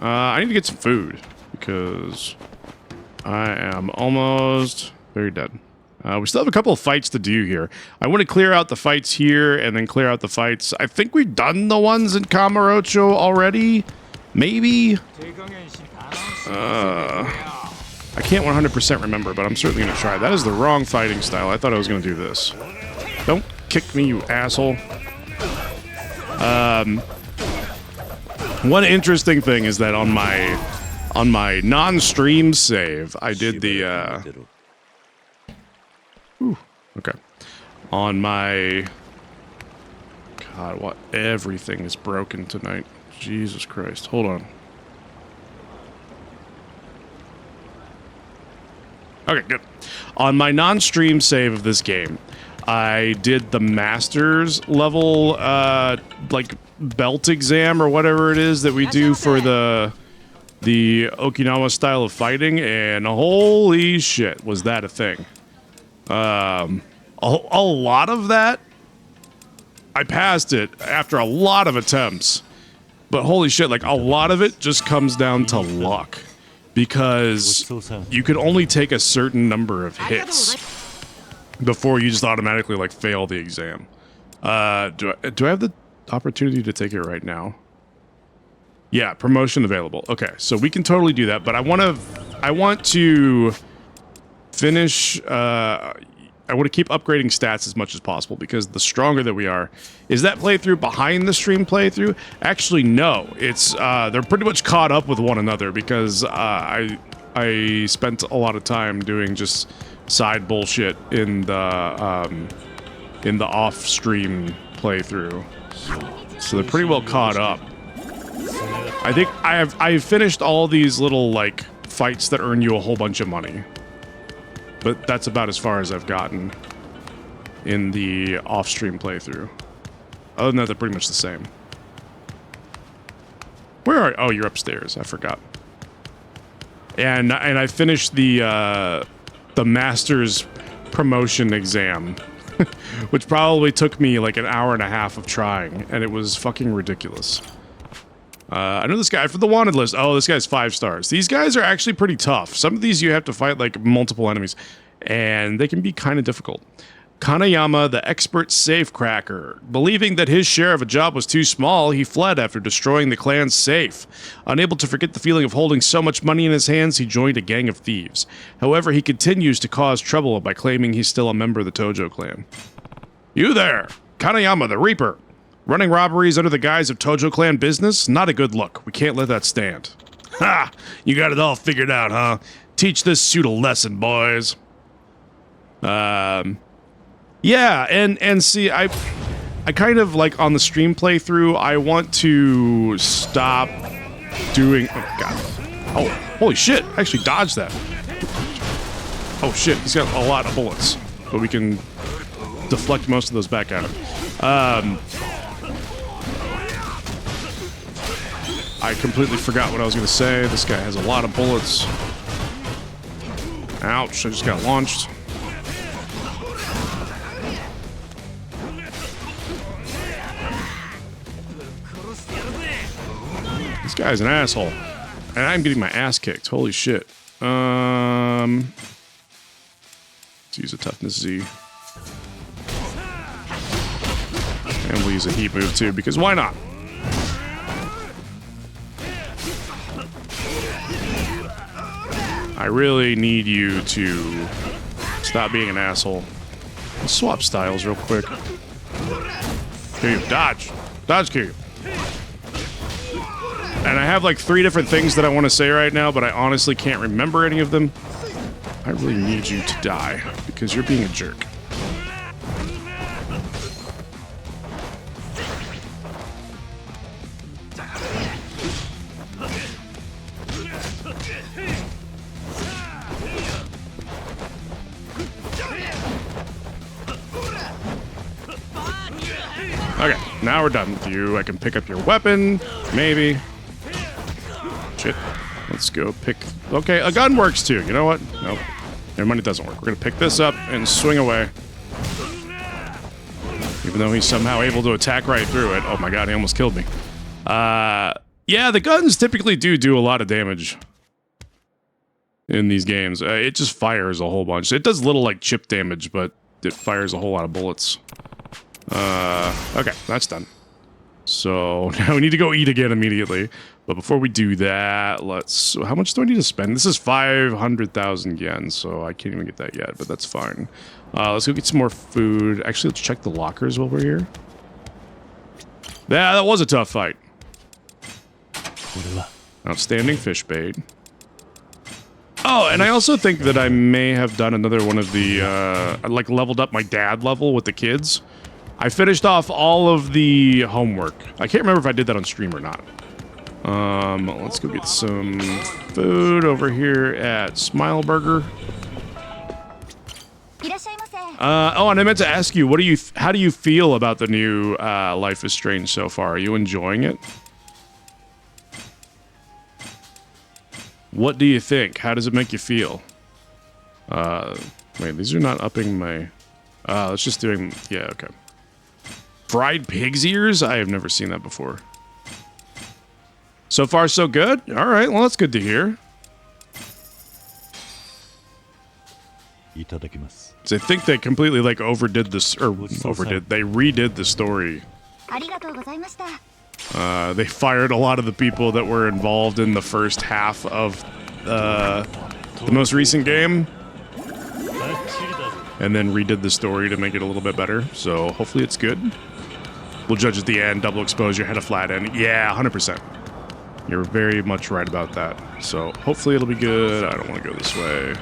I need to get some food because I am almost very dead. We still have a couple of fights to do here. I want to clear out the fights here and then clear out the fights. I think we've done the ones in Kamurocho already. Maybe. I can't 100% remember, but I'm certainly going to try. That is the wrong fighting style. I thought I was going to do this. Don't kick me, you asshole. One interesting thing is that on my non-stream save, I did the okay. On my God, what? Everything is broken tonight. Jesus Christ. Hold on. Okay, good. On my non-stream save of this game, I did the master's level, like, belt exam or whatever it is that we do for the Okinawa style of fighting, and holy shit, was that a thing. A lot of that, I passed it after a lot of attempts, but holy shit, like, a lot of it just comes down to luck. Because you could only take a certain number of hits before you just automatically, like, fail the exam. Do I have the opportunity to take it right now? Yeah, promotion available. Okay, so we can totally do that, but I want to finish, I want to keep upgrading stats as much as possible, because the stronger that we are... Is that playthrough behind the stream playthrough? Actually, no. It's, they're pretty much caught up with one another, because I spent a lot of time doing just side bullshit in the off-stream playthrough. So they're pretty well caught up. I think I've finished all these little, like, fights that earn you a whole bunch of money. But that's about as far as I've gotten in the off-stream playthrough. Other than that, they're pretty much the same. Where are you? Oh, you're upstairs. I forgot. And I finished the master's promotion exam, which probably took me like an hour and a half of trying, and it was fucking ridiculous. I know this guy for the wanted list. Oh, this guy's 5 stars. These guys are actually pretty tough. Some of these you have to fight like multiple enemies, and they can be kind of difficult. Kanayama, the expert safecracker. Believing that his share of a job was too small, he fled after destroying the clan's safe. Unable to forget the feeling of holding so much money in his hands, he joined a gang of thieves. However, he continues to cause trouble by claiming he's still a member of the Tojo clan. You there! Kanayama, the Reaper! Running robberies under the guise of Tojo clan business? Not a good look. We can't let that stand. Ha! You got it all figured out, huh? Teach this suit a lesson, boys. Yeah, and see, I kind of, like, on the stream playthrough, I want to stop doing... Oh, God. Oh, holy shit. I actually dodged that. Oh, shit. He's got a lot of bullets. But we can deflect most of those back at him. I completely forgot what I was going to say. This guy has a lot of bullets. Ouch, I just got launched. This guy's an asshole. And I'm getting my ass kicked. Holy shit. Let's use a toughness Z. And we'll use a heat move too, because why not? I really need you to stop being an asshole. Let's swap styles real quick. Kiryu, dodge! Dodge, Kiryu. And I have like 3 different things that I want to say right now, but I honestly can't remember any of them. I really need you to die, because you're being a jerk. Okay, now we're done with you. I can pick up your weapon, maybe. Shit. Let's go pick... Okay, a gun works too. You know what? Nope. Never mind, it doesn't work. We're gonna pick this up and swing away. Even though he's somehow able to attack right through it. Oh my god, he almost killed me. Yeah, the guns typically do a lot of damage in these games. It just fires a whole bunch. It does little, like, chip damage, but it fires a whole lot of bullets. Okay, that's done. So, now we need to go eat again immediately. But before we do that, let's... How much do I need to spend? This is 500,000 yen, so I can't even get that yet, but that's fine. Let's go get some more food. Actually, let's check the lockers while we're here. Yeah, that was a tough fight. Outstanding fish bait. Oh, and I also think that I may have done another one of the, like, leveled up my dad level with the kids. I finished off all of the homework. I can't remember if I did that on stream or not. Let's go get some food over here at Smile Burger. Oh, and I meant to ask you, how do you feel about the new Life is Strange so far? Are you enjoying it? What do you think? How does it make you feel? Wait, these are not upping my... it's just doing... Yeah, okay. Fried pig's ears? I have never seen that before. So far, so good? Alright, well, that's good to hear. So I think they completely, like, overdid this... Or, overdid. They redid the story. They fired a lot of the people that were involved in the first half of the most recent game. And then redid the story to make it a little bit better. So hopefully it's good. We'll judge at the end. Double exposure, head a flat end. Yeah, 100%. You're very much right about that. So hopefully it'll be good. I don't want to go this way.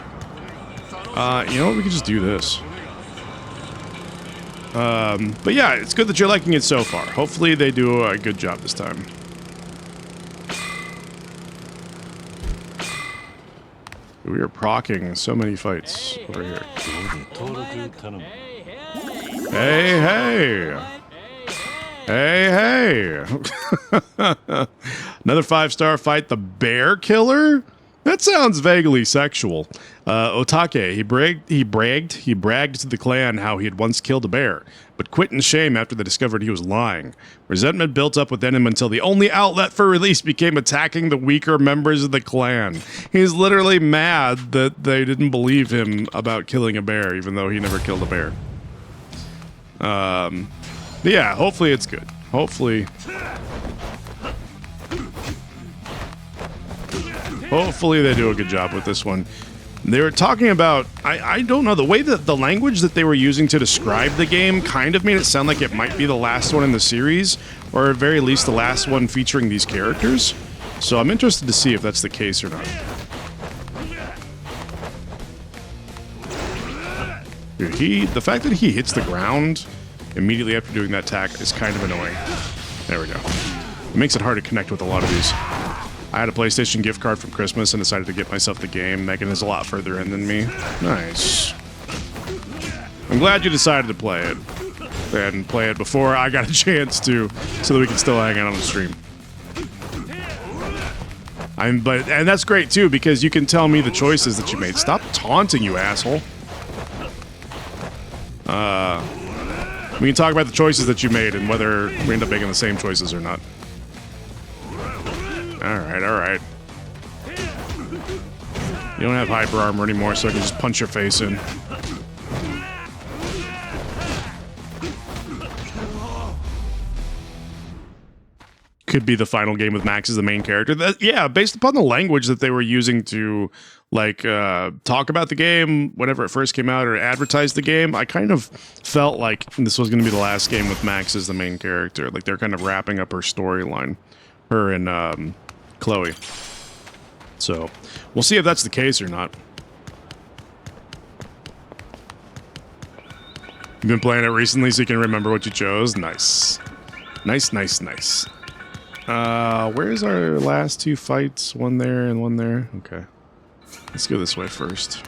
You know what? We can just do this. But yeah, it's good that you're liking it so far. Hopefully they do a good job this time. We are procking so many fights over here. Hey, hey! Hey, hey! Another 5-star fight, the Bear Killer? That sounds vaguely sexual. Otake, he bragged to the clan how he had once killed a bear, but quit in shame after they discovered he was lying. Resentment built up within him until the only outlet for release became attacking the weaker members of the clan. He's literally mad that they didn't believe him about killing a bear, even though he never killed a bear. But yeah, hopefully it's good. Hopefully they do a good job with this one. They were talking about, I don't know, the way that the language that they were using to describe the game kind of made it sound like it might be the last one in the series, or at very least the last one featuring these characters. So I'm interested to see if that's the case or not. Dude, the fact that he hits the ground immediately after doing that attack is kind of annoying. There we go. It makes it hard to connect with a lot of these. I had a PlayStation gift card from Christmas and decided to get myself the game. Megan is a lot further in than me. Nice. I'm glad you decided to play it. And play it before I got a chance to, so that we can still hang out on the stream. And that's great too, because you can tell me the choices that you made. Stop taunting, you asshole. We can talk about the choices that you made and whether we end up making the same choices or not. Alright, alright. You don't have hyper armor anymore, so I can just punch your face in. Could be the final game with Max as the main character. Yeah, based upon the language that they were using to, like, talk about the game whenever it first came out or advertise the game, I kind of felt like this was going to be the last game with Max as the main character. Like, they're kind of wrapping up her storyline. Her and, Chloe. So, we'll see if that's the case or not. You've been playing it recently so you can remember what you chose? Nice. Nice, nice, nice. Where's our last two fights? One there and one there? Okay. Let's go this way first.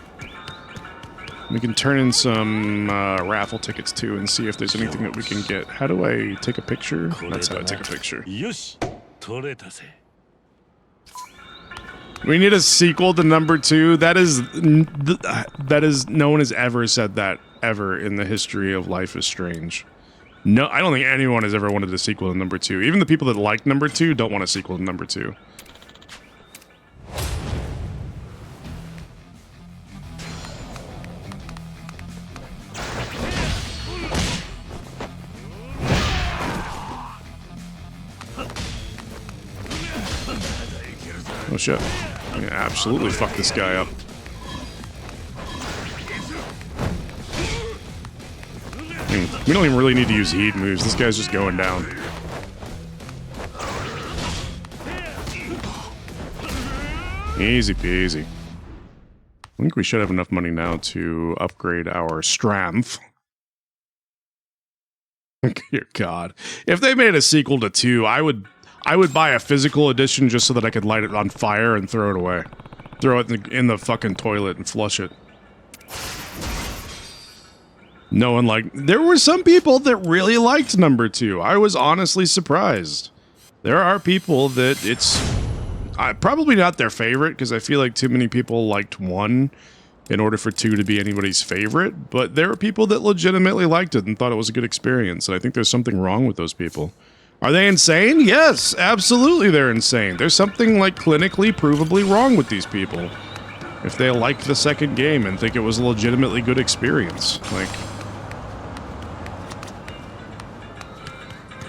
We can turn in some raffle tickets too and see if there's anything that we can get. How do I take a picture? That's how I take a picture. We need a sequel to number 2. That is no one has ever said that ever in the history of Life is Strange. No, I don't think anyone has ever wanted a sequel to number 2. Even the people that like number 2 don't want a sequel to number 2. Oh shit. Yeah, absolutely fuck this guy up. We don't even really need to use heat moves. This guy's just going down. Easy peasy. I think we should have enough money now to upgrade our strength. Dear God. If they made a sequel to 2, I would buy a physical edition just so that I could light it on fire and throw it away. Throw it in the fucking toilet and flush it. No one liked... There were some people that really liked number 2. I was honestly surprised. There are people that it's... probably not their favorite, because I feel like too many people liked 1 in order for 2 to be anybody's favorite, but there are people that legitimately liked it and thought it was a good experience, and I think there's something wrong with those people. Are they insane? Yes, absolutely they're insane. There's something, like, clinically provably wrong with these people. If they liked the second game and think it was a legitimately good experience. Like...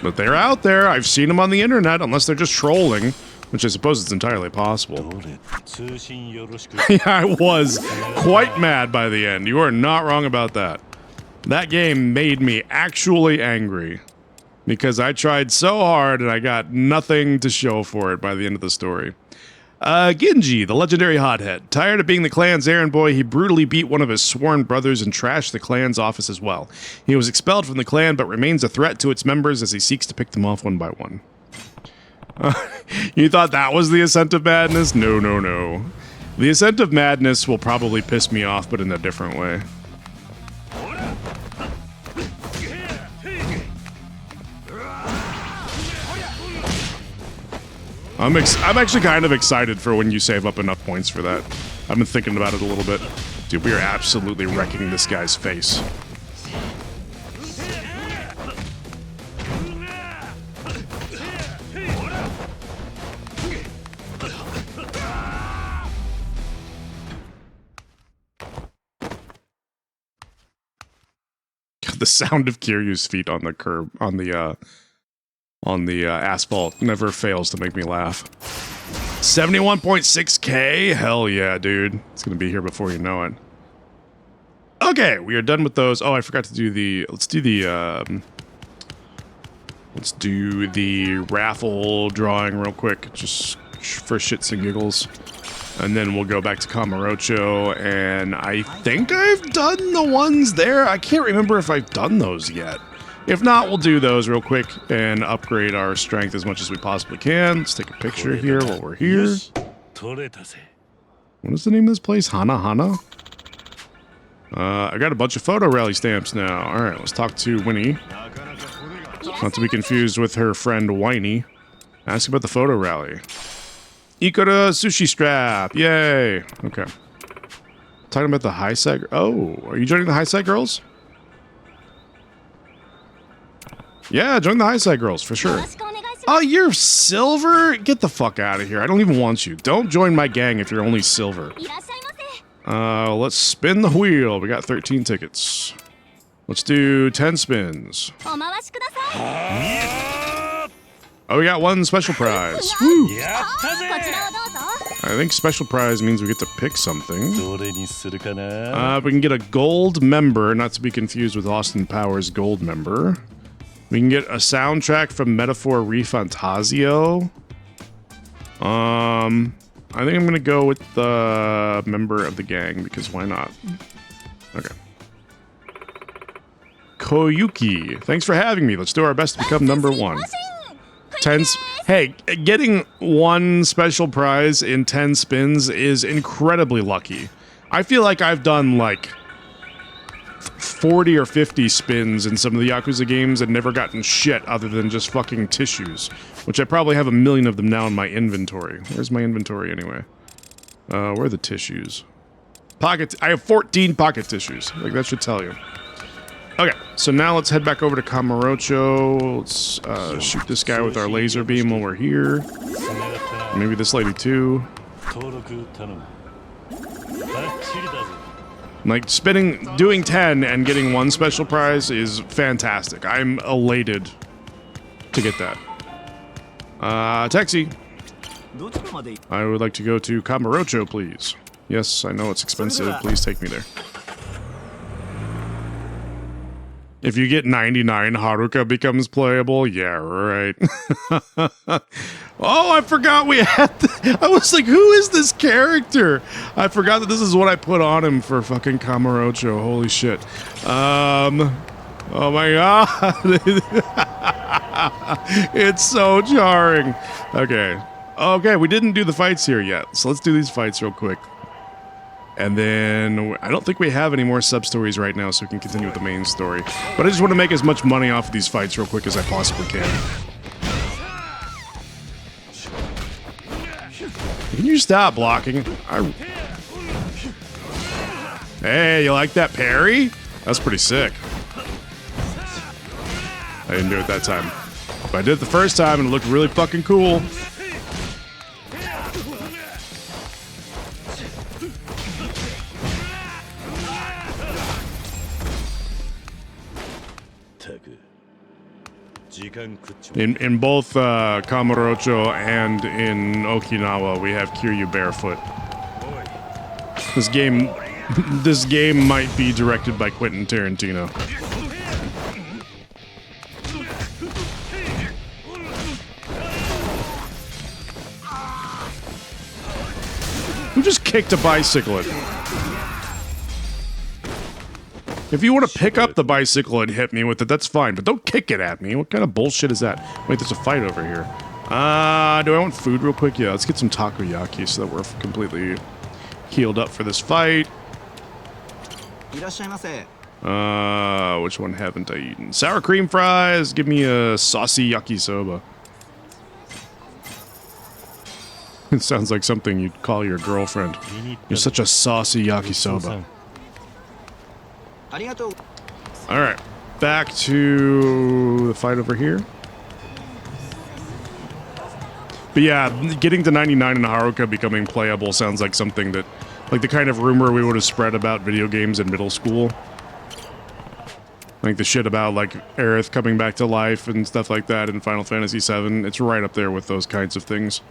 But they're out there. I've seen them on the internet, unless they're just trolling, which I suppose it's entirely possible. Yeah, I was quite mad by the end. You are not wrong about that. That game made me actually angry. Because I tried so hard and I got nothing to show for it by the end of the story. Genji, the legendary hothead. Tired of being the clan's errand boy, he brutally beat one of his sworn brothers and trashed the clan's office as well. He was expelled from the clan, but remains a threat to its members as he seeks to pick them off one by one. You thought that was the Ascent of Madness? No, no, no. The Ascent of Madness will probably piss me off, but in a different way. I'm actually kind of excited for when you save up enough points for that. I've been thinking about it a little bit. Dude, we are absolutely wrecking this guy's face. The sound of Kiryu's feet on the curb, on the asphalt never fails to make me laugh. 71.6k? Hell yeah, dude. It's gonna be here before you know it. Okay, we are done with those. Oh, I forgot to do the... Let's do the raffle drawing real quick, just for shits and giggles. And then we'll go back to Kamurocho, and I think I've done the ones there. I can't remember if I've done those yet. If not, we'll do those real quick and upgrade our strength as much as we possibly can. Let's take a picture here while we're here. What is the name of this place? Hana Hana? I got a bunch of photo rally stamps now. Alright, let's talk to Winnie. Not to be confused with her friend Whiny. Ask about the photo rally. Ikora sushi strap. Yay. Okay. Talking about the high side. Oh, are you joining the high side girls? Yeah, join the high side girls for sure. Oh, you're silver? Get the fuck out of here. I don't even want you. Don't join my gang if you're only silver. Let's spin the wheel. We got 13 tickets. Let's do 10 spins. Oh, we got one special prize. Woo. I think special prize means we get to pick something. We can get a gold member, not to be confused with Austin Powers' gold member. We can get a soundtrack from Metaphor Refantasio. I think I'm gonna go with the member of the gang, because why not? Okay. Koyuki, thanks for having me. Let's do our best to become number 1. Hey, getting one special prize in 10 spins is incredibly lucky. I feel like I've done like 40 or 50 spins in some of the Yakuza games and never gotten shit other than just fucking tissues, which I probably have a million of them now in my inventory. Where's my inventory anyway? Where are the tissues? I have 14 pocket tissues. Like, that should tell you. Okay, so now let's head back over to Kamurocho. Let's shoot this guy with our laser beam while we're here. Maybe this lady too. Like, doing 10 and getting one special prize is fantastic. I'm elated to get that. Taxi. I would like to go to Kamurocho, please. Yes, I know it's expensive. Please take me there. If you get 99, Haruka becomes playable. Yeah, right. Oh, I forgot we had... I was like, who is this character? I forgot that this is what I put on him for fucking Kamurocho. Holy shit. Oh my god. It's so jarring. Okay. Okay, we didn't do the fights here yet. So let's do these fights real quick. And then, I don't think we have any more sub-stories right now, so we can continue with the main story. But I just want to make as much money off of these fights real quick as I possibly can. Can you stop blocking? Hey, you like that parry? That's pretty sick. I didn't do it that time. But I did it the first time, and it looked really fucking cool. In both Kamurocho and in Okinawa, we have Kiryu barefoot. This game might be directed by Quentin Tarantino. Who just kicked a bicycle at me? If you want to pick up the bicycle and hit me with it, that's fine, but don't kick it at me. What kind of bullshit is that? Wait, there's a fight over here. Do I want food real quick? Yeah, let's get some takoyaki so that we're completely healed up for this fight. Which one haven't I eaten? Sour cream fries. Give me a saucy yakisoba. It sounds like something you'd call your girlfriend. You're such a saucy yakisoba. Alright, back to the fight over here. But yeah, getting to 99 and Haruka becoming playable sounds like something that, like the kind of rumor we would have spread about video games in middle school. Like the shit about like Aerith coming back to life and stuff like that in Final Fantasy VII. It's right up there with those kinds of things.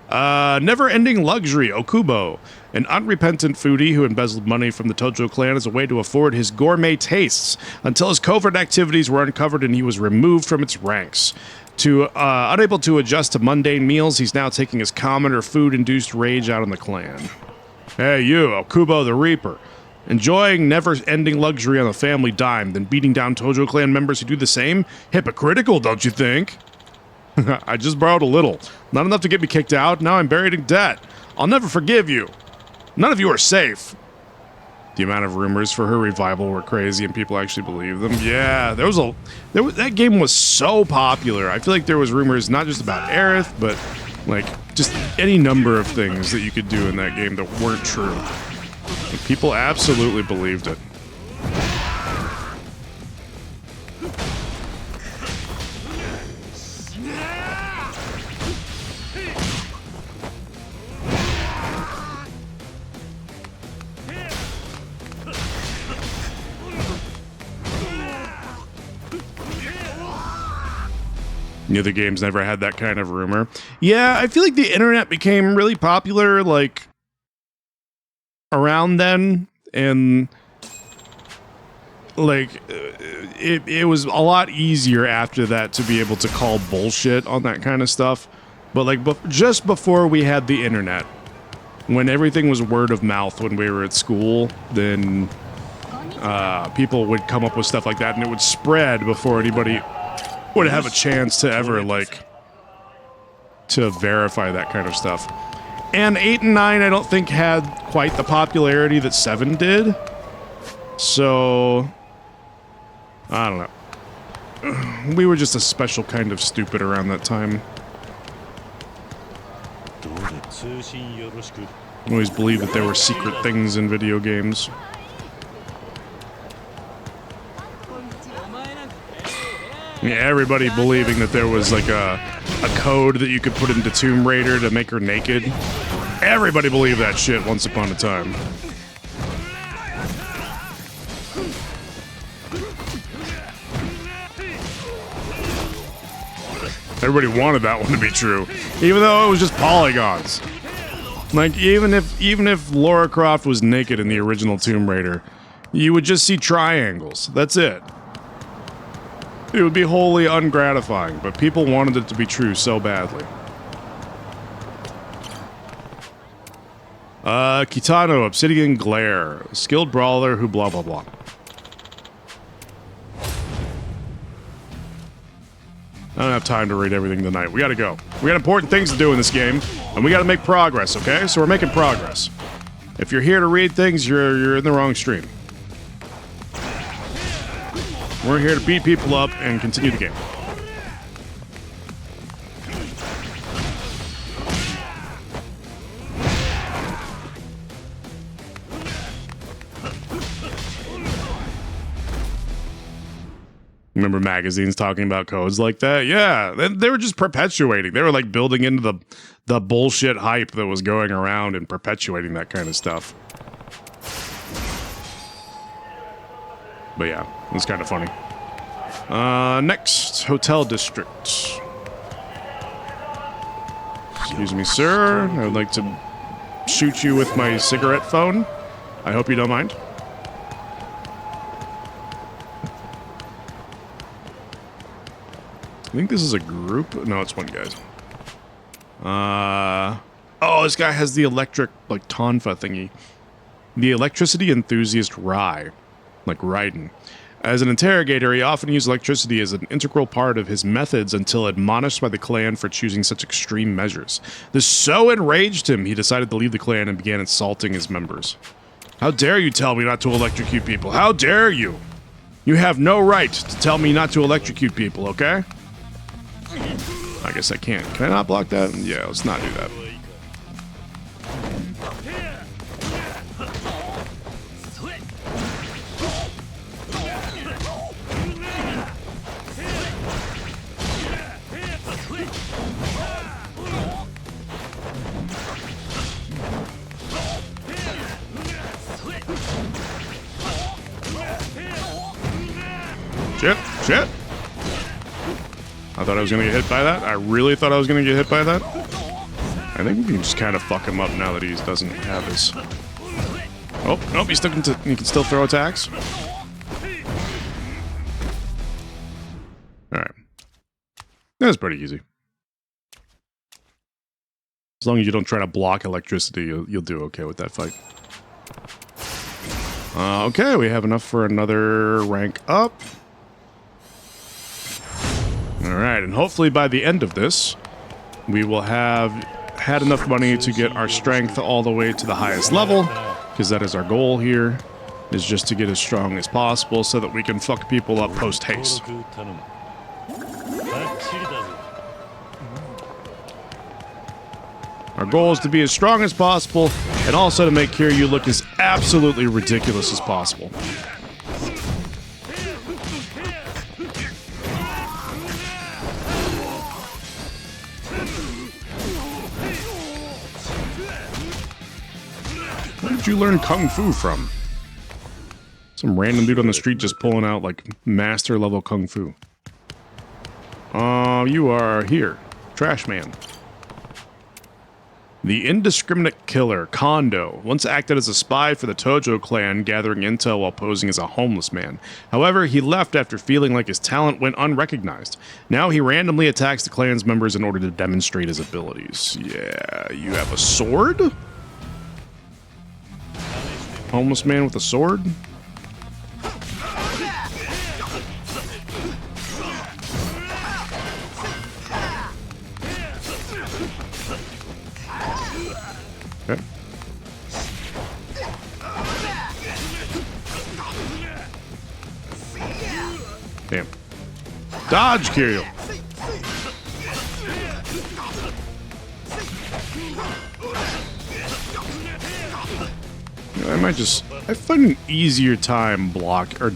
Never-ending luxury, Okubo, an unrepentant foodie who embezzled money from the Tojo clan as a way to afford his gourmet tastes until his covert activities were uncovered and he was removed from its ranks. Unable to adjust to mundane meals, he's now taking his commoner food-induced rage out on the clan. Hey you, Okubo the Reaper. Enjoying never-ending luxury on a family dime, then beating down Tojo clan members who do the same? Hypocritical, don't you think? I just borrowed a little. Not enough to get me kicked out. Now I'm buried in debt. I'll never forgive you. None of you are safe. The amount of rumors for her revival were crazy and people actually believed them. Yeah, that game was so popular. I feel like there was rumors not just about Aerith, but like just any number of things that you could do in that game that weren't true. Like, people absolutely believed it. The other games never had that kind of rumor. Yeah, I feel like the internet became really popular, like, around then, and, like, it was a lot easier after that to be able to call bullshit on that kind of stuff. But, like, just before we had the internet, when everything was word of mouth when we were at school, then people would come up with stuff like that, and it would spread before anybody would have a chance to ever, like, to verify that kind of stuff. And 8 and 9, I don't think, had quite the popularity that 7 did. So, I don't know. We were just a special kind of stupid around that time. I always believed that there were secret things in video games. Yeah, everybody believing that there was like a code that you could put into Tomb Raider to make her naked. Everybody believed that shit once upon a time. Everybody wanted that one to be true, even though it was just polygons. Like, even if Lara Croft was naked in the original Tomb Raider, you would just see triangles. That's it. It would be wholly ungratifying, but people wanted it to be true so badly. Kitano, Obsidian Glare. Skilled brawler who blah blah blah. I don't have time to read everything tonight. We gotta go. We got important things to do in this game, and we gotta make progress, okay? So we're making progress. If you're here to read things, you're in the wrong stream. We're here to beat people up and continue the game. Remember magazines talking about codes like that? Yeah, they were just perpetuating. They were like building into the bullshit hype that was going around and perpetuating that kind of stuff. But yeah, it's kind of funny. Next, Hotel District. Excuse me, sir. I would like to shoot you with my cigarette phone. I hope you don't mind. I think this is a group. No, it's one guy's. Oh, this guy has the electric, like, tonfa thingy. The electricity enthusiast Rai. Like Raiden. As an interrogator, he often used electricity as an integral part of his methods until admonished by the clan for choosing such extreme measures. This so enraged him, he decided to leave the clan and began insulting his members. How dare you tell me not to electrocute people? How dare you? You have no right to tell me not to electrocute people, okay? I guess I can't. Can I not block that? Yeah, let's not do that. Shit, shit. I thought I was gonna get hit by that. I really thought I was gonna get hit by that. I think we can just kind of fuck him up now that he doesn't have his... Oh, nope, he can still throw attacks. Alright. That's pretty easy. As long as you don't try to block electricity, you'll do okay with that fight. Okay, we have enough for another rank up. Alright, and hopefully by the end of this, we will have had enough money to get our strength all the way to the highest level, because that is our goal here, is just to get as strong as possible so that we can fuck people up post-haste. Our goal is to be as strong as possible, and also to make Kiryu look as absolutely ridiculous as possible. Where did you learn Kung Fu from? Some random dude on the street just pulling out, like, master level Kung Fu. You are here. Trash man. The indiscriminate killer, Kondo, once acted as a spy for the Tojo clan, gathering intel while posing as a homeless man. However, he left after feeling like his talent went unrecognized. Now he randomly attacks the clan's members in order to demonstrate his abilities. Yeah, you have a sword? Homeless man with a sword? Okay. Damn. Dodge, Kiryu! I find an easier time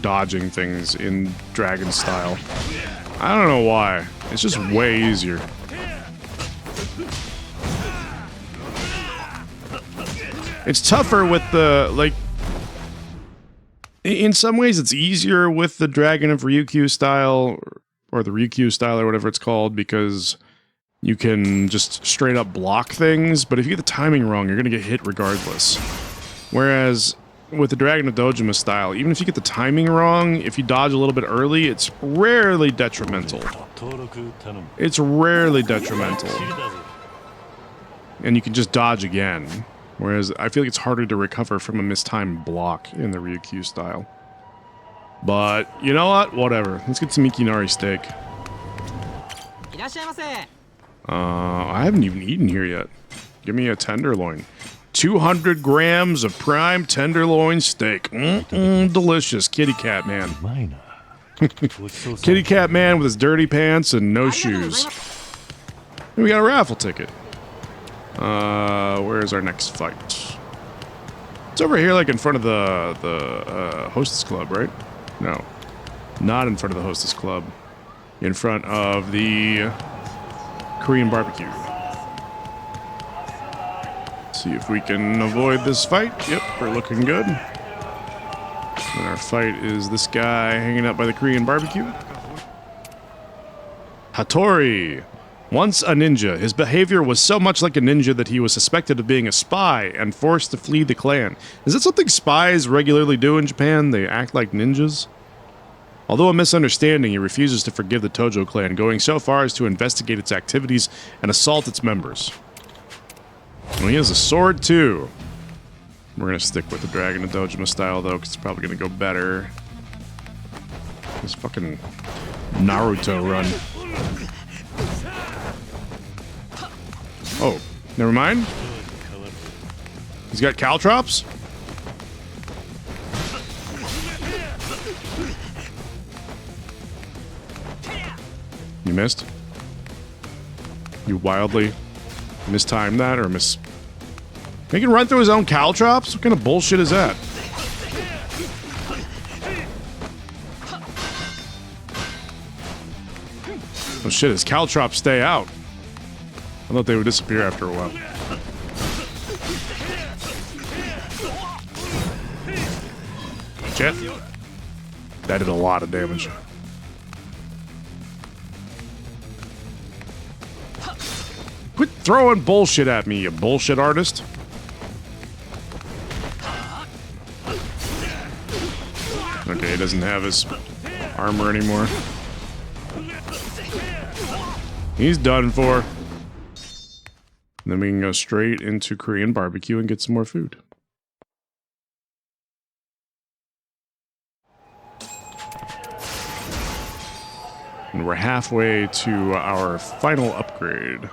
dodging things in Dragon style. I don't know why. It's just way easier. It's tougher with the, like... In some ways, it's easier with the Dragon of Ryukyu style, or the Ryukyu style, or whatever it's called, because you can just straight up block things, but if you get the timing wrong, you're going to get hit regardless. Whereas, with the Dragon of Dojima style, even if you get the timing wrong, if you dodge a little bit early, it's rarely detrimental. It's rarely detrimental. And you can just dodge again. Whereas, I feel like it's harder to recover from a mistimed block in the Ryukyu style. But, you know what? Whatever. Let's get some Ikinari steak. I haven't even eaten here yet. Give me a tenderloin. 200 grams of prime tenderloin steak. Delicious. Kitty cat man. Kitty cat man with his dirty pants and no shoes. And we got a raffle ticket. Where's our next fight? It's over here, like in front of the Hostess Club, right? No, not in front of the Hostess Club. In front of the Korean barbecue. See if we can avoid this fight. Yep, we're looking good. And our fight is this guy hanging out by the Korean barbecue. Hattori. Once a ninja, his behavior was so much like a ninja that he was suspected of being a spy and forced to flee the clan. Is that something spies regularly do in Japan? They act like ninjas? Although a misunderstanding, he refuses to forgive the Tojo clan, going so far as to investigate its activities and assault its members. Well, he has a sword, too. We're going to stick with the Dragon of Dojima style, though, because it's probably going to go better. This fucking Naruto run. Oh, never mind. He's got caltrops? You missed? You wildly mistimed that, or He can run through his own caltrops? What kind of bullshit is that? Oh shit, his caltrops stay out. I thought they would disappear after a while. Shit. That did a lot of damage. Quit throwing bullshit at me, you bullshit artist. Okay, he doesn't have his armor anymore. He's done for. Then we can go straight into Korean barbecue and get some more food. And we're halfway to our final upgrade.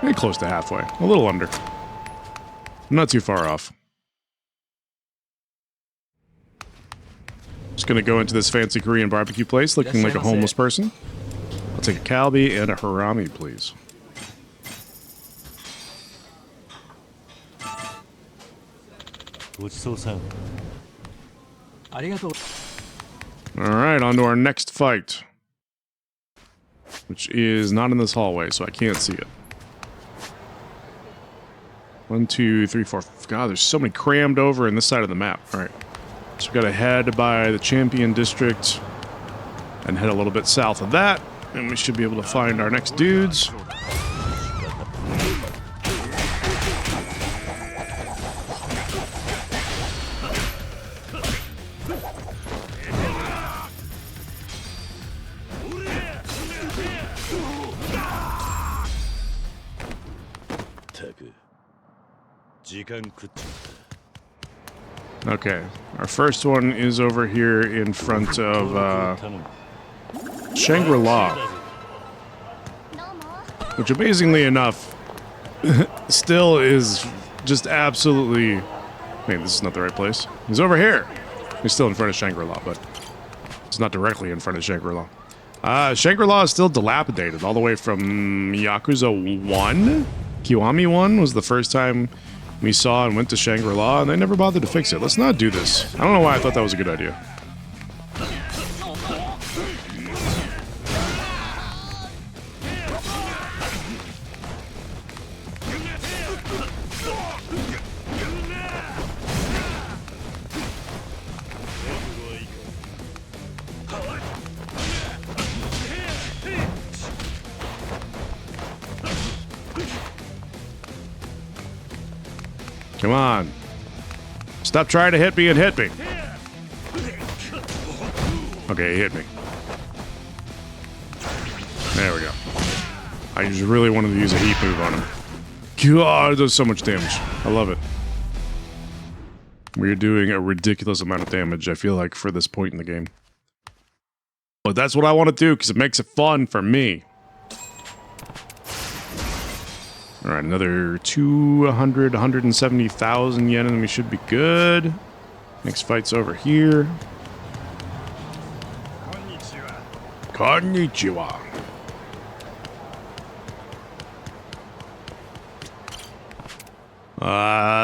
Maybe close to halfway. A little under. Not too far off. Just gonna go into this fancy Korean barbecue place looking like a homeless person. I'll take a kalbi and a harami, please. Alright, on to our next fight. Which is not in this hallway, so I can't see it. 1, 2, 3, 4. God, there's so many crammed over in this side of the map. Alright. So we've got to head by the Champion District and head a little bit south of that, and we should be able to find our next dudes. Okay, our first one is over here in front of Shangri-La, which amazingly enough still is just absolutely... Wait, this is not the right place. He's over here. He's still in front of Shangri-La, but it's not directly in front of Shangri-La. Shangri-La is still dilapidated all the way from Yakuza 1. Kiwami 1 was the first time we saw and went to Shangri-La, and they never bothered to fix it. Let's not do this. I don't know why I thought that was a good idea. Come on. Stop trying to hit me and hit me. Okay, he hit me. There we go. I just really wanted to use a heat move on him. God, it does so much damage. I love it. We're doing a ridiculous amount of damage, I feel like, for this point in the game. But that's what I want to do, because it makes it fun for me. Alright, another 170,000 yen, and we should be good. Next fight's over here. Konnichiwa.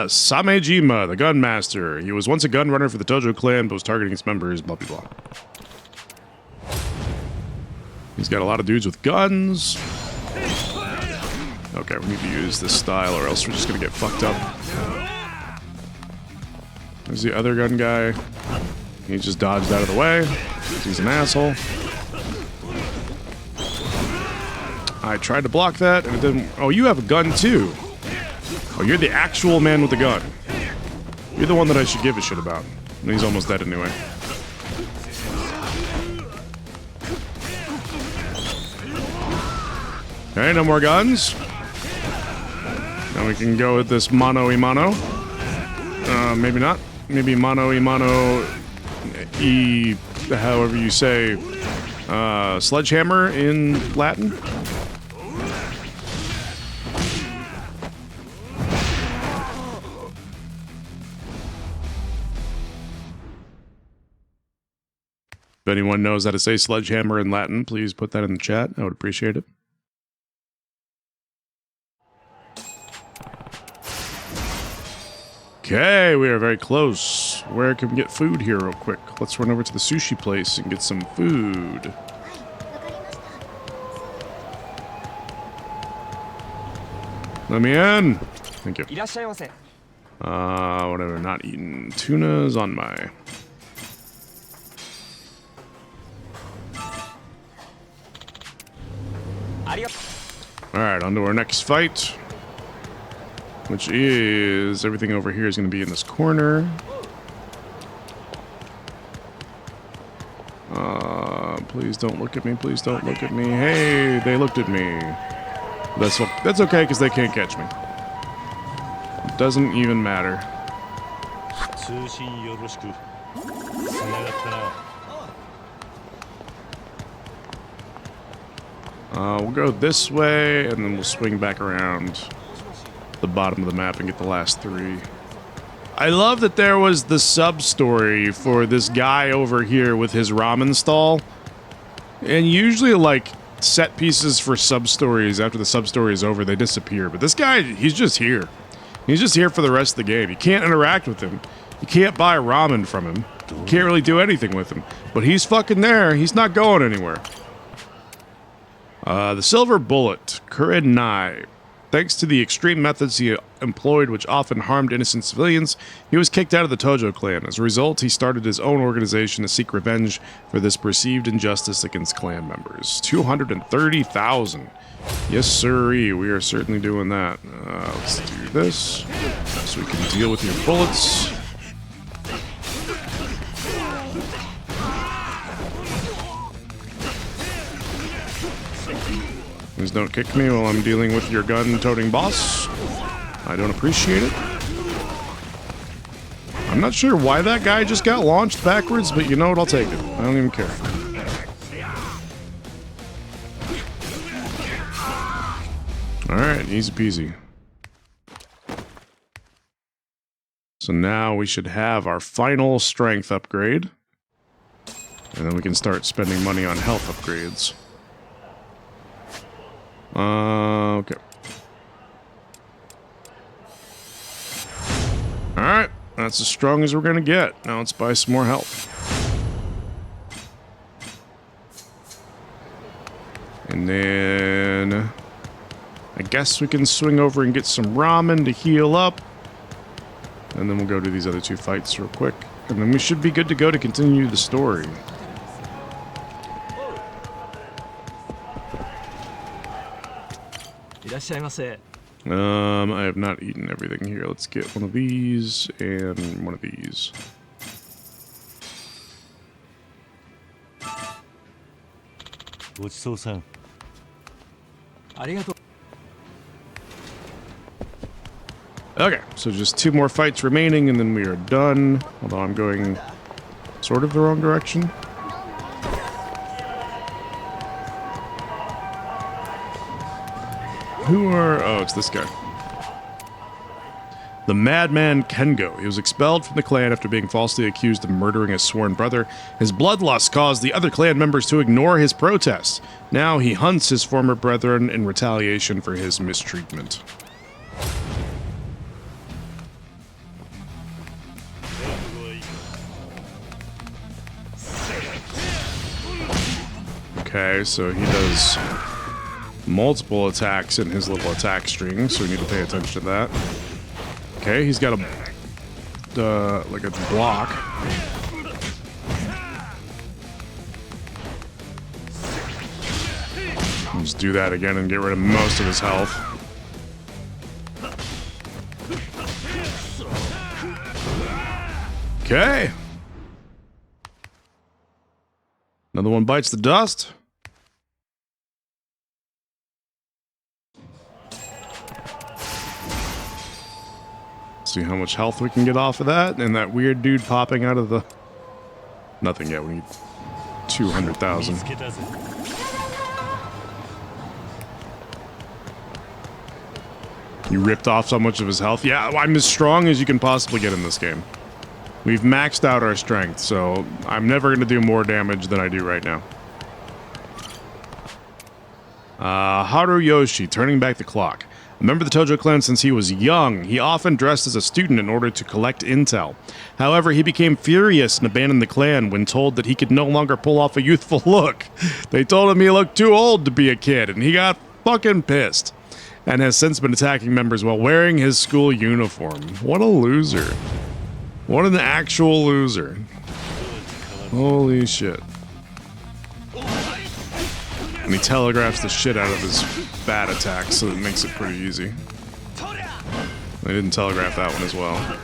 Samejima, the gun master. He was once a gun runner for the Tojo clan, but was targeting its members, blah, blah, blah. He's got a lot of dudes with guns. Okay, we need to use this style or else we're just gonna get fucked up. There's the other gun guy. He just dodged out of the way. He's an asshole. I tried to block that and it didn't. Oh, you have a gun too. Oh, you're the actual man with the gun. You're the one that I should give a shit about. And he's almost dead anyway. Okay, no more guns. Now we can go with this mano-y-mano. Maybe not. Maybe mano-y-mano, however you say, sledgehammer in Latin. If anyone knows how to say sledgehammer in Latin, please put that in the chat. I would appreciate it. Okay, we are very close. Where can we get food here real quick? Let's run over to the sushi place and get some food. Let me in. Thank you. Whatever, not eating. Tuna's on my... Alright, on to our next fight. Which is... everything over here is going to be in this corner. Please don't look at me. Please don't look at me. Hey, they looked at me. That's okay, because they can't catch me. It doesn't even matter. We'll go this way, and then we'll swing back around the bottom of the map and get the last three. I love that there was the sub-story for this guy over here with his ramen stall. And usually, like, set pieces for sub-stories, after the sub-story is over, they disappear. But this guy, he's just here. He's just here for the rest of the game. You can't interact with him. You can't buy ramen from him. You can't really do anything with him. But he's fucking there. He's not going anywhere. The Silver Bullet, Kurenai. Thanks to the extreme methods he employed, which often harmed innocent civilians, he was kicked out of the Tojo clan. As a result, he started his own organization to seek revenge for this perceived injustice against clan members. 230,000. Yes, sirree, we are certainly doing that. Let's do this, so we can deal with your bullets. Please don't kick me while I'm dealing with your gun-toting boss. I don't appreciate it. I'm not sure why that guy just got launched backwards, but you know what? I'll take it. I don't even care. Alright, easy peasy. So now we should have our final strength upgrade. And then we can start spending money on health upgrades. Okay. Alright, that's as strong as we're gonna get. Now let's buy some more health. And then... I guess we can swing over and get some ramen to heal up. And then we'll go to these other two fights real quick. And then we should be good to go to continue the story. I have not eaten everything here. Let's get one of these and one of these. Okay, so just 2 more fights remaining and then we are done. Although I'm going sort of the wrong direction. Who are... Oh, it's this guy. The madman Kengo. He was expelled from the clan after being falsely accused of murdering his sworn brother. His bloodlust caused the other clan members to ignore his protests. Now he hunts his former brethren in retaliation for his mistreatment. Okay, so he does multiple attacks in his little attack string, so we need to pay attention to that. Okay, he's got a like a block. Just do that again and get rid of most of his health. Okay. Another one bites the dust. See how much health we can get off of that, and that weird dude popping out of the... Nothing yet, we need 200,000. You ripped off so much of his health? Yeah, I'm as strong as you can possibly get in this game. We've maxed out our strength, so I'm never going to do more damage than I do right now. Haru Yoshi, turning back the clock. A member of the Tojo clan since he was young. He often dressed as a student in order to collect intel. However, he became furious and abandoned the clan when told that he could no longer pull off a youthful look. They told him he looked too old to be a kid, and he got fucking pissed. And has since been attacking members while wearing his school uniform. What a loser. What an actual loser. Holy shit. And he telegraphs the shit out of his bat attack, so it makes it pretty easy. They didn't telegraph that one as well.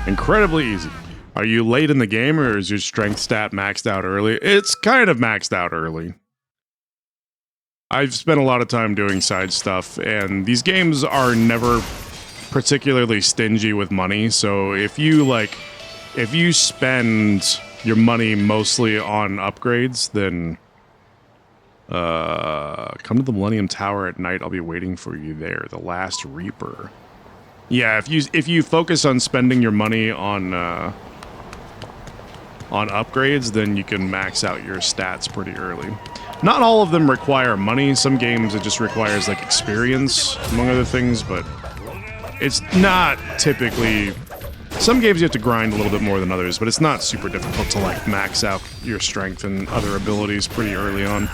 Incredibly easy. Are you late in the game, or is your strength stat maxed out early? It's kind of maxed out early. I've spent a lot of time doing side stuff, and these games are never particularly stingy with money, so if you spend your money mostly on upgrades, then come to the Millennium Tower at night. I'll be waiting for you there. The Last Reaper. Yeah, if you focus on spending your money on upgrades, then you can max out your stats pretty early. Not all of them require money. Some games it just requires like experience, among other things, but it's not typically... Some games you have to grind a little bit more than others, but it's not super difficult to like max out your strength and other abilities pretty early on.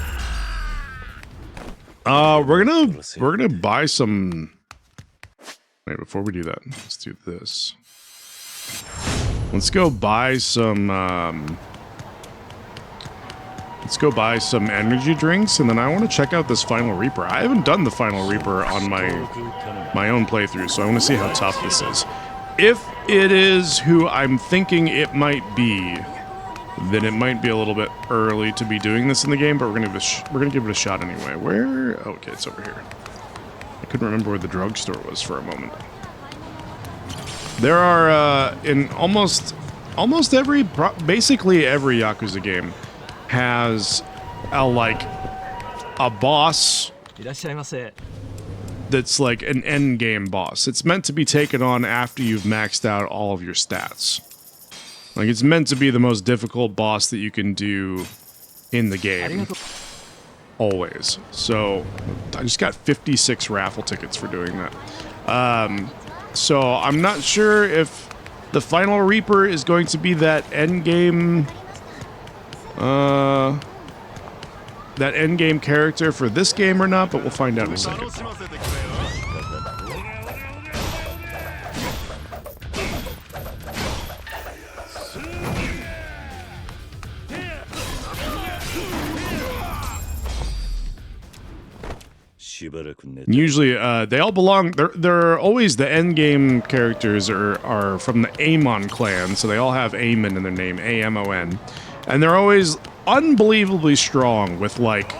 We're gonna buy some... Wait, before we do that, let's do this. Let's go buy some, let's go buy some energy drinks, and then I want to check out this Final Reaper. I haven't done the Final Reaper on my own playthrough, so I want to see how tough this is. If it is who I'm thinking it might be, then it might be a little bit early to be doing this in the game, but we're gonna give it a shot anyway. Where? Oh, okay, it's over here. I couldn't remember where the drugstore was for a moment. There are in almost every, basically every Yakuza game has a boss that's like an end game boss. It's meant to be taken on after you've maxed out all of your stats. Like, it's meant to be the most difficult boss that you can do in the game. always. So I just got 56 raffle tickets for doing that. So I'm not sure if the final Reaper is going to be that end game character for this game or not, but we'll find out in a second. Usually, they all belong. They're always the end game characters are from the Amon clan, so they all have Amon in their name, Amon, and they're always unbelievably strong with like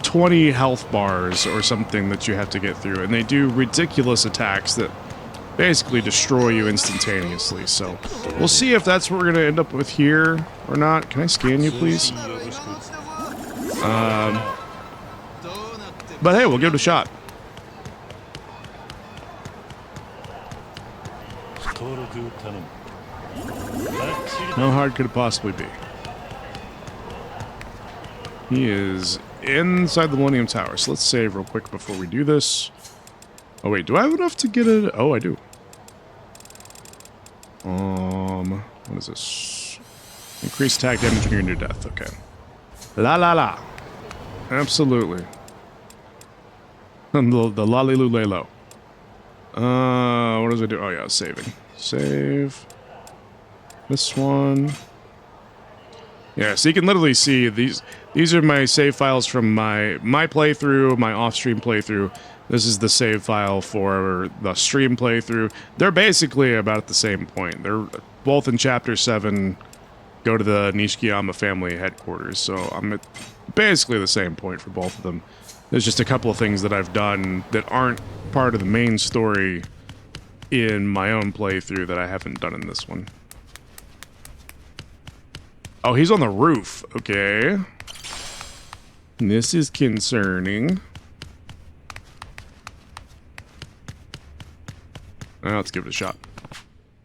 20 health bars or something that you have to get through, and they do ridiculous attacks that basically destroy you instantaneously. So we'll see if that's what we're gonna end up with here or not. Can I scan you, please? But hey, we'll give it a shot. How hard could it possibly be? He is inside the Millennium Tower, so let's save real quick before we do this. Oh wait, do I have enough to get it? Oh, I do. What is this? Increased attack damage when you're near death. Okay. La la la. Absolutely. The lalilulelo. What does it do? Oh yeah, saving. Save. This one. Yeah, so you can literally see these are my save files from my playthrough, my off-stream playthrough. This is the save file for the stream playthrough. They're basically about at the same point. They're both in Chapter 7, go to the Nishikiyama family headquarters, so I'm at basically the same point for both of them. There's just a couple of things that I've done that aren't part of the main story in my own playthrough that I haven't done in this one. Oh, he's on the roof. Okay. This is concerning. Let's give it a shot.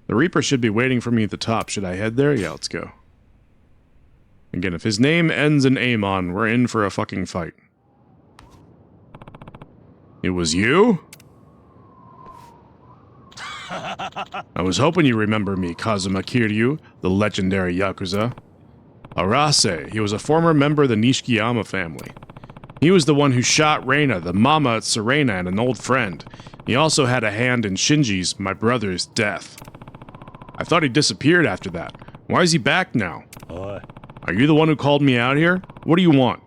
The Reaper should be waiting for me at the top. Should I head there? Yeah, let's go. Again, if his name ends in Amon, we're in for a fucking fight. It was you? I was hoping you remember me, Kazuma Kiryu, the legendary Yakuza. Arase, he was a former member of the Nishikiyama family. He was the one who shot Reina, the mama at Serena, and an old friend. He also had a hand in Shinji's, my brother's, death. I thought he disappeared after that. Why is he back now? Are you the one who called me out here? What do you want?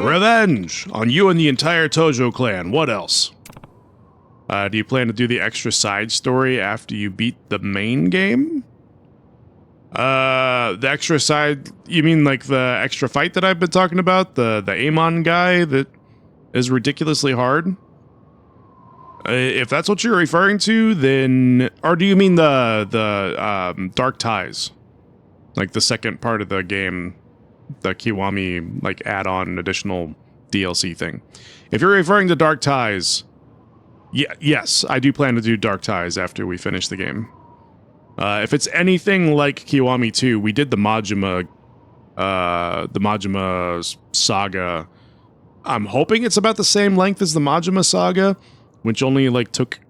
Revenge! On you and the entire Tojo clan. What else? Do you plan to do the extra side story after you beat the main game? The extra side... You mean like the extra fight that I've been talking about? The Amon guy that is ridiculously hard? If that's what you're referring to, then... Or do you mean the Dark Ties? Like the second part of the game... The Kiwami, like, add-on additional DLC thing. If you're referring to Dark Ties, yes, I do plan to do Dark Ties after we finish the game. If it's anything like Kiwami 2, we did the Majima saga. I'm hoping it's about the same length as the Majima saga, which only, like, took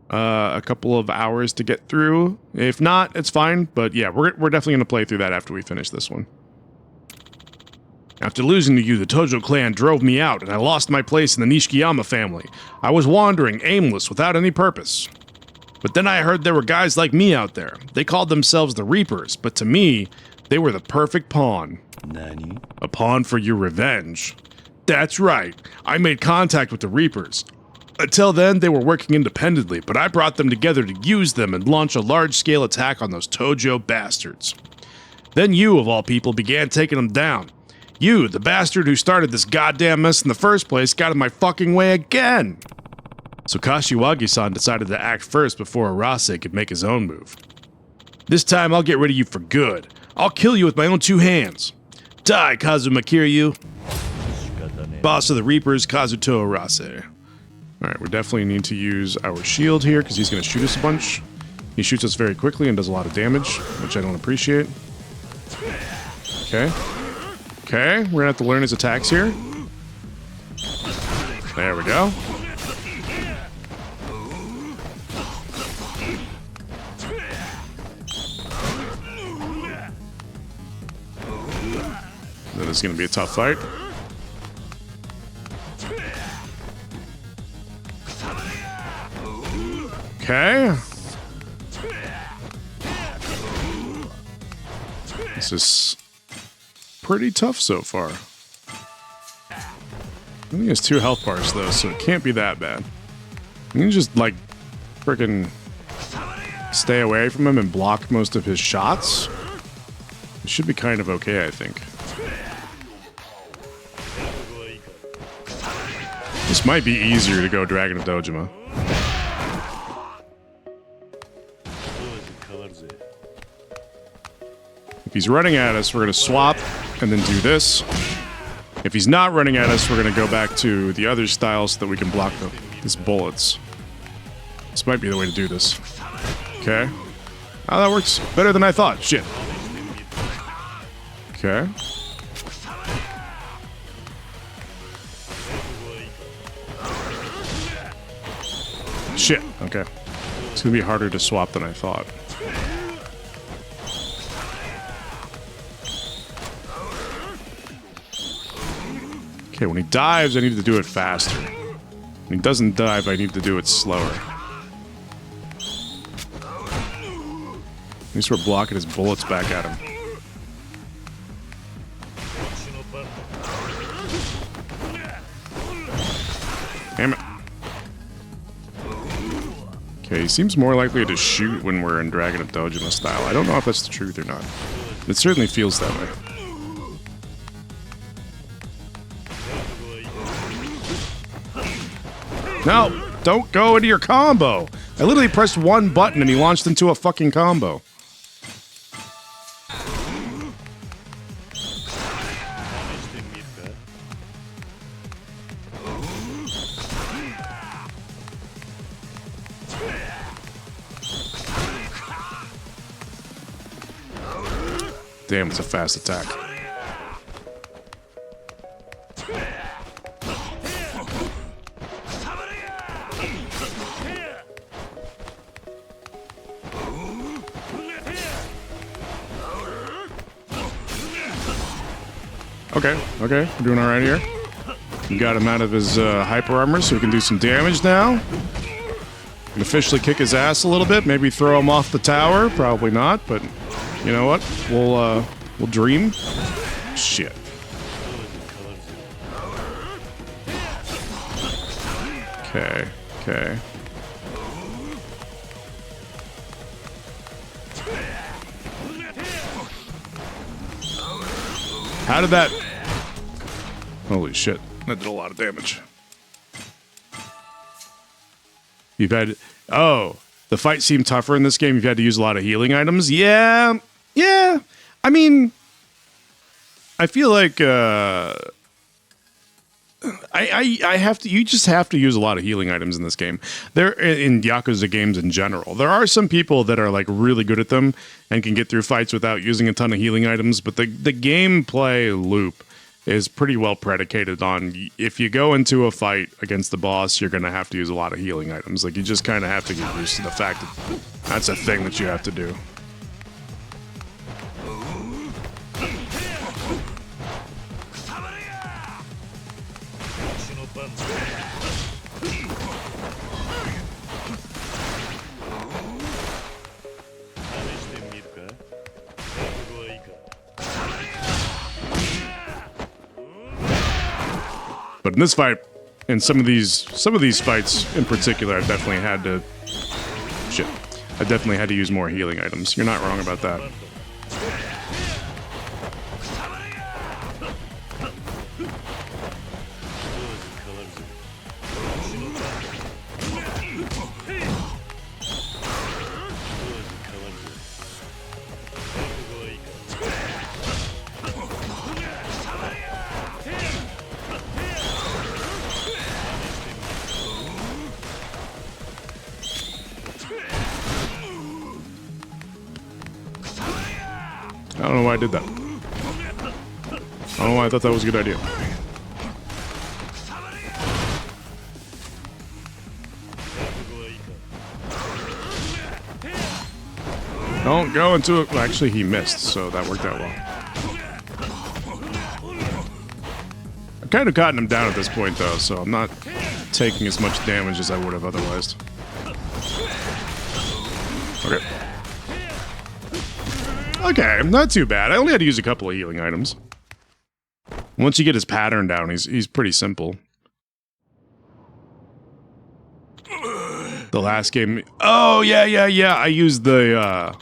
a couple of hours to get through. If not, it's fine, but yeah, we're definitely going to play through that after we finish this one. After losing to you, the Tojo clan drove me out, and I lost my place in the Nishikiyama family. I was wandering, aimless, without any purpose. But then I heard there were guys like me out there. They called themselves the Reapers, but to me, they were the perfect pawn. Nani? A pawn for your revenge. That's right. I made contact with the Reapers. Until then, they were working independently, but I brought them together to use them and launch a large-scale attack on those Tojo bastards. Then you, of all people, began taking them down. You, the bastard who started this goddamn mess in the first place, got in my fucking way again! So Kashiwagi-san decided to act first before Arase could make his own move. This time I'll get rid of you for good. I'll kill you with my own two hands. Die, Kazuma Kiryu. Boss of the Reapers, Kazuto Arase. Alright, we definitely need to use our shield here, because he's going to shoot us a bunch. He shoots us very quickly and does a lot of damage, which I don't appreciate. Okay. Okay, we're gonna have to learn his attacks here. There we go. This is gonna be a tough fight. Okay. This is pretty tough so far. I think he has 2 health bars though, so it can't be that bad. You can just like freaking stay away from him and block most of his shots. It should be kind of okay, I think. This might be easier to go Dragon of Dojima. If he's running at us, we're going to swap and then do this. If he's not running at us, we're going to go back to the other style so that we can block his bullets. This might be the way to do this. Okay. Oh, that works better than I thought. Shit. Okay. Shit. Okay. It's going to be harder to swap than I thought. Okay, when he dives, I need to do it faster. When he doesn't dive, I need to do it slower. At least we're blocking his bullets back at him. Damn it. Okay, he seems more likely to shoot when we're in Dragon of Dojima style. I don't know if that's the truth or not. It certainly feels that way. No, don't go into your combo. I literally pressed one button and he launched into a fucking combo. Damn, it's a fast attack. Okay, we're doing alright here. We got him out of his hyper armor, so we can do some damage now. Can officially kick his ass a little bit, maybe throw him off the tower. Probably not, but you know what? We'll dream. Shit. Okay, okay. How did that... Holy shit, that did a lot of damage. You've had... Oh, the fight seemed tougher in this game. You've had to use a lot of healing items. Yeah. I mean, I feel like I have to. You just have to use a lot of healing items in this game. There in Yakuza games in general, there are some people that are like really good at them and can get through fights without using a ton of healing items. But the gameplay loop is pretty well predicated on if you go into a fight against the boss, you're going to have to use a lot of healing items. Like you just kind of have to get used to the fact that that's a thing that you have to do. But in this fight, and some of these fights in particular, I've definitely had to... Shit. I definitely had to use more healing items. You're not wrong about that. I don't know why I did that. I don't know why I thought that was a good idea. Don't go into it. Well, actually, he missed, so that worked out well. I've kind of gotten him down at this point, though, so I'm not taking as much damage as I would have otherwise. Okay. Okay, not too bad. I only had to use a couple of healing items. Once you get his pattern down, he's pretty simple. The last game... Oh, yeah. I used the,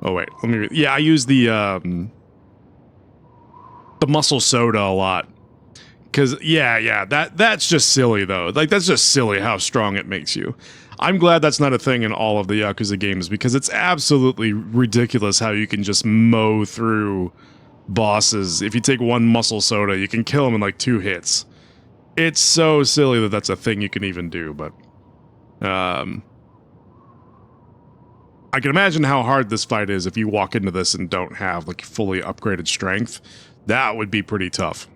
Oh, wait. Let me read. Yeah, I used the muscle soda a lot. Because, yeah, that's just silly, though. Like, that's just silly how strong it makes you. I'm glad that's not a thing in all of the Yakuza games, because it's absolutely ridiculous how you can just mow through bosses. If you take one muscle soda, you can kill them in, like, 2 hits. It's so silly that that's a thing you can even do, but... I can imagine how hard this fight is if you walk into this and don't have, like, fully upgraded strength. That would be pretty tough.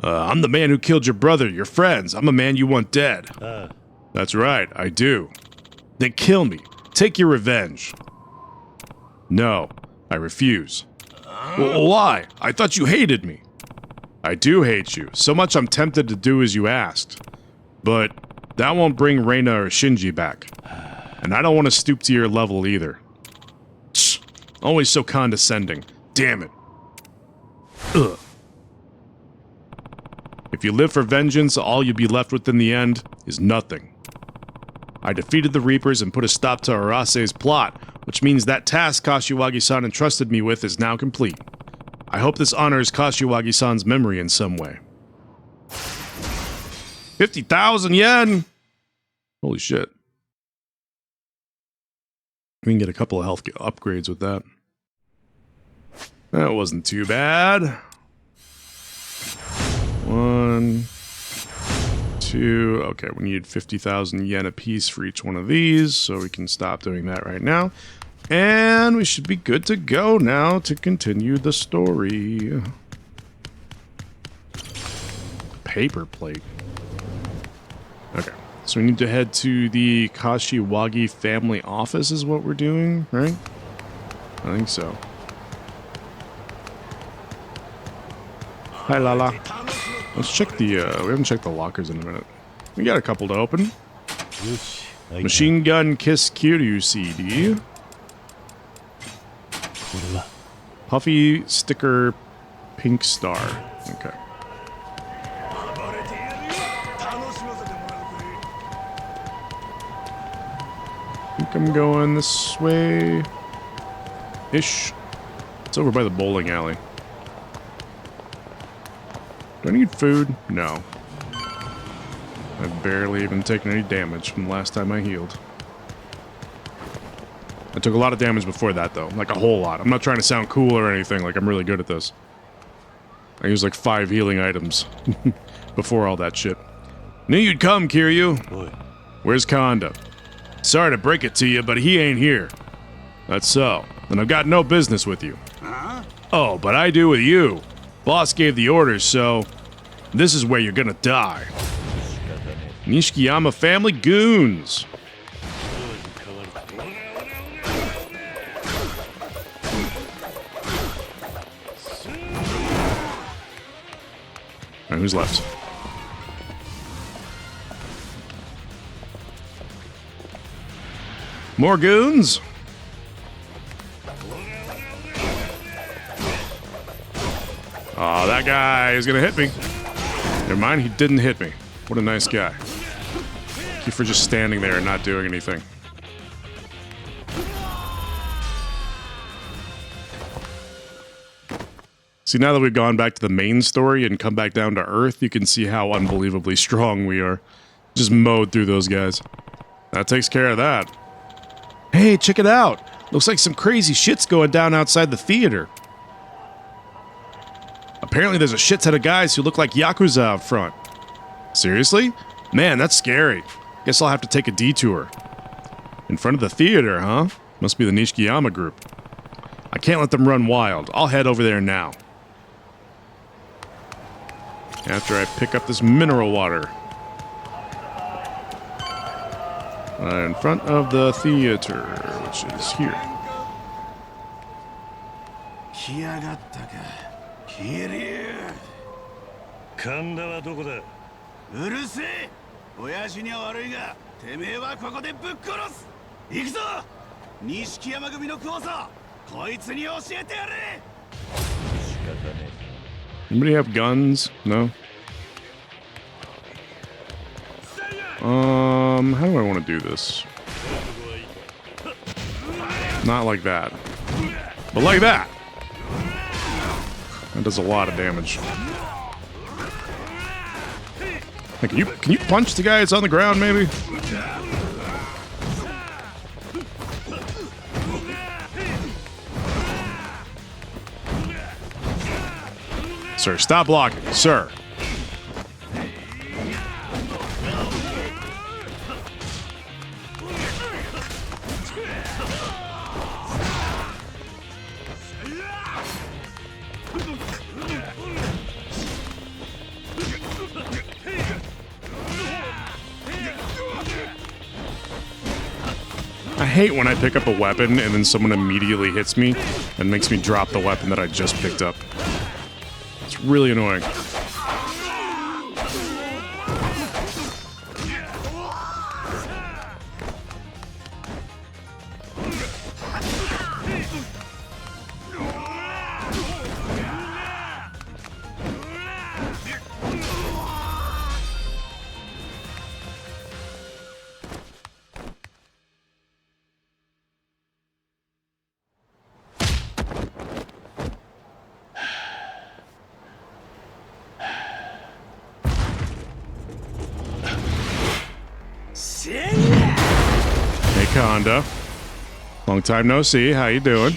I'm the man who killed your brother, your friends. I'm a man you want dead. That's right, I do. Then kill me. Take your revenge. No, I refuse. Well, why? I thought you hated me. I do hate you. So much I'm tempted to do as you asked. But that won't bring Reina or Shinji back. And I don't want to stoop to your level either. Shh, always so condescending. Damn it. Ugh. If you live for vengeance, all you'll be left with in the end is nothing. I defeated the Reapers and put a stop to Arase's plot, which means that task Kashiwagi-san entrusted me with is now complete. I hope this honors Kashiwagi-san's memory in some way. 50,000 yen! Holy shit. We can get a couple of health upgrades with that. That wasn't too bad. 1, 2... Okay, we need 50,000 yen apiece for each one of these, so we can stop doing that right now. And we should be good to go now to continue the story. Paper plate. Okay. So we need to head to the Kashiwagi family office is what we're doing, right? I think so. Hi, Lala. Let's check the, we haven't checked the lockers in a minute. We got a couple to open. Machine Gun Kiss Kiryu CD. Puffy Sticker Pink Star. Okay. I think I'm going this way. Ish. It's over by the bowling alley. Do I need food? No. I've barely even taken any damage from the last time I healed. I took a lot of damage before that, though. Like, a whole lot. I'm not trying to sound cool or anything. Like, I'm really good at this. I used, like, 5 healing items before all that shit. Knew you'd come, Kiryu. Where's Kanda? Sorry to break it to you, but he ain't here. That's so. Then I've got no business with you. Oh, but I do with you. Boss gave the orders, so... This is where you're gonna die. Nishikiyama family goons. Alright, who's left? More goons? Oh, that guy is gonna hit me. Never mind, he didn't hit me. What a nice guy. Thank you for just standing there and not doing anything. See, now that we've gone back to the main story and come back down to Earth, you can see how unbelievably strong we are. Just mowed through those guys. That takes care of that. Hey, check it out! Looks like some crazy shit's going down outside the theater. Apparently there's a shit ton of guys who look like Yakuza out front. Seriously? Man, that's scary. Guess I'll have to take a detour. In front of the theater, huh? Must be the Nishikiyama group. I can't let them run wild. I'll head over there now. after I pick up this mineral water. In front of the theater, which is here. Anybody have guns? No? How do I want to do this? Not like that. But like that! That does a lot of damage. Hey, can you punch the guy that's on the ground, maybe? Sir, stop blocking. Sir. I hate when I pick up a weapon and then someone immediately hits me and makes me drop the weapon that I just picked up. It's really annoying. Hey, Kanda. Long time no see. How you doing?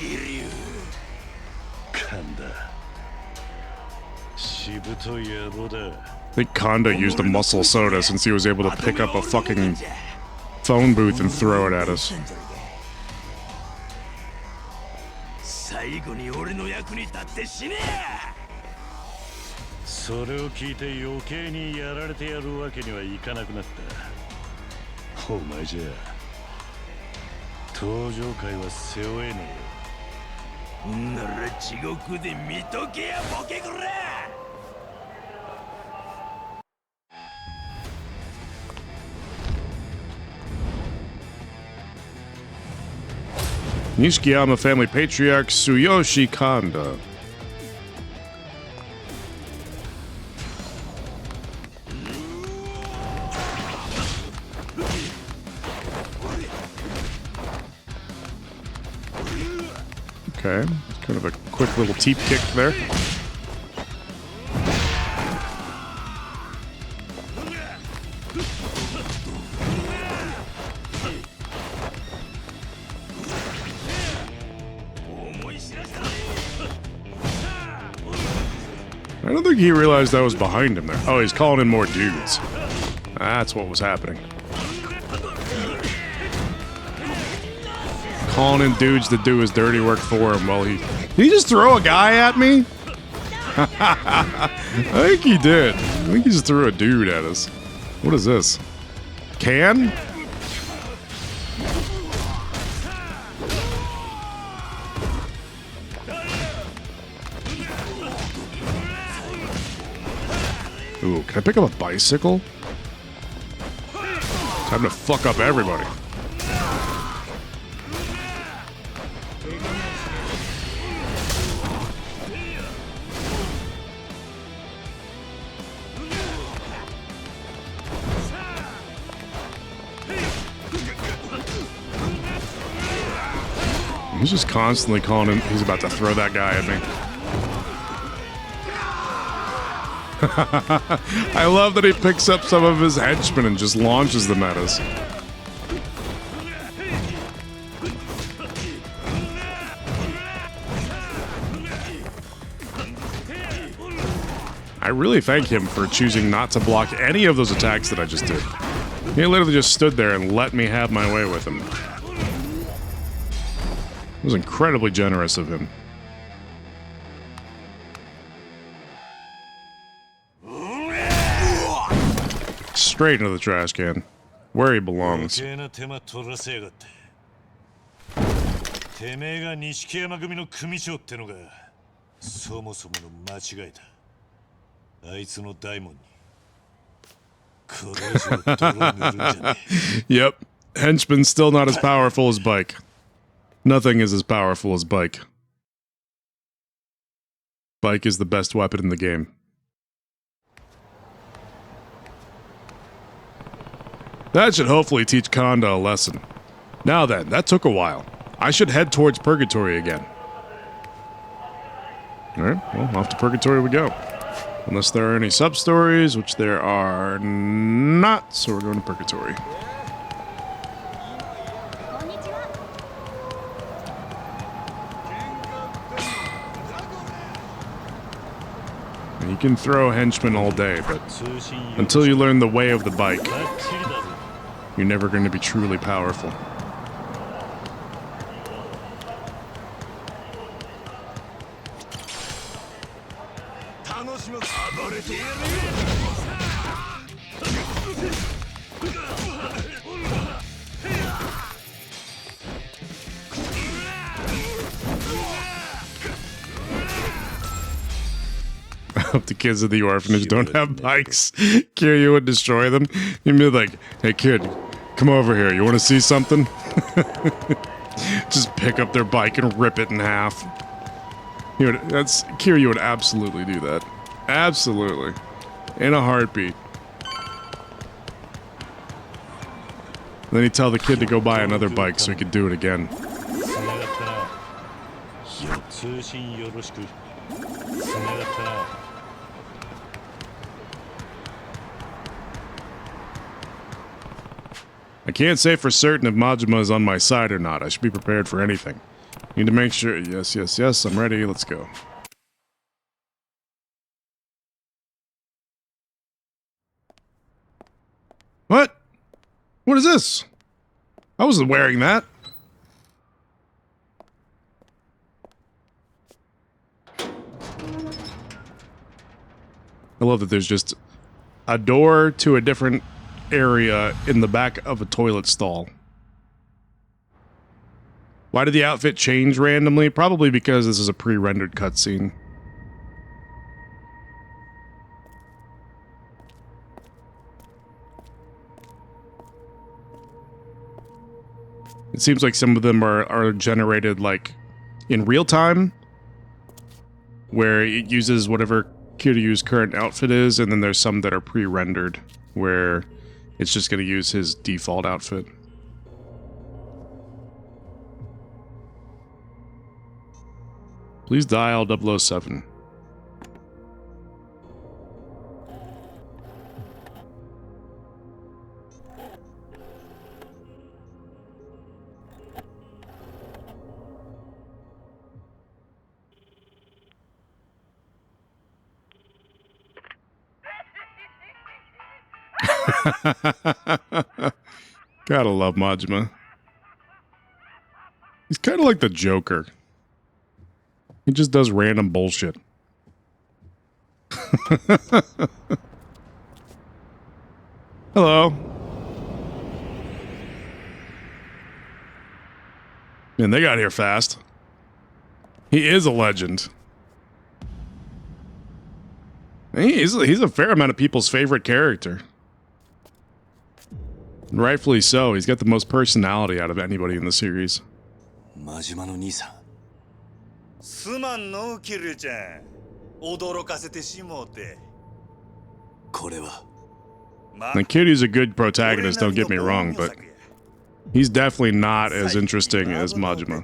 I think Kanda used a muscle soda since he was able to pick up a fucking phone booth and throw it at us. Nishikiyama family patriarch Tsuyoshi Kanda. Okay, kind of a quick little teep kick there. I don't think he realized I was behind him there. Oh, he's calling in more dudes. That's what was happening. Calling in dudes to do his dirty work for him while he... Did he just throw a guy at me? I think he did. I think he just threw a dude at us. What is this? Can? Ooh, can I pick up a bicycle? Time to fuck up everybody. He's just constantly calling him. He's about to throw that guy at me. I love that he picks up some of his henchmen and just launches them at us. I really thank him for choosing not to block any of those attacks that I just did. He literally just stood there and let me have my way with him. It was incredibly generous of him. straight into the trash can, where he belongs. てめえが錦山組の組長ってのがそもそもの間違いだ。あいつの大門にこれ以上泥塗るんじゃねえ。Yep, henchman's still not as powerful as Bike. Nothing is as powerful as Bike. Bike is the best weapon in the game. That should hopefully teach Konda a lesson. Now then, that took a while. I should head towards Purgatory again. Alright, well, off to Purgatory we go. Unless there are any sub-stories, which there are not, so we're going to Purgatory. You can throw henchmen all day, but until you learn the way of the Bike, you're never going to be truly powerful. I hope the kids of the orphanage don't have bikes. Kiryu would destroy them. He'd be like, hey kid, come over here. You want to see something? Just pick up their bike and rip it in half. Kiryu would absolutely do that. Absolutely. In a heartbeat. Then he'd tell the kid to go buy another bike so he could do it again. I can't say for certain if Majima is on my side or not. I should be prepared for anything. Need to make sure. Yes, yes, yes. I'm ready. Let's go. What? What is this? I wasn't wearing that. I love that there's just a door to a different area in the back of a toilet stall. Why did the outfit change randomly? Probably because this is a pre-rendered cutscene. It seems like some of them are generated like in real time, where it uses whatever Kiryu's current outfit is, and then there's some that are pre-rendered, where it's just going to use his default outfit. Please dial 007. Gotta love Majima. He's kind of like the Joker. He just does random bullshit. Hello. Man, they got here fast. He is a legend. He's a fair amount of people's favorite character. And rightfully so. He's got the most personality out of anybody in the series. Majima no Nisa. Suman no Kiryu-chan. Odorokasete shimoute. Kore wa. And Kiryu's a good protagonist, don't get me wrong, but he's definitely not as interesting as Majima.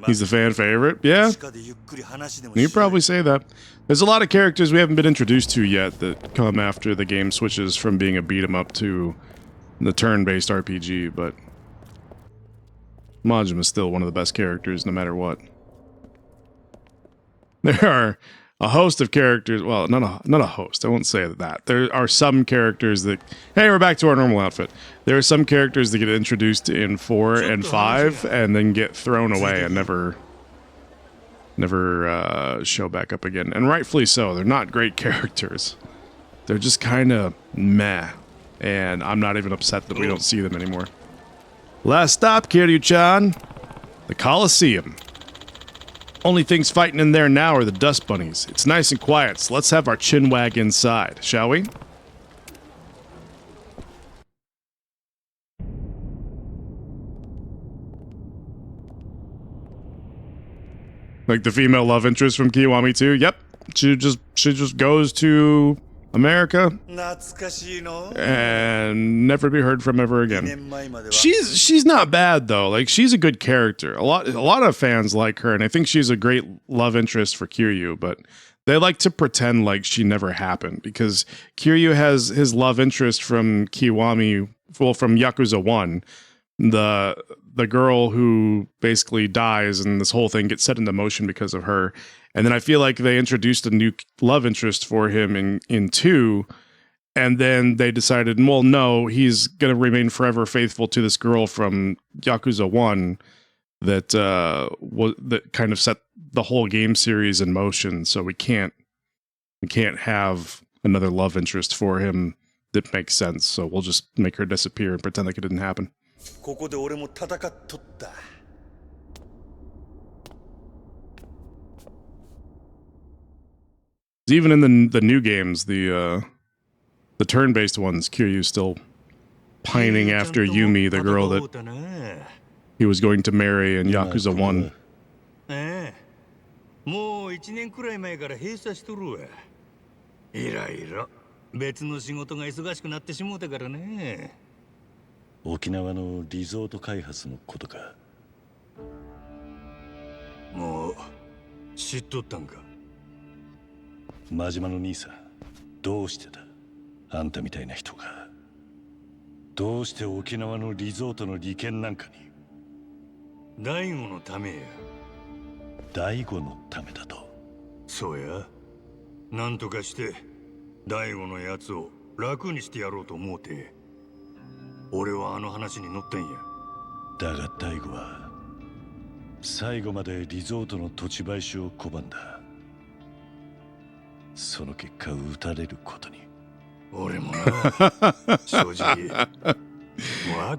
He's the fan favorite? Yeah. You'd probably say that. There's a lot of characters we haven't been introduced to yet that come after the game switches from being a beat-em-up to the turn-based RPG, but Majima is still one of the best characters no matter what. There are a host of characters. Well, not a host. I won't say that. There are some characters that. Hey, we're back to our normal outfit. There are some characters that get introduced in 4 and 5 and then get thrown away and never show back up again. And rightfully so. They're not great characters. They're just kind of meh. And I'm not even upset that we don't see them anymore. Last stop, Kiryu-chan. The Coliseum. Only things fighting in there now are the dust bunnies. It's nice and quiet, so let's have our chin wag inside, shall we? Like the female love interest from Kiwami 2? Yep. She just goes to America and never be heard from ever again. She's not bad though. Like she's a good character. A lot of fans like her, and I think she's a great love interest for Kiryu, but they like to pretend like she never happened because Kiryu has his love interest from Kiwami, well, from Yakuza 1. The girl who basically dies and this whole thing gets set into motion because of her. And then I feel like they introduced a new love interest for him in 2, and then they decided, well, no, he's going to remain forever faithful to this girl from Yakuza 1 that kind of set the whole game series in motion. So we can't have another love interest for him that makes sense. So we'll just make her disappear and pretend like it didn't happen. Even in the new games, the turn-based ones, Kiryu's still pining after Yumi, the girl that he was going to marry in Yakuza 1.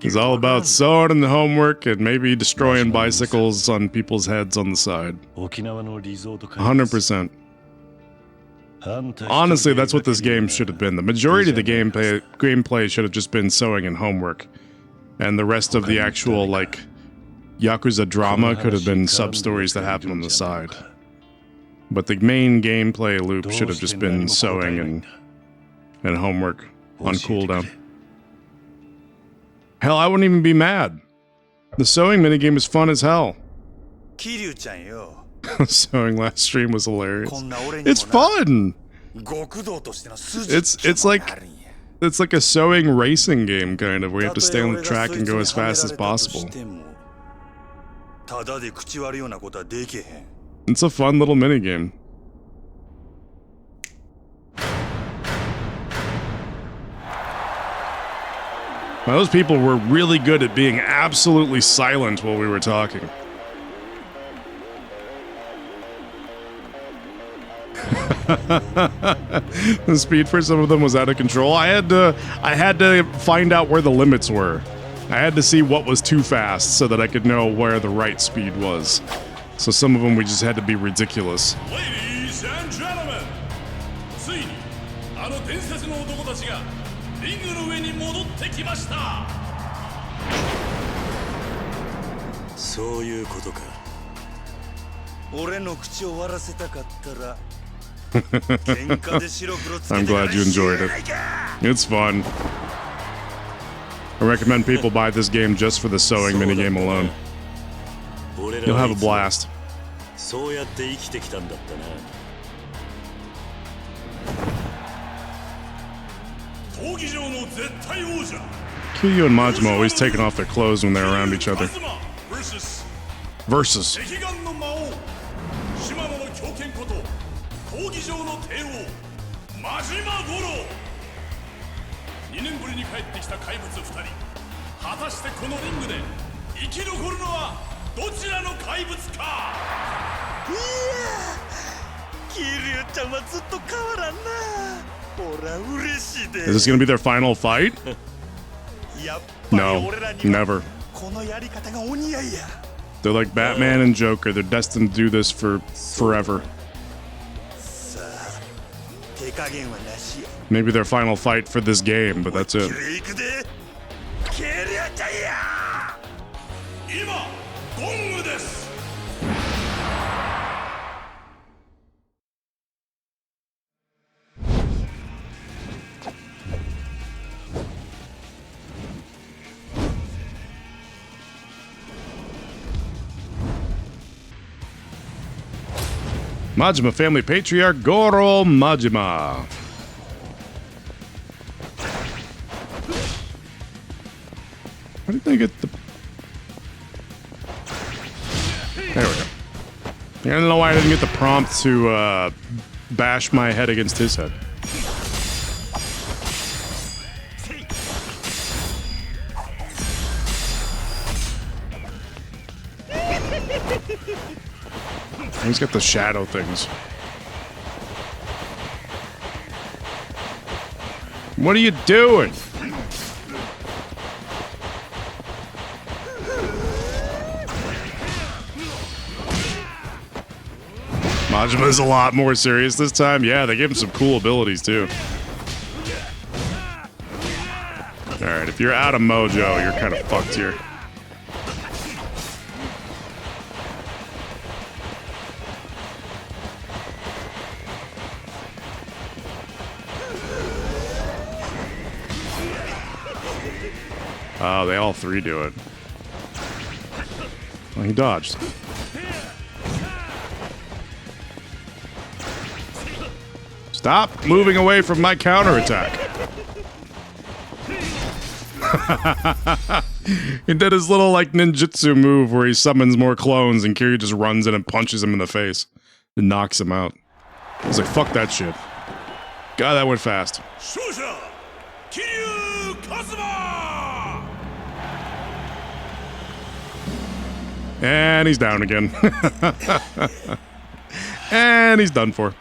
It's all about sword and homework and maybe destroying bicycles on people's heads on the side. 100%. Honestly, that's what this game should have been. The majority of the gameplay should have just been sewing and homework. And the rest of the actual, like, Yakuza drama could have been sub-stories that happen on the side. But the main gameplay loop should have just been sewing and homework on cooldown. Hell, I wouldn't even be mad. The sewing minigame is fun as hell. Sewing last stream was hilarious. It's fun! It's like a sewing racing game, kind of, where you have to stay on the track and go as fast as possible. It's a fun little minigame. Now, those people were really good at being absolutely silent while we were talking. The speed for some of them was out of control. I had to find out where the limits were. I had to see what was too fast so that I could know where the right speed was. So some of them we just had to be ridiculous. Ladies and gentlemen, ついにあの伝説の男たちがリングの上に戻ってきました。そういうことか。俺の口を終わらせたかったら。I'm glad you enjoyed it. It's fun. I recommend people buy this game just for the sewing minigame alone. You'll have a blast. Kiryu and Majima always taking off their clothes when they're around each other. Versus. 闘技場の帝王真島五郎。2年ぶりに帰ってきた怪物2人、果たしてこのリングで生き残るのはどちらの怪物か。いや桐生ちゃんはずっと変わらんな。俺は嬉しいで。 Is this gonna be their final fight? やっぱり No, 俺らには never. このやり方がお似合いや。 They're like Batman and Joker. They're destined to do this for forever. さあ手加減はなしや。 Maybe their final fight for this game, but that's it. きれいくで桐生ちゃんや。今ゴングです。Majima family patriarch Goro Majima. How did they get the... There we go. I don't know why I didn't get the prompt to bash my head against his head. He's got the shadow things. What are you doing? Majima's a lot more serious this time. Yeah, they gave him some cool abilities too. Alright, if you're out of mojo, you're kind of fucked here. Oh, they all three do it. Well, he dodged. Stop moving away from my counterattack. He did his little, like, ninjutsu move where he summons more clones and Kiryu just runs in and punches him in the face and knocks him out. I was like, fuck that shit. God, that went fast. 勝者桐生一馬。 And he's down again. And he's done for.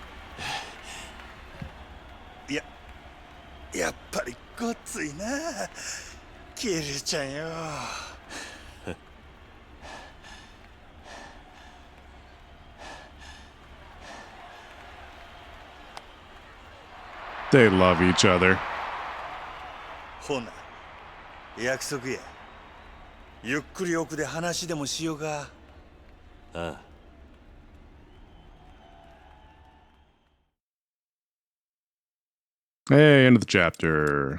やっぱりごっついな桐生ちゃんよ。 They love each other. ほな約束や。ゆっくり奥で話でもしようか。ああ Hey, end of the chapter.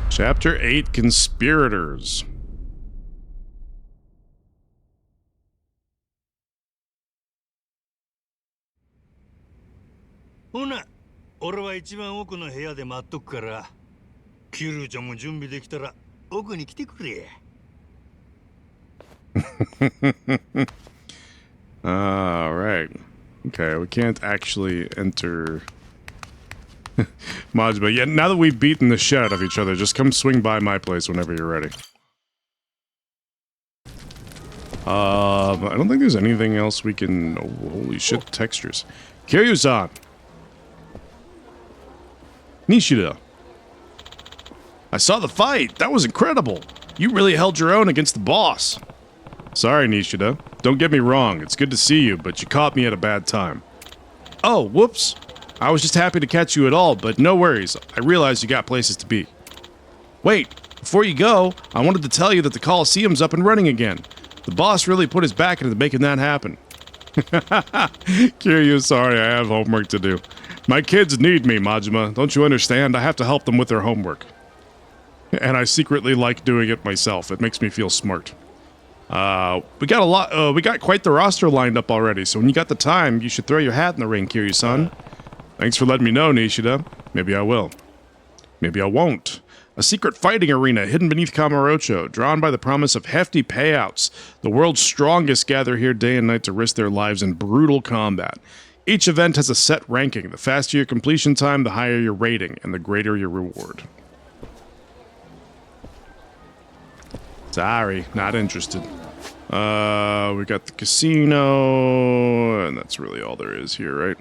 Chapter 8, Conspirators. ほな俺は一番奥の部屋で待っとくから、桐生ちゃんも準備できたら奥に来てくれ。 Alright. Okay, we can't actually enter Majima. Yeah, now that we've beaten the shit out of each other, just come swing by my place whenever you're ready. I don't think there's anything else we can... Oh, holy shit, textures. Kiryu-san! Nishida! I saw the fight! That was incredible! You really held your own against the boss! Sorry, Nishida. Don't get me wrong, it's good to see you, but you caught me at a bad time. Oh, whoops! I was just happy to catch you at all, but no worries. I realized you got places to be. Wait, before you go, I wanted to tell you that the Coliseum's up and running again. The boss really put his back into making that happen. Kiryu, sorry, I have homework to do. My kids need me, Majima. Don't you understand? I have to help them with their homework. And I secretly like doing it myself. It makes me feel smart. We got quite the roster lined up already, so when you got the time, you should throw your hat in the ring, Kiryu-san. Thanks for letting me know, Nishida. Maybe I will. Maybe I won't. A secret fighting arena hidden beneath Kamurocho, drawn by the promise of hefty payouts. The world's strongest gather here day and night to risk their lives in brutal combat. Each event has a set ranking. The faster your completion time, the higher your rating, and the greater your reward. Sorry, not interested. We got the casino, and that's really all there is here, right?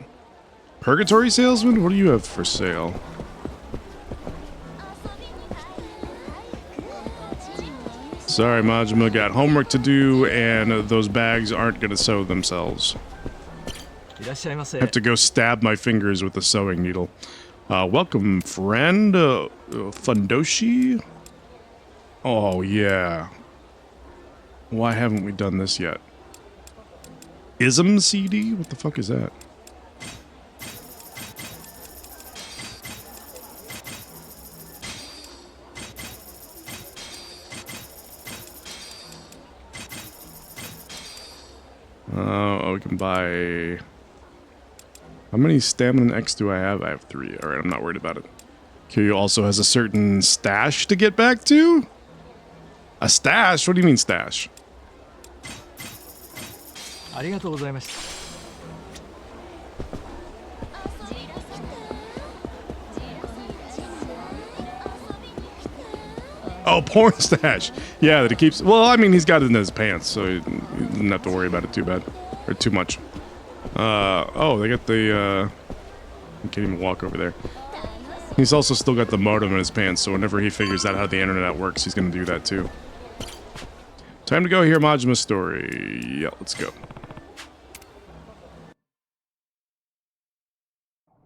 Purgatory salesman? What do you have for sale? Sorry, Majima, got homework to do, and those bags aren't going to sew themselves. I have to go stab my fingers with a sewing needle. Welcome, friend. Fundoshi? Oh, yeah. Why haven't we done this yet? Ism CD? What the fuck is that? Oh, we can buy... How many stamina X do I have? I have 3. Alright, I'm not worried about it. Kiryu also has a certain stash to get back to? A stash? What do you mean stash? Oh, porn stash. Yeah, that he keeps... Well, I mean, he's got it in his pants, so he doesn't have to worry about it too bad. Or too much. Oh, they got the, I can't even walk over there. He's also still got the modem in his pants, so whenever he figures out how the internet works, he's gonna do that too. Time to go hear Majima's story. Yeah, let's go.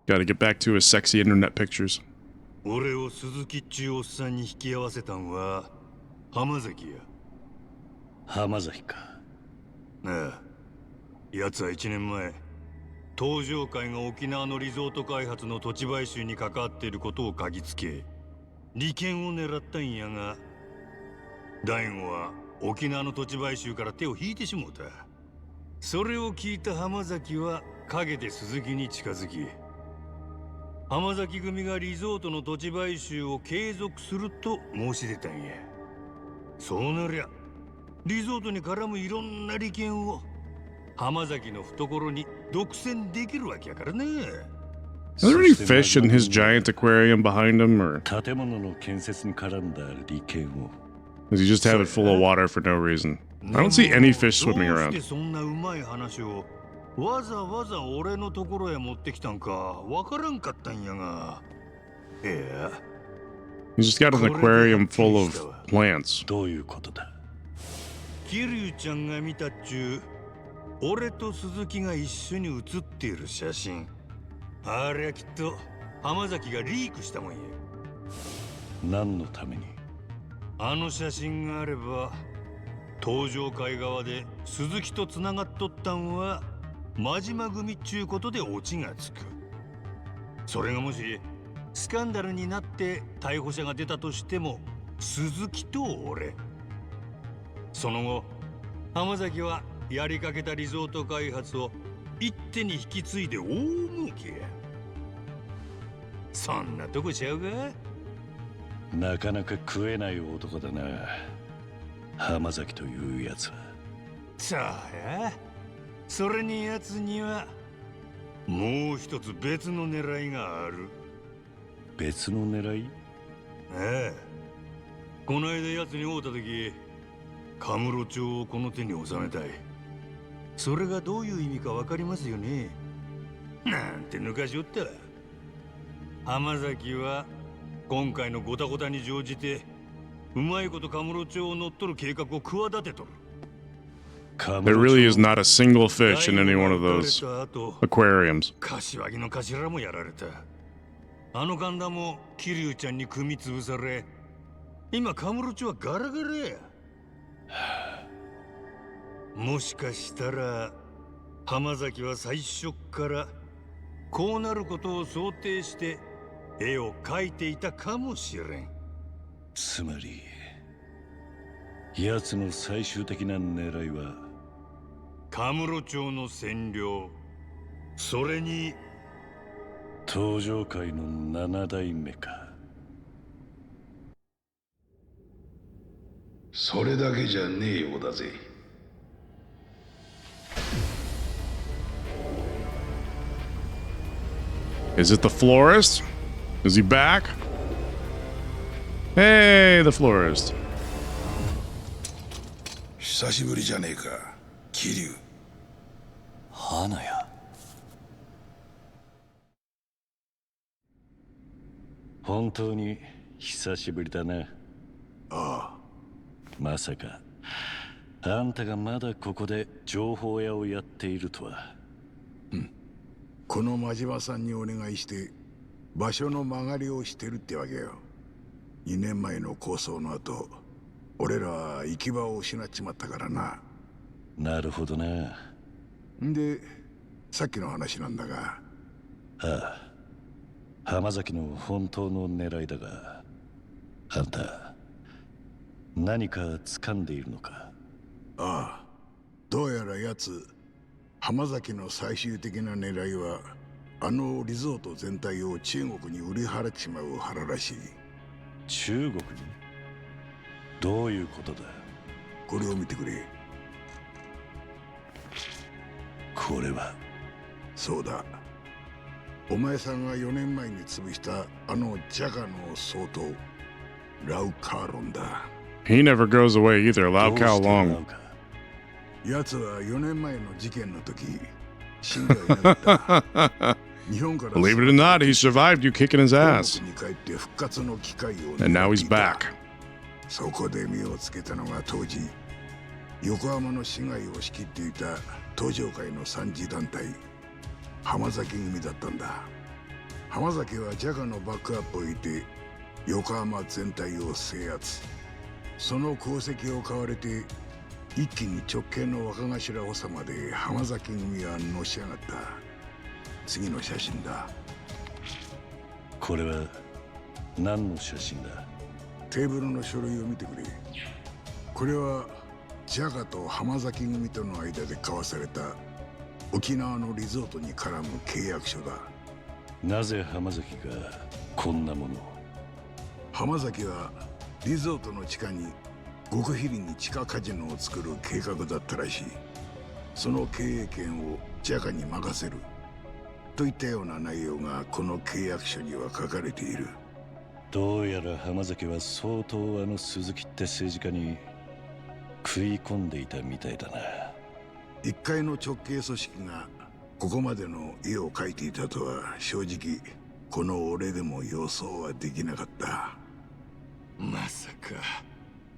Gotta get back to his sexy internet pictures. 俺を鈴木っちゅうおっさんに引き合わせたんは浜崎や。浜崎か。なあ、奴は1年前、東上会が沖縄のリゾート開発の土地買収に関わっていることを嗅ぎつけ、利権を狙ったんやが、大悟は沖縄の土地買収から手を引いてしもうた。それを聞いた浜崎は陰で鈴木に近づき、浜崎組がリゾートの土地買収を継続すると申し出たんや。そうなりゃリゾートに絡むいろんな利権を浜崎の懐に独占できるわけやからね。Are there any fish in his giant aquarium behind him, or 建物の建設に絡んだ利権を。does he just have it full of water for no reason? I don't see any fish swimming どうし around. てそんなうまい話をわざわざ俺のところへ持ってきたんかわからんかったんやが。いや、 He's just got an aquarium full of plants. どういうことだ。桐生ちゃんが見たっちゅう俺と鈴木が一緒に写っている写真、あれはきっと浜崎がリークしたもんや。何のために。あの写真があれば東上会側で鈴木とつながっとったんは真島組っちゅうことでオチがつく。それがもしスキャンダルになって逮捕者が出たとしても鈴木と俺。その後浜崎はやりかけたリゾート開発を一手に引き継いで大儲けや。そんなとこちゃうか。なかなか食えない男だな。浜崎というやつは。そうや。それに奴にはもう一つ別の狙いがある。別の狙い。ああ、この間奴に会うた時、カムロ町をこの手に収めたい。それがどういう意味かわかりますよね。なんて抜かしおった。浜崎は今回のゴタゴタに乗じてうまいことカムロ町を乗っ取る計画を企てとる。 There really is not a single fish in any one of those aquariums. 柏木の頭もやられた。あの神田も桐生ちゃんに組み潰され、今カムロ町はガラガラや。もしかしたら浜崎は最初からこうなることを想定して絵を描いていたかもしれん。つまり奴の最終的な狙いはカムロ町の占領、それに東上界の7代目か。それだけじゃねえようだぜ。Is it the florist? Is he back? Hey, the florist. 久しぶりじゃねえか、桐生。花屋。本当に久しぶりだな。ああ。まさかあんたがまだここで情報屋をやっているとは。この真島さんにお願いして場所の曲がりをしてるってわけよ。2年前の抗争の後、俺らは行き場を失っちまったからな。なるほどな。んで、さっきの話なんだが。ああ、浜崎の本当の狙いだが、あんた何か掴んでいるのか。ああ、どうやら奴、浜崎の最終的な狙いはあのリゾート全体を中国に売り払っちまう腹らしい。中国に？どういうことだ？これを見てくれ。これは。そうだ、お前さんが4年前に潰したあのジャガの総統ラウカーロンだ。 He never goes away either. Lao Kao どうしてラウ Long. か。奴は4年前の事件の時死んではいなかった。日本から Believe it or not, he survived you kicking his 中 ass. 国に帰って復活の機会を And now 狙って he's いた。 back. そこで目をつけたのが当時横浜の市街を仕切っていた東上会の三次団体浜崎組だったんだ。浜崎はジャガのバックアップを得て横浜全体を制圧。その功績を買われて一気に直系の若頭補佐まで浜崎組はのし上がった。次の写真だ。これは何の写真だ？テーブルの書類を見てくれ。これはジャガと浜崎組との間で交わされた沖縄のリゾートに絡む契約書だ。なぜ浜崎がこんなものを？浜崎はリゾートの地下に極秘裏に地下カジノを作る計画だったらしい。その経営権をジャガに任せるといったような内容がこの契約書には書かれている。どうやら浜崎は相当あの鈴木って政治家に食い込んでいたみたいだな。一階の直系組織がここまでの絵を描いていたとは正直この俺でも予想はできなかった。まさか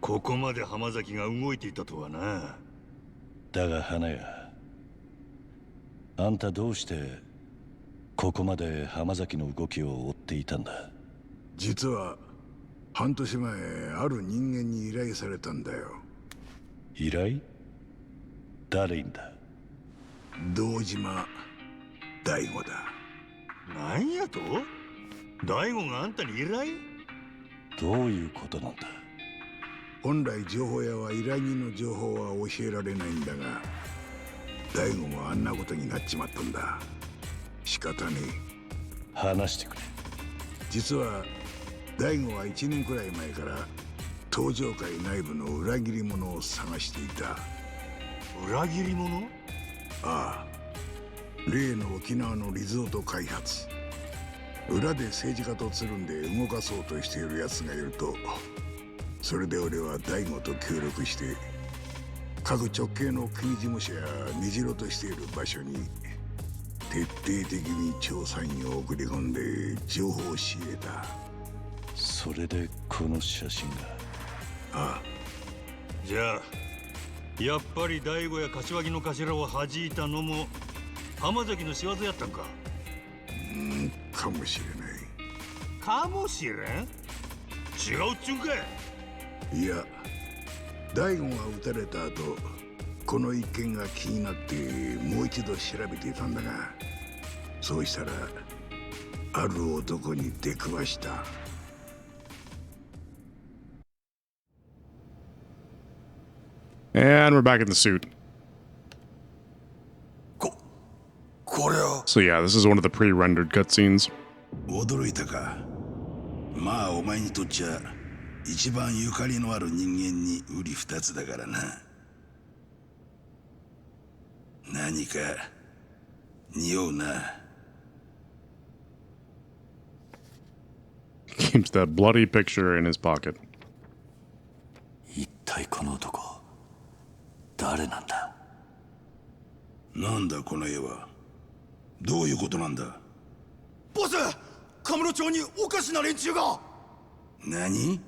ここまで浜崎が動いていたとはな。だが花屋、あんたどうしてここまで浜崎の動きを追っていたんだ？実は半年前ある人間に依頼されたんだよ。依頼？誰にだ？堂島大吾だ。なんやと？大悟があんたに依頼？どういうことなんだ？本来情報屋は依頼人の情報は教えられないんだが、大悟もあんなことになっちまったんだ。仕方ねえ。話してくれ。実は大悟は1年くらい前から東上会内部の裏切り者を探していた。裏切り者？ああ、例の沖縄のリゾート開発、裏で政治家とつるんで動かそうとしている奴がいると。それで俺は大悟と協力して各直系の国事務所や根城としている場所に徹底的に調査員を送り込んで情報を仕入れた。それでこの写真が。ああ、じゃあやっぱり大悟や柏木の頭を弾いたのも浜崎の仕業やったんか？かもしれない。かもしれん？違うっちゅうんかい。いや、大悟が撃たれた後この一件が気になってもう一度調べていたんだが、そうしたらある男に出くわした。And we're back in the suit. これは So yeah, this is one of the pre-rendered cutscenes. 驚いたか。まあお前にとっちゃ一番ゆかりのある人間に瓜二つだからな。何か匂うな。 Keeps that bloody picture in his pocket. 一体この男誰なんだ？なんだこの絵は。どういうことなんだ？ボス、カムロ町におかしな連中が。何？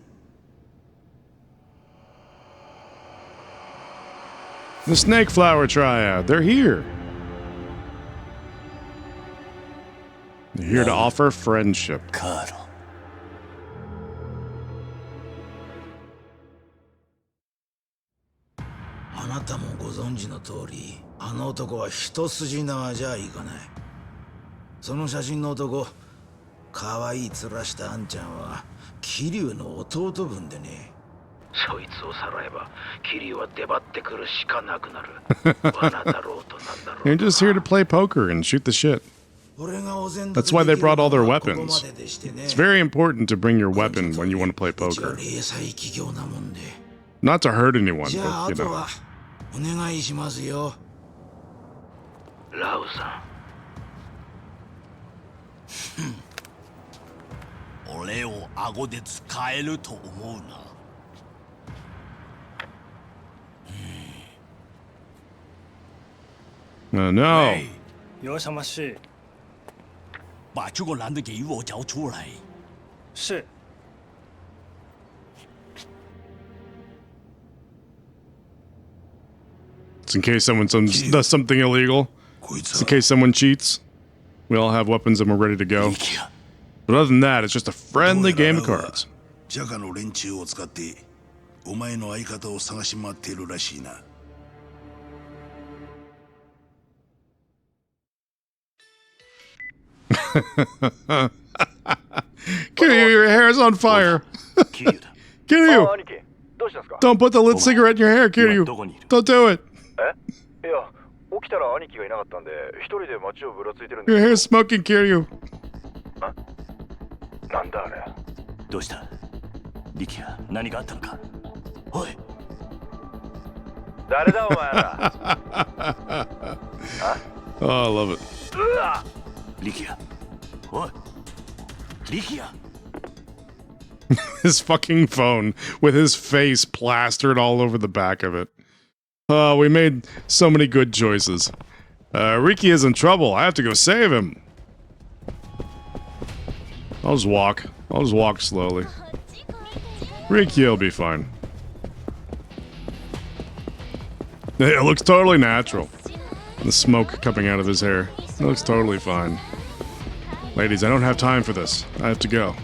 The Snake Flower Triad. They're here. They're here to offer friendship. カーロ。あなたもご存知の通り、あの男は一筋縄じゃいかない。その写真の男、可愛い面したあんちゃんは桐生の弟分でね。そいつをさらえば桐生は出張ってくるしかなくなる。罠だろうとなんだろう。 They're just here to play poker and shoot the shit. That's why they brought all their weapons. It's very important to bring your weapon when you want to play poker. Not to hurt anyone, but you know. お願いしますよ。ラウさん。俺を顎で使えると思うな。No. 有什么事？把这个男的给我交出来。是。 It's in case someone does something illegal. It's in case someone cheats. We all have weapons and we're ready to go. But other than that, it's just a friendly game of cards. ジャカの連中を使ってお前の相方を探し回っているらしいな。 Kiryu, your hair's on fire. Kiryu! Don't put the lit cigarette in your hair, Kiryu. Don't do it. Your hair's smoking, Kiryu. なんだあれ。どうした？リキヤ、何があったのか。おい。誰だお前ら。Oh, I love it. リキヤ。おい。リキヤ。 His fucking phone with his face plastered all over the back of it. Oh, we made so many good choices. Riki is in trouble. I have to go save him. I'll just walk. I'll just walk slowly. Riki will be fine. It looks totally natural. The smoke coming out of his hair. It looks totally fine. Ladies, I don't have time for this. I have to go.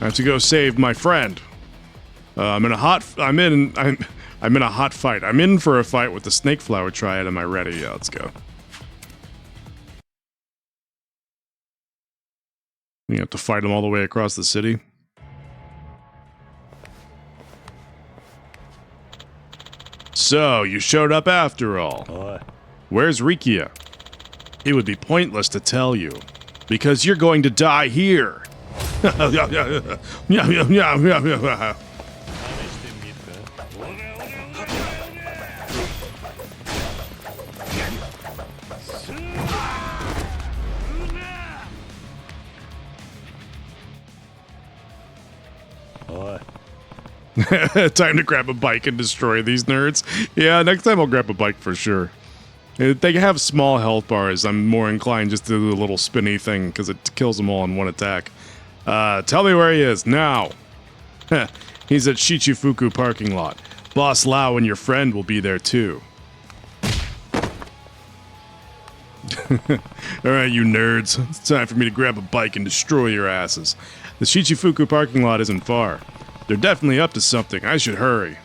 I have to go save my friend. I'm in a hot fight. I'm in for a fight with the Snake Flower Triad. Am I ready? Yeah, let's go. You have to fight him all the way across the city. So, you showed up after all. Where's Rikia? It would be pointless to tell you, because you're going to die here. Time to grab a bike and destroy these nerds. Yeah, next time I'll grab a bike for sure. If they have small health bars, I'm more inclined just to do the little spinny thing because it kills them all in one attack. Tell me where he is, now. He's at Shichifuku parking lot. Boss Lao and your friend will be there too. Alright, you nerds. It's time for me to grab a bike and destroy your asses. The Shichifuku parking lot isn't far. They're definitely up to something. I should hurry.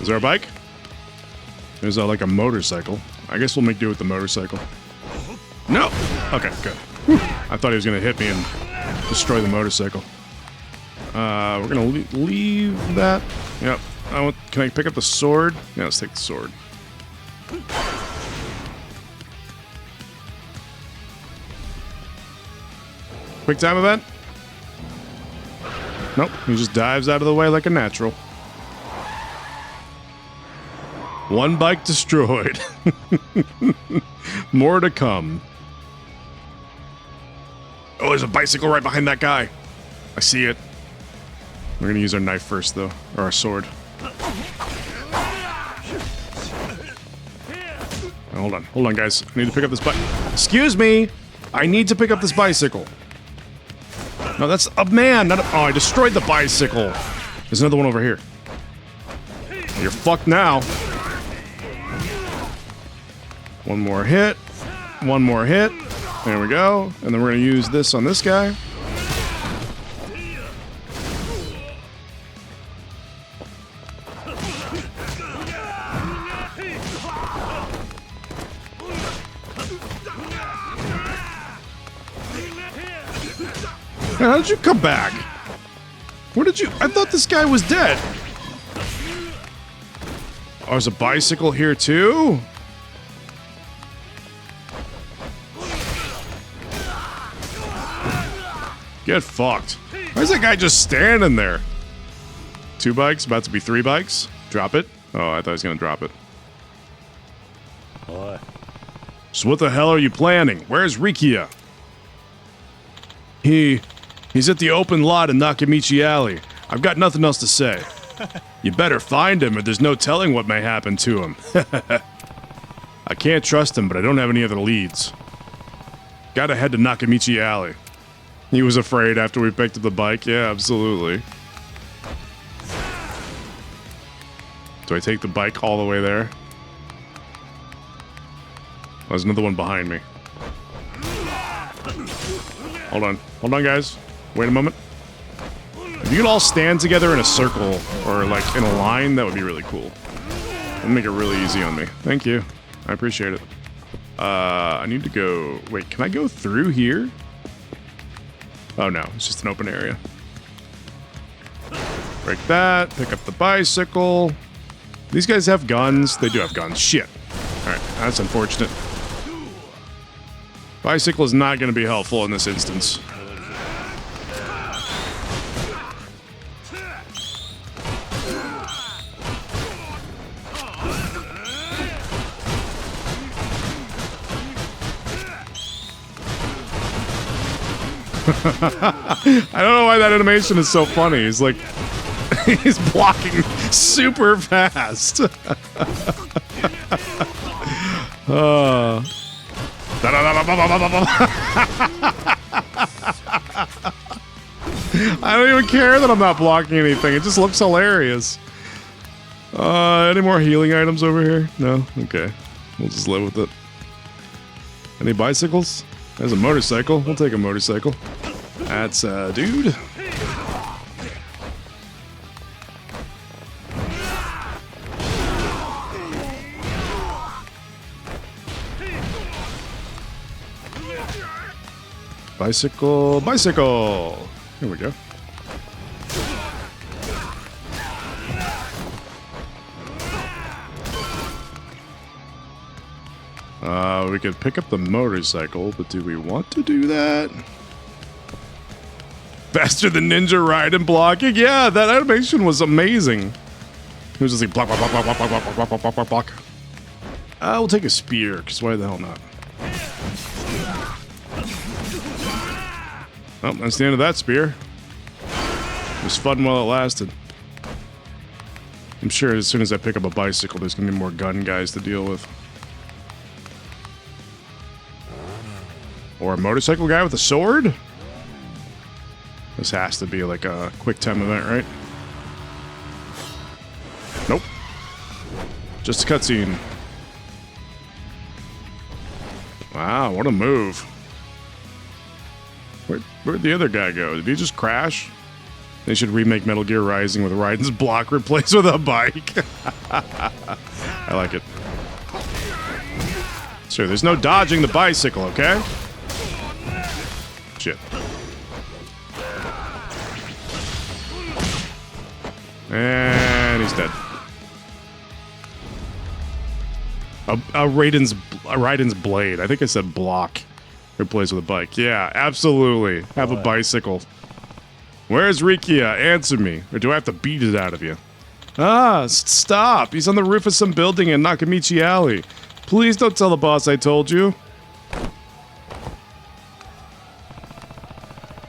Is there a bike? There's like a motorcycle. I guess we'll make do with the motorcycle. No! Okay, good. Whew. I thought he was gonna hit me and destroy the motorcycle. We're gonna leave that. Yep. Can I pick up the sword? Yeah, let's take the sword. Quick time event? Nope. He just dives out of the way like a natural. One bike destroyed. More to come. Oh, there's a bicycle right behind that guy. I see it. We're gonna use our knife first, though, or our sword. Oh, hold on, guys. I need to pick up this bike. Excuse me. I need to pick up this bicycle. No, that's a man. Not a oh, I destroyed the bicycle. There's another one over here. You're fucked now. One more hit. One more hit. There we go. And then we're gonna use this on this guy. Man, how did you come back? Where did you... I thought this guy was dead. Oh, there's a bicycle here too? Get fucked. Why is that guy just standing there? 2 bikes? About to be 3 bikes? Drop it? Oh, I thought he was gonna drop it. Oi. So what the hell are you planning? Where's Rikia? He's at the open lot in Nakamichi Alley. I've got nothing else to say. You better find him or there's no telling what may happen to him. I can't trust him, but I don't have any other leads. Gotta head to Nakamichi Alley. He was afraid after we picked up the bike. Yeah, absolutely. Do I take the bike all the way there? Oh, there's another one behind me. Hold on, guys. Wait a moment. If you could all stand together in a circle or like in a line, that would be really cool. That'd make it really easy on me. Thank you. I appreciate it. I need to go... Wait, can I go through here? Oh no, it's just an open area. Break that, pick up the bicycle. These guys have guns. They do have guns. Shit. Alright, that's unfortunate. Bicycle is not going to be helpful in this instance. I don't know why that animation is so funny. He's like, he's blocking super fast. I don't even care that I'm not blocking anything. It just looks hilarious. Any more healing items over here? No? Okay. We'll just live with it. Any bicycles? There's a motorcycle. We'll take a motorcycle. That's a dude. Bicycle, bicycle. Here we go. We could pick up the motorcycle, but do we want to do that? Faster than Ninja Raiden blocking? Yeah, that animation was amazing. It was just like block, block, block, block, block, block, block, block, block, block, block. We'll take a spear, because why the hell not? Oh, that's the end of that spear. It was fun while it lasted. I'm sure as soon as I pick up a bicycle, there's going to be more gun guys to deal with. Or a motorcycle guy with a sword? This has to be like a quick time event, right? Nope. Just a cutscene. Wow, what a move. Where'd the other guy go? Did he just crash? They should remake Metal Gear Rising with Raiden's block replaced with a bike. I like it. Sure, there's no dodging the bicycle, okay? Shit. And he's dead. Raiden's blade. I think I said block. Replaced with a bike. Yeah, absolutely. Have a bicycle. Where's Rikia? Answer me. Or do I have to beat it out of you? Ah, stop. He's on the roof of some building in Nakamichi Alley. Please don't tell the boss I told you.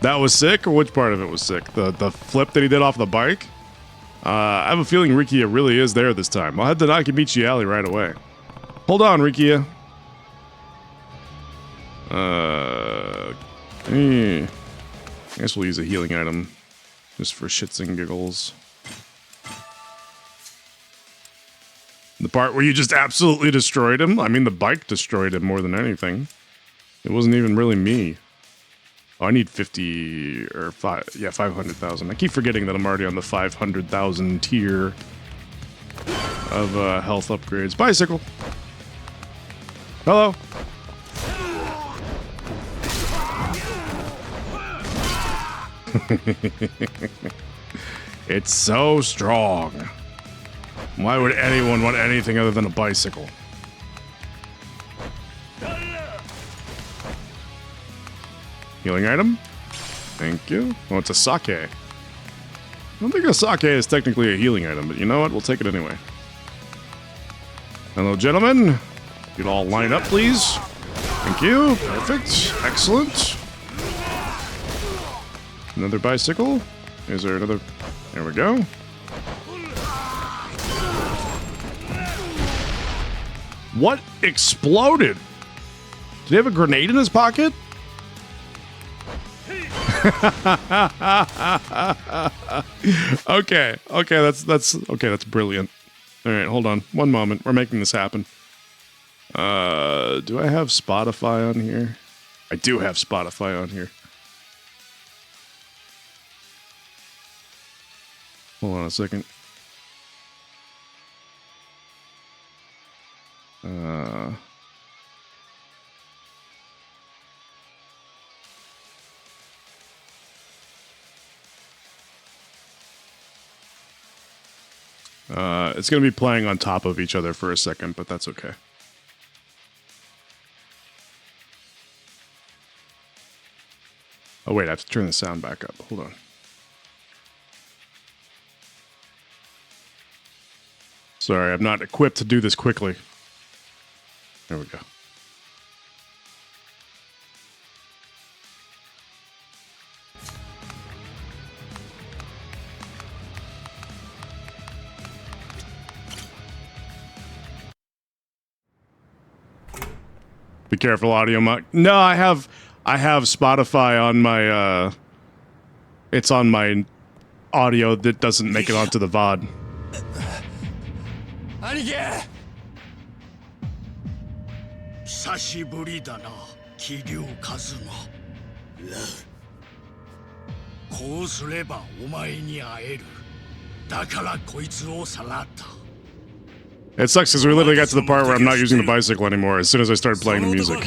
That was sick, or which part of it was sick? The flip that he did off the bike? I have a feeling Rikia really is there this time. I'll head to Nakamichi Alley right away. Hold on, Rikia. I guess we'll use a healing item. Just for shits and giggles. The part where you just absolutely destroyed him? I mean, the bike destroyed him more than anything. It wasn't even really me. Oh, I need 50 or 500,000. I keep forgetting that I'm already on the 500,000 tier of health upgrades. Bicycle. Hello. It's so strong. Why would anyone want anything other than a bicycle? Healing item? Thank you. Oh, it's a sake. I don't think a sake is technically a healing item, but you know what? We'll take it anyway. Hello, gentlemen. You'd all line up, please. Thank you. Perfect. Excellent. Another bicycle. Is there another? There we go. What exploded? Did he have a grenade in his pocket? Okay, that's brilliant. All right, hold on, one moment. We're making this happen. Do I have Spotify on here? I do have Spotify on here. Hold on a second. It's going to be playing on top of each other for a second, but that's okay. Oh, wait, I have to turn the sound back up. Hold on. Sorry, I'm not equipped to do this quickly. There we go. Be careful, audio mic. No, I have Spotify on my it's on my audio that doesn't make it onto the VOD. 兄貴久しぶりだな桐生一馬こうすればお前に会えるだからこいつをさらった It sucks because we literally got to the part where I'm not using the bicycle anymore as soon as I started playing the music.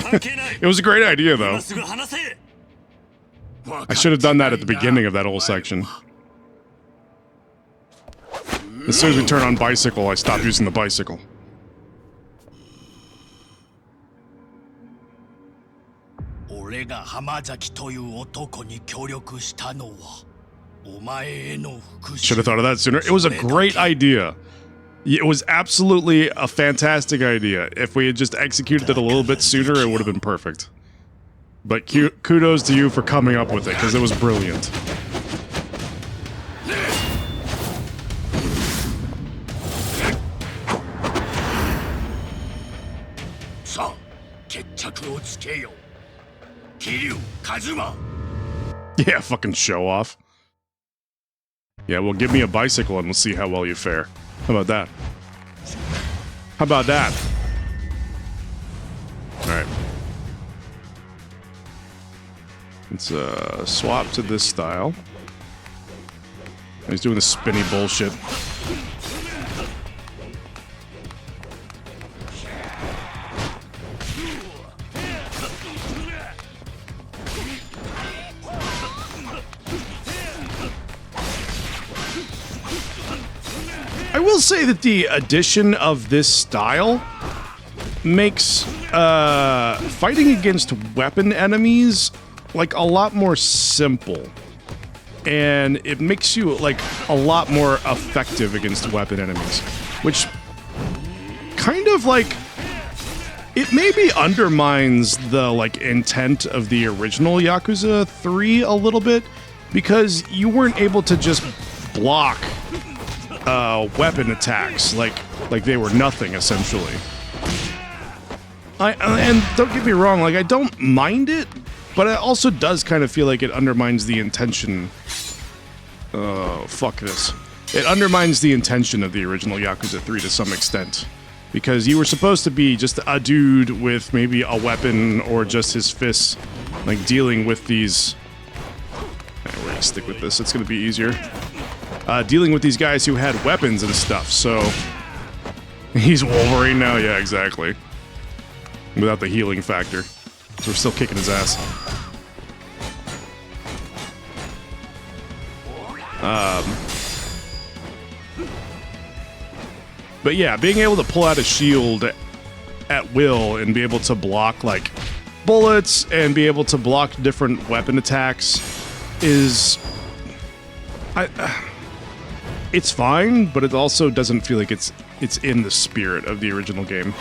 It was a great idea, though. I should have done that at the beginning of that whole section. As soon as we turn on bicycle, I stop using the bicycle. Should have thought of that sooner. It was a great idea. It was absolutely a fantastic idea. If we had just executed it a little bit sooner, it would have been perfect. But kudos to you for coming up with it, because it was brilliant. Yeah, fucking show off. Yeah, well, give me a bicycle and we'll see how well you fare. How about that? How about that? Alright. Let's swap to this style. He's doing the spinny bullshit. say that the addition of this style makes fighting against weapon enemies like a lot more simple, and it makes you like a lot more effective against weapon enemies, which kind of like it maybe undermines the like intent of the original Yakuza 3 a little bit, because you weren't able to just block weapon attacks like they were nothing essentially. And don't get me wrong, like I don't mind it, but it also does kind of feel like it undermines the intention. Oh, fuck this. It undermines the intention of the original Yakuza 3 to some extent. Because you were supposed to be just a dude with maybe a weapon or just his fists, like dealing with these... We're gonna stick with this, it's gonna be easier. Dealing with these guys who had weapons and stuff, so... He's Wolverine now? Yeah, exactly. Without the healing factor. So we're still kicking his ass. But yeah, being able to pull out a shield at will and be able to block, like, bullets and be able to block different weapon attacks is... it's fine, but it also doesn't feel like it's in the spirit of the original game.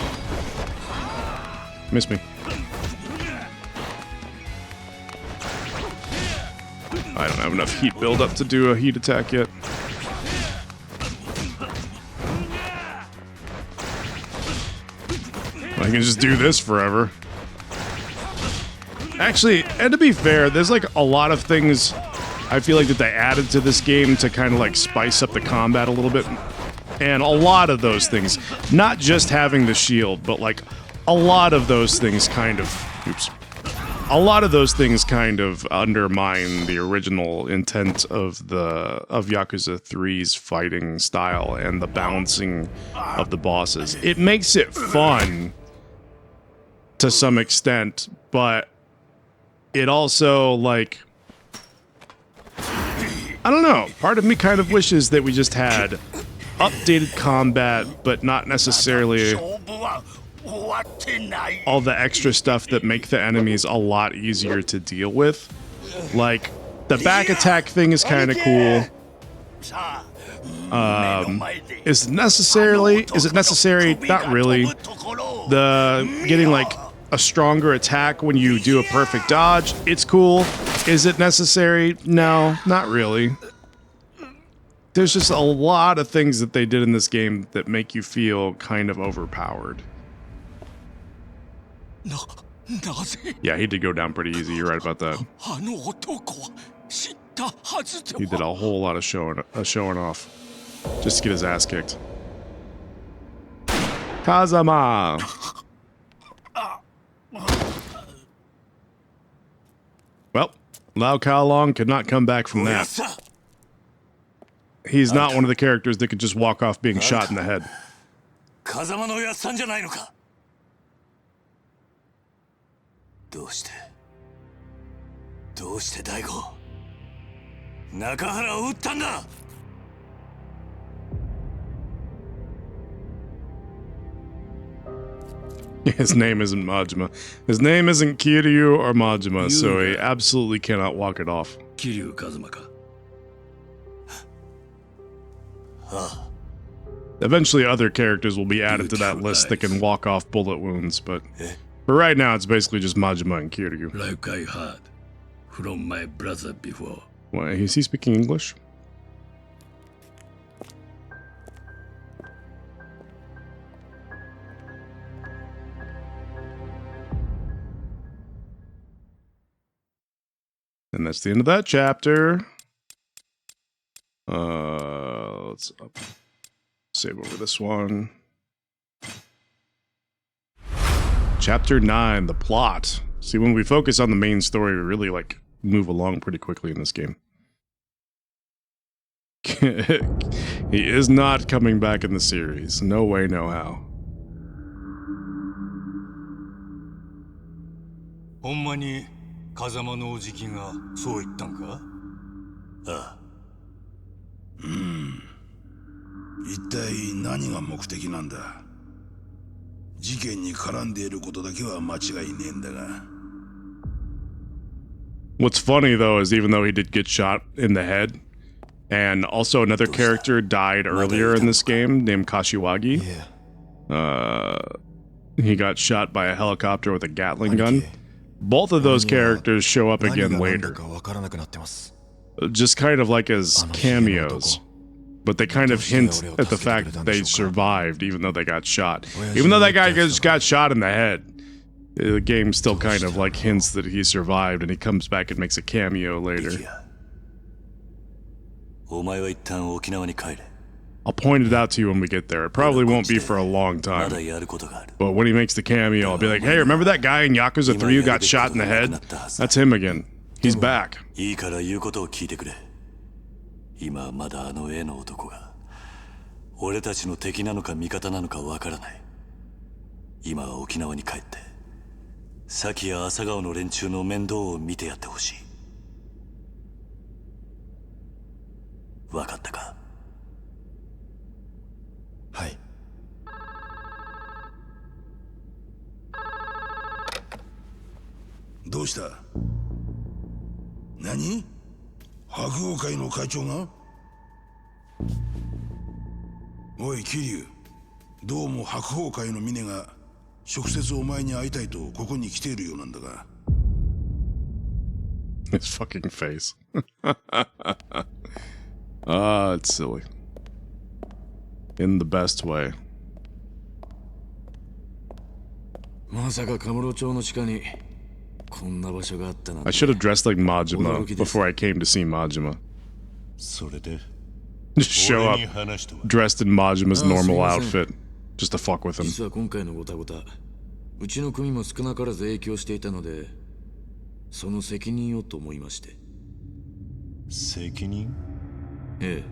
Miss me. I don't have enough heat buildup to do a heat attack yet. I can just do this forever. Actually, and to be fair, there's like a lot of things I feel like that they added to this game to kind of like spice up the combat a little bit. And a lot of those things, not just having the shield, but like a lot of those things kind of... Oops. A lot of those things kind of undermine the original intent of Yakuza 3's fighting style and the balancing of the bosses. It makes it fun to some extent, but it also, like... I don't know, part of me kind of wishes that we just had updated combat, but not necessarily all the extra stuff that make the enemies a lot easier to deal with. Like, the back attack thing is kind of cool. Is it necessary? Not really. The getting like a stronger attack when you do a perfect dodge, it's cool. Is it necessary? No, not really. There's just a lot of things that they did in this game that make you feel kind of overpowered. Yeah, he did go down pretty easy. You're right about that. He did a whole lot of showing off just to get his ass kicked. Kazama! Well, Lao Kao Long could not come back from that. He's not one of the characters that could just walk off being shot in the head. 風間のやっさんじゃないのか。どうして大悟中原を撃ったんだ。 His name isn't Majima. His name isn't Kiryu or Majima, so he absolutely cannot walk it off. Kiryu Kazuma ka? Eventually other characters will be added to that list that can walk off bullet wounds, but for right now it's basically just Majima and Kiryu. Like I heard from my brother before. Why, is he speaking English? And that's the end of that chapter. Let's save over this one. Chapter 9, the plot. See, when we focus on the main story, we really, like, move along pretty quickly in this game. He is not coming back in the series. No way, no how. ほんまに風間のおじきがそう言ったんか？ああ。一体何が目的なんだ。事件に絡んでいることだけは間違いねえんだが。 What's funny though is even though he did get shot in the head, and also another character died earlier in this game named Kashiwagi. He got shot by a helicopter with a Gatling gun. Both of those characters show up again later. Just kind of like as cameos. But they kind of hint at the fact that they survived even though they got shot. Even though that guy just got shot in the head. The game still kind of like hints that he survived and he comes back and makes a cameo later. I'll point it out to you when we get there. It probably won't be for a long time. But when he makes the cameo, I'll be like, hey, remember that guy in Yakuza 3 who got shot in the head? That's him again. He's back. 今はまだあの絵の男が俺たちの敵なのか味方なのかわからない。今は沖縄に帰って崎や朝顔の連中の面倒を見てやってほしい。わかったか？はい。どうした？何？白鵬会の会長が？おい桐生、どうも白鵬会の峰が直接お前に会いたいとここに来ているようなんだが。His fucking face. Ah, it's silly. In the best way. まさかカムロ町の地下にこんな場所があったなんて。 I should have dressed like Majima before I came to see Majima. それで Just show up dressed in Majima's normal outfit just to fuck with him. 実は今回のゴタゴタ、うちの組も少なからず影響していたので、その責任をと思いまして。責任？ええ。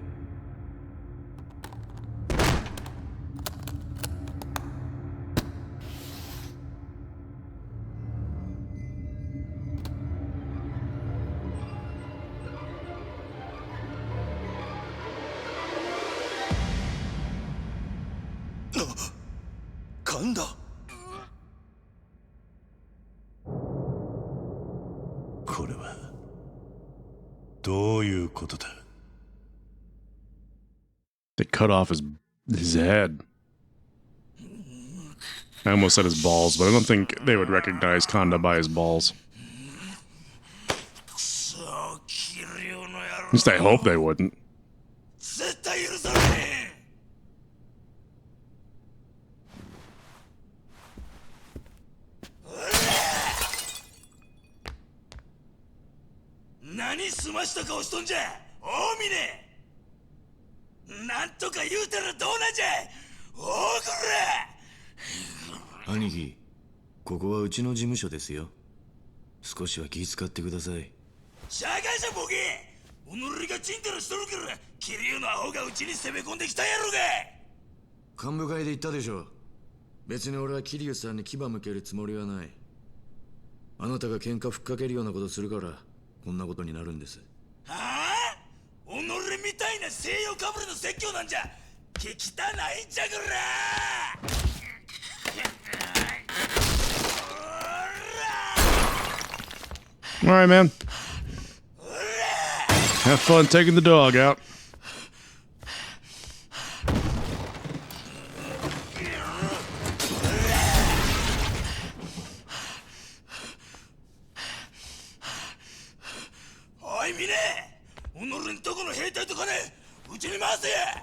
噛んだ。これはどういうことだ？ They cut off his head. I almost said his balls, but I don't think they would recognize Kanda by his balls. At least I hope they wouldn't. 絶対許されへん。何すました顔しとんじゃ、大峰。なんとか言うたらどうなんじゃ、おくれ。兄貴、ここはうちの事務所ですよ。少しは気遣ってください。社会者ボケ、おのりがチンタラしとるから桐生のアホがうちに攻め込んできたやろが。幹部会で言ったでしょ。別に俺は桐生さんに牙向けるつもりはない。あなたが喧嘩ふっかけるようなことするからこんなことになるんです。はあ？おのれみたいな西洋かぶれの説教なんじゃ聞きたないんじゃくら。 All right, man. Have fun taking the dog out. おい、峰、おのれんとこの兵隊と金うちに回せや。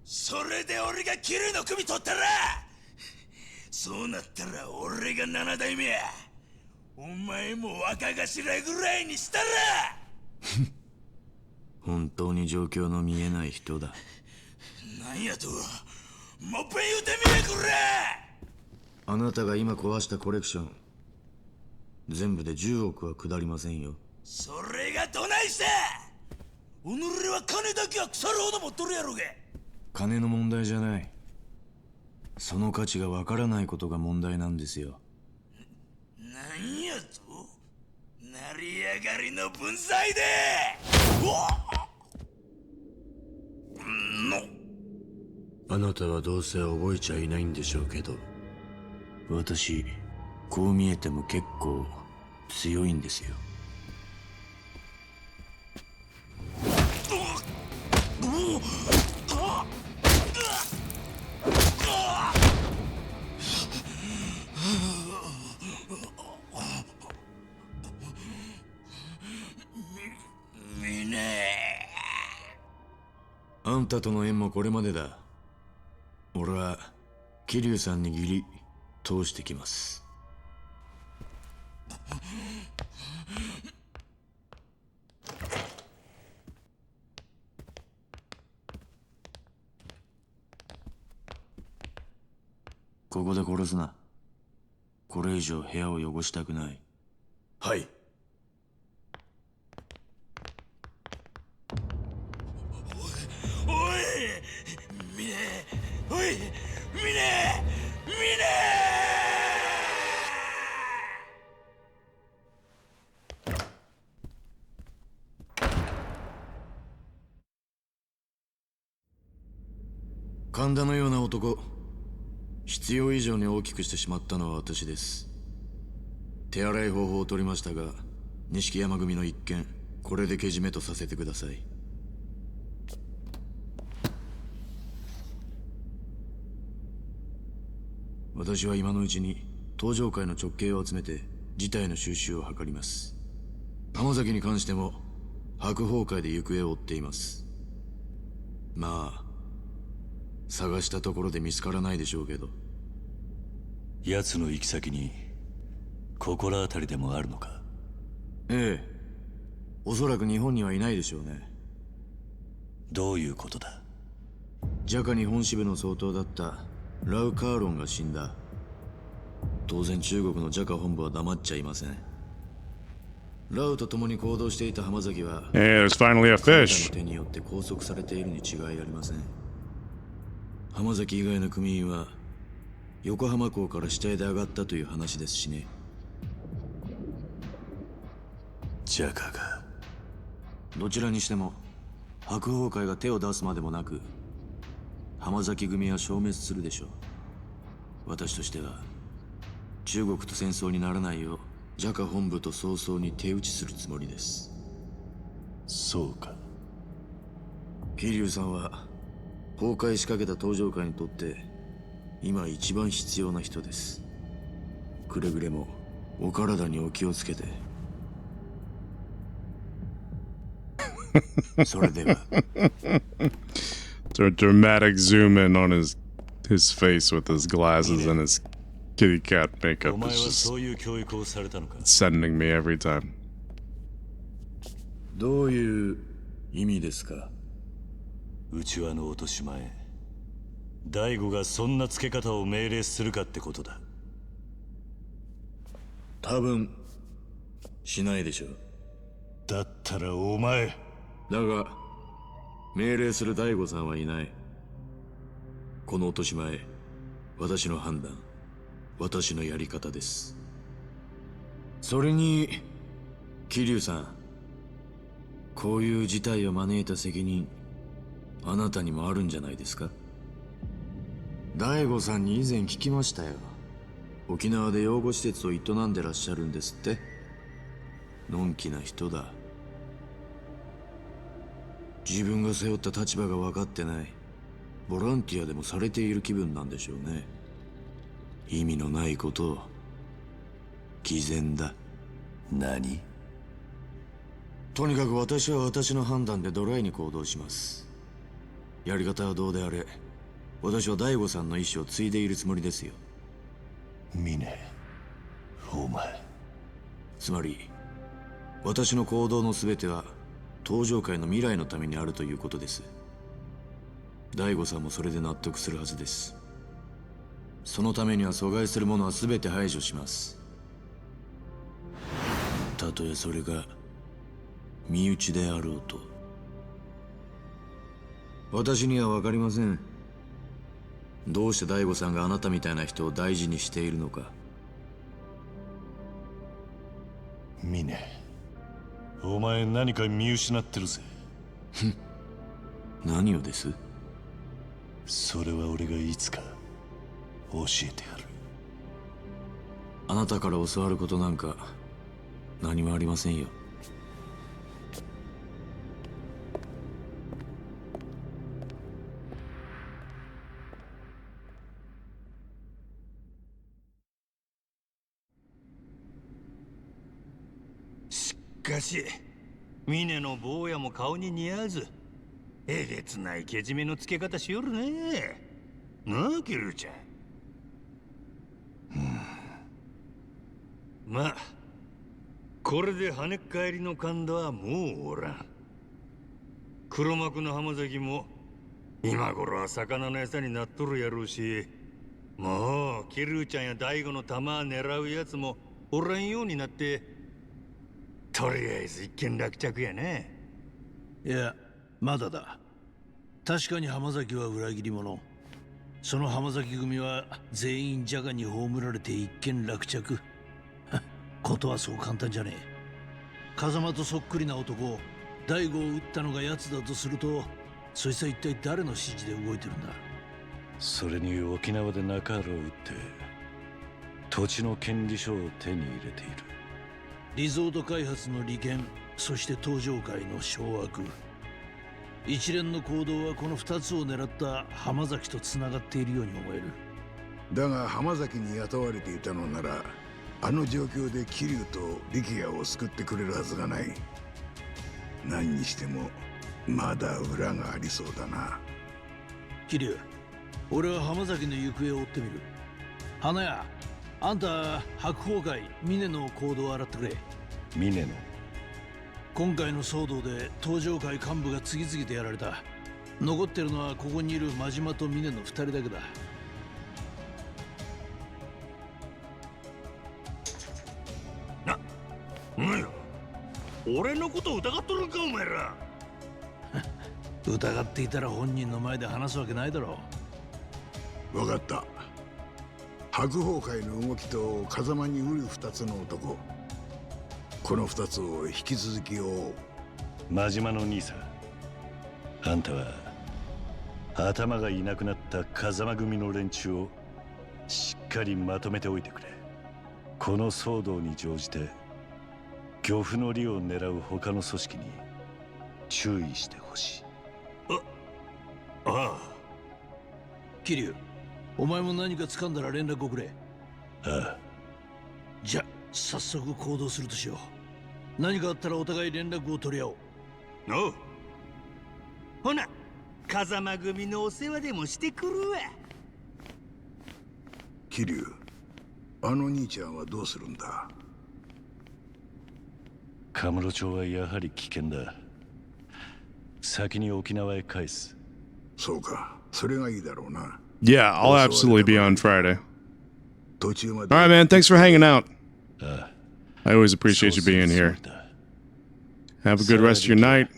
それで俺が桐生の首取ったら、そうなったら俺が7代目や。お前も若頭ぐらいにしたら。本当に状況の見えない人だ。なんやと、もっぺん言うてみやくれ。あなたが今壊したコレクション、全部で10億は下りませんよ。それがどないした。おのれは金だけは腐るほど持っとるやろが。金の問題じゃない。その価値がわからないことが問題なんですよ。なんやと？成り上がりの分際で。あなたはどうせ覚えちゃいないんでしょうけど、私こう見えても結構強いんですよ。あんたとの縁もこれまでだ。俺は桐生さんに義理通してきます。ここで殺すな。これ以上部屋を汚したくない。はい。神田のような男、必要以上に大きくしてしまったのは私です。手洗い方法を取りましたが、錦山組の一件、これでけじめとさせてください。私は今のうちに登場界の直系を集めて事態の収拾を図ります。浜崎に関しても白鵬会で行方を追っています。まあ探したところで見つからないでしょうけど。奴の行き先に心当たりでもあるのか？ええ、おそらく日本にはいないでしょうね。どういうことだ？ジャカ日本支部の総統だったラウ・カーロンが死んだ。当然中国のジャカ本部は黙っちゃいません。ラウと共に行動していた浜崎は Hey, there's finally a 彼らの fish. 手によって拘束されているに違いありません。浜崎以外の組員は横浜港から死体で上がったという話ですしね。ジャカが。どちらにしても白鵬会が手を出すまでもなく浜崎組は消滅するでしょう。私としては中国と戦争にならないようジャカ本部と早々に手打ちするつもりです。そうか。桐生さんは崩壊しかけた登場界にとって今一番必要な人です。くれぐれもお体にお気をつけて。それでは。Dramatic zoom in on his face with his glasses and his kitty cat お makeup 前は is just そういう教育をされたのか？ sending me every time. どういう意味ですか？内輪の落とし前、大悟がそんな付け方を命令するかってことだ。多分しないでしょう。だったらお前。だが命令する大悟さんはいない。この落とし前、私の判断、私のやり方です。それに桐生さん、こういう事態を招いた責任あなたにもあるんじゃないですか？大悟さんに以前聞きましたよ。沖縄で養護施設を営んでらっしゃるんですって。のんきな人だ。自分が背負った立場が分かってない。ボランティアでもされている気分なんでしょうね。意味のないことを。偽善だ。何？とにかく私は私の判断でドライに行動します。やり方はどうであれ、私は大悟さんの意思を継いでいるつもりですよ。峰、お前。つまり私の行動の全ては登場界の未来のためにあるということです。大悟さんもそれで納得するはずです。そのためには阻害するものは全て排除します。たとえそれが身内であろうと。私には分かりません。どうして大悟さんがあなたみたいな人を大事にしているのか。峰、お前何か見失ってるぜ。何をです？それは俺がいつか教えてやる。あなたから教わることなんか何もありませんよ。しかし峰の坊やも顔に似合わずえげつないけじめのつけ方しよるね。なあキルちゃん。まあこれで跳ねっ返りの神田はもうおらん。黒幕の浜崎も今頃は魚の餌になっとるやろうし、もうキルちゃんや大悟の玉狙うやつもおらんようになって、とりあえず一件落着やね。いや、まだだ。確かに浜崎は裏切り者。その浜崎組は全員ジャガに葬られて一件落着。ことはそう簡単じゃねえ。風間とそっくりな男、大悟を撃ったのが奴だとすると、そいつは一体誰の指示で動いてるんだ。それに沖縄で中原を撃って土地の権利書を手に入れている。リゾート開発の利権、そして東上界の掌握。一連の行動はこの二つを狙った浜崎と繋がっているように思える。だが浜崎に雇われていたのなら、あの状況で桐生と力也を救ってくれるはずがない。何にしてもまだ裏がありそうだな。桐生、俺は浜崎の行方を追ってみる。花屋、あんた白鵬会峰の行動を洗ってくれ。峰の今回の騒動で東上会幹部が次々とやられた。残ってるのはここにいる真島と峰の2人だけだ。なんや、俺のこと疑っとるんかお前ら。疑っていたら本人の前で話すわけないだろ分かった。白鵬会の動きと風間に売る2つの男、この2つを引き続き追おう。真島の兄さん、あんたは頭がいなくなった風間組の連中をしっかりまとめておいてくれ。この騒動に乗じて漁夫の利を狙う他の組織に注意してほしい。ああ。桐生、お前も何か掴んだら連絡をくれ。ああ。じゃ、早速行動するとしよう。何かあったらお互い連絡を取り合おう。おう。ほな、風間組のお世話でもしてくるわ。桐生、あの兄ちゃんはどうするんだ。カムロ町はやはり危険だ。先に沖縄へ返す。そうか、それがいいだろうな。Yeah, I'll absolutely be on Friday. 途中まで。All right, man. Thanks for hanging out. I always appreciate you being here. Have a good rest of your night.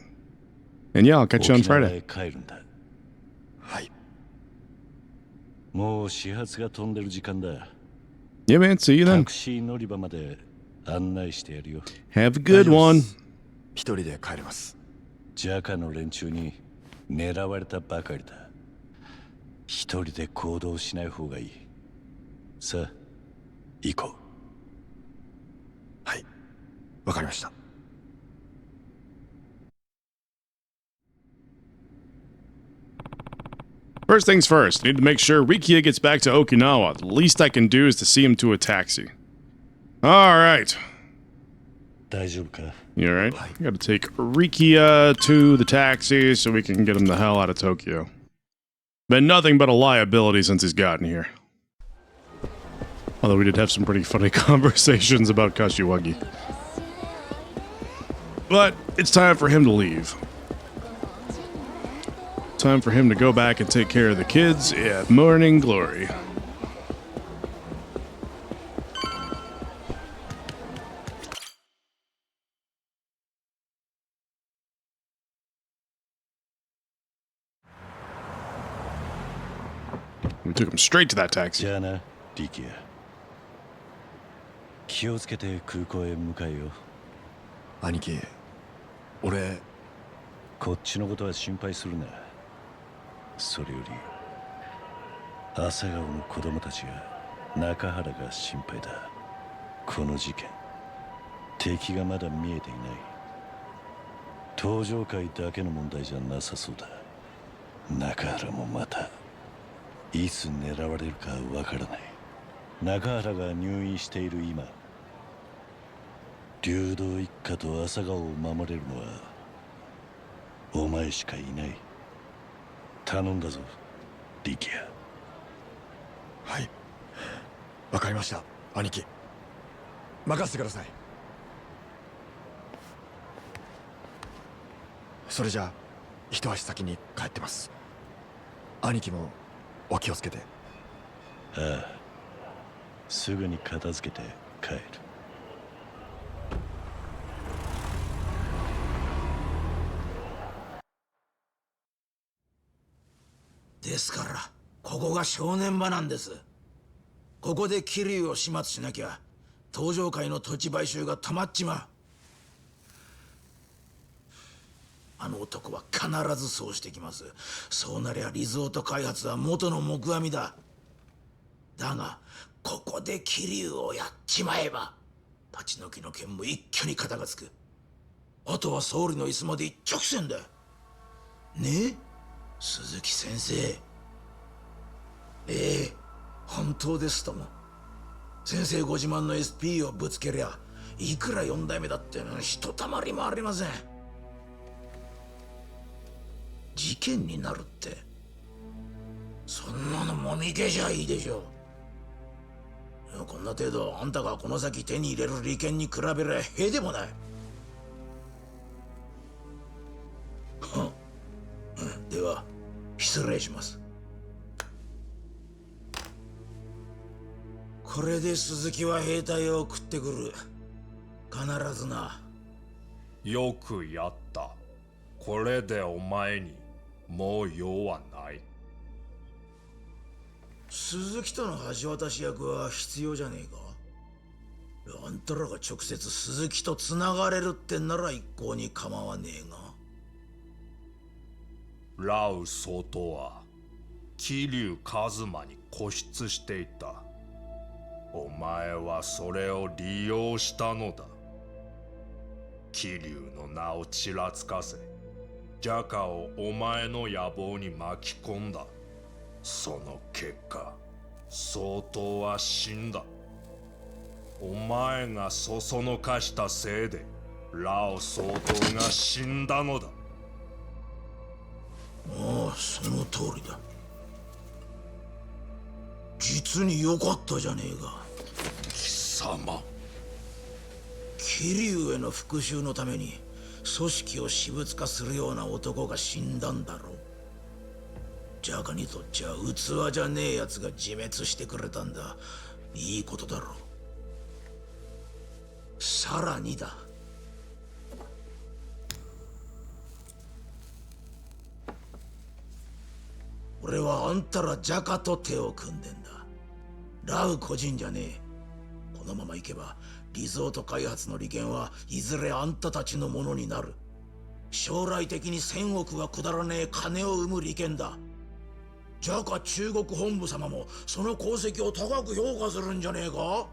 And yeah, I'll catch you on Friday. はい。もう始発が飛んでる時間だ。Yeah, man. See you タ then. クシー乗り場まで案内してやるよ。Have a good one. 一人で帰れます。ジャカの連中に狙われたばかりだ。一人で行動しない方がいい。さあ、行こう。はい、わかりました。First things first, need to make sure Rikia gets back to Okinawa. The least I can do is to see him to a taxi. Alright. 大丈夫か？ You alright? Gotta take Rikia to the taxi so we can get him the hell out of Tokyo. Been nothing but a liability since he's gotten here. Although we did have some pretty funny conversations about Kashiwagi. But it's time for him to leave. Time for him to go back and take care of the kids at Morning Glory. We took him straight to that taxi. じゃあな、リキヤ。気をつけて空港へ向かえよ。兄貴、俺。こっちのことは心配するな。それより、朝顔の子供たちが中原が心配だ。この事件、敵がまだ見えていない。登場界だけの問題じゃなさそうだ。中原もまたいつ狙われるかわからない。中原が入院している今、流動一家と朝顔を守れるのはお前しかいない。頼んだぞ、力也。はい、わかりました、兄貴。任せてください。それじゃあ一足先に帰ってます。兄貴もお気をつけて。ああ、すぐに片付けて帰る。ですからここが正念場なんです。ここで桐生を始末しなきゃ登場界の土地買収が止まっちまう。あの男は必ずそうしてきます。そうなりゃリゾート開発は元の木阿弥だ。だがここで桐生をやっちまえば立ち退きの件も一挙に片がつく。あとは総理の椅子まで一直線だ。ねえ鈴木先生。ええ、本当ですとも。先生ご自慢の SP をぶつけりゃいくら4代目だってひとたまりもありません。事件になるって、そんなのもみ消しゃいいでしょう。こんな程度あんたがこの先手に入れる利権に比べりゃへでもない。では失礼します。これで鈴木は兵隊を送ってくる。必ずな。よくやった。これでお前にもう用はない。鈴木との橋渡し役は必要じゃねえか。あんたらが直接鈴木と繋がれるってんなら一向に構わねえが。ラウ総統は桐生一馬に固執していた。お前はそれを利用したのだ。桐生の名をちらつかせ、ジャカをお前の野望に巻き込んだ。その結果、総統は死んだ。お前がそそのかしたせいでラオ総統が死んだのだ。ああ、その通りだ。実に良かったじゃねえか。貴様。桐生への復讐のために組織を私物化するような男が死んだんだろう。ジャカにとっちゃ器じゃねえやつが自滅してくれたんだ。いいことだろう。さらにだ。俺はあんたらジャカと手を組んでんだ。ラウ個人じゃねえ。このままいけばリゾート開発の利権はいずれあんたたちのものになる。将来的に1000億はくだらねえ金を生む利権だ。ジャカ中国本部様もその功績を高く評価するんじゃねえか。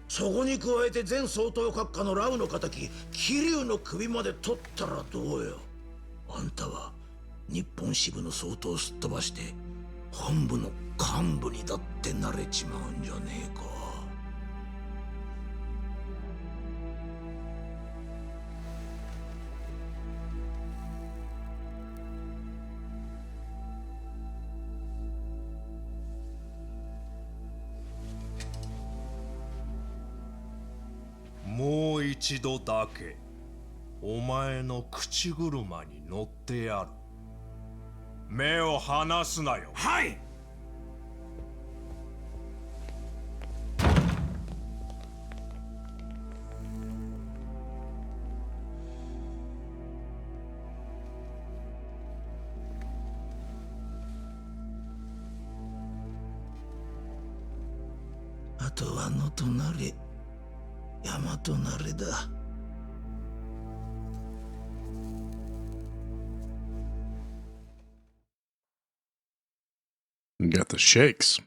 そこに加えて前総統閣下のラウの仇桐生の首まで取ったらどうよ。あんたは日本支部の総統をすっ飛ばして本部の幹部にだってなれちまうんじゃねえか。もう一度だけお前の口車に乗ってやる。目を離すなよ。はい。あとは野となれ山となれだ。You got the shakes.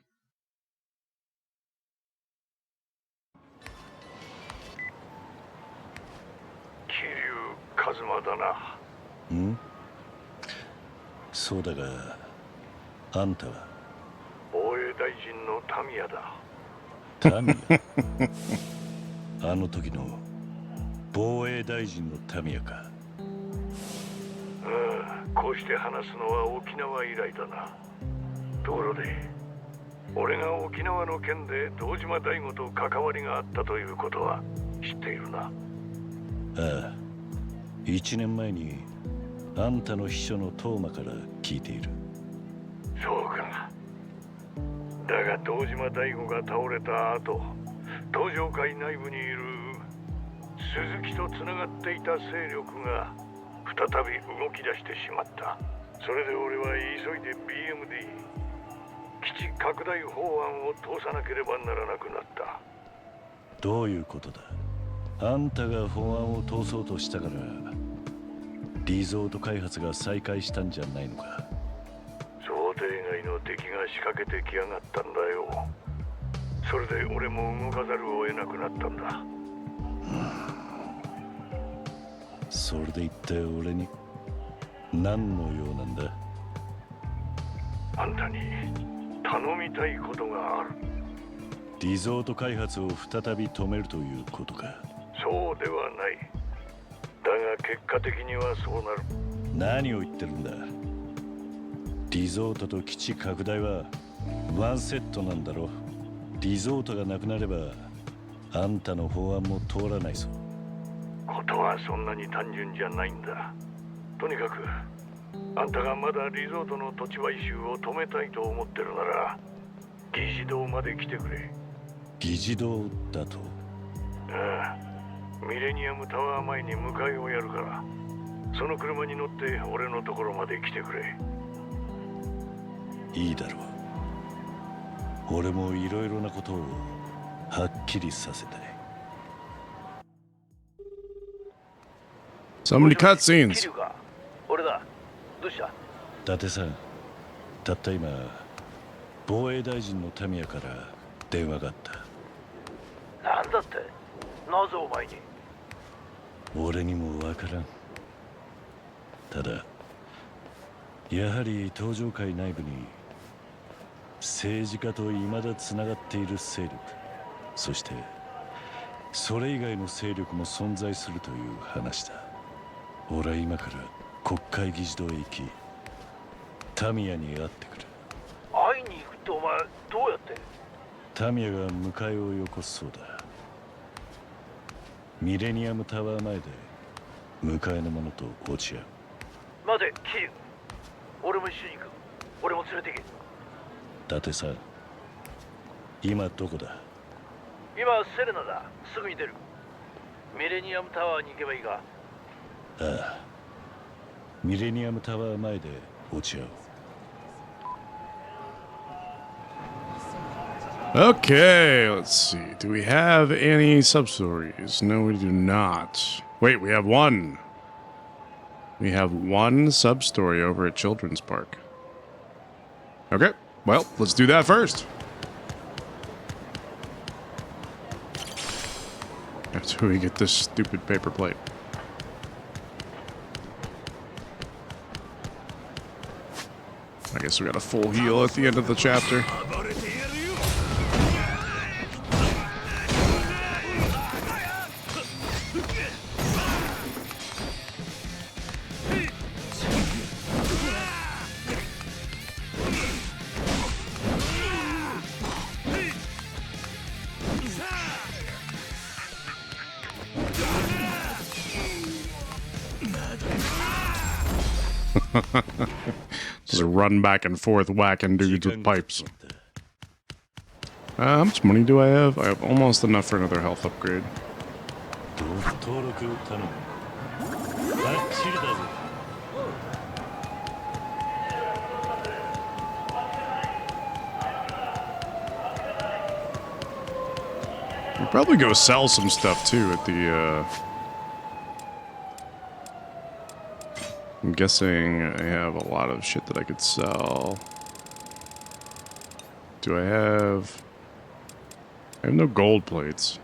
そうだが、あんたは防衛大臣のタミヤだ。タミヤ。あの時の防衛大臣のタミヤか。こうして話すのは沖縄以来だな。ところで、俺が沖縄の件で堂島大吾と関わりがあったということは知っているな。ああ、1年前にあんたの秘書のトーマから聞いている。そうか。だが堂島大吾が倒れた後、東上会内部にいる鈴木とつながっていた勢力が再び動き出してしまった。それで俺は急いで BMD 基地拡大法案を通さなければならなくなった。どういうことだ。あんたが法案を通そうとしたからリゾート開発が再開したんじゃないのか。想定外の敵が仕掛けてきやがったんだよ。それで俺も動かざるを得なくなったんだ。それで一体俺に何の用なんだ。あんたに頼みたいことがある。リゾート開発を再び止めるということか。そうではない。だが結果的にはそうなる。何を言ってるんだ。リゾートと基地拡大はワンセットなんだろ。リゾートがなくなればあんたの法案も通らないぞ。ことはそんなに単純じゃないんだ。とにかくあんたがまだリゾートの土地買収を止めたいと思ってるなら議事堂まで来てくれ。議事堂だと。ああ、ミレニアムタワー前に迎えをやるから、その車に乗って俺のところまで来てくれ。いいだろう。俺もいろいろなことをはっきりさせたい。So many cutscenes. 俺だ。どうした？伊達さん、たった今防衛大臣のタミヤから電話があった。なんだって？なぜお前に？俺にもわからん。ただやはり東上会内部に政治家と未だつながっている勢力、そしてそれ以外の勢力も存在するという話だ。俺は今から国会議事堂へ行きタミヤに会ってくる。会いに行くってお前どうやって？タミヤが迎えをよこすそうだ。ミレニアムタワー前で迎えの者と落ち合う。待て、キリュウ。俺も一緒に行く。俺も連れて行け。伊達さん、今どこだ？今セレナだ。すぐに出る。ミレニアムタワーに行けばいいか？ああ、ミレニアムタワー前で落ち合う。Okay, let's see. Do we have any sub-stories? No, we do not. Wait, we have one. We have one sub-story over at Children's Park. Okay, well, let's do that first. After we get this stupid paper plate. I guess we got a full heal at the end of the chapter. Just run back and forth whacking dudes with pipes. How much money do I have? I have almost enough for another health upgrade. We'll probably go sell some stuff too at the I'm guessing I have a lot of shit that I could sell. Do I have... I have no gold plates.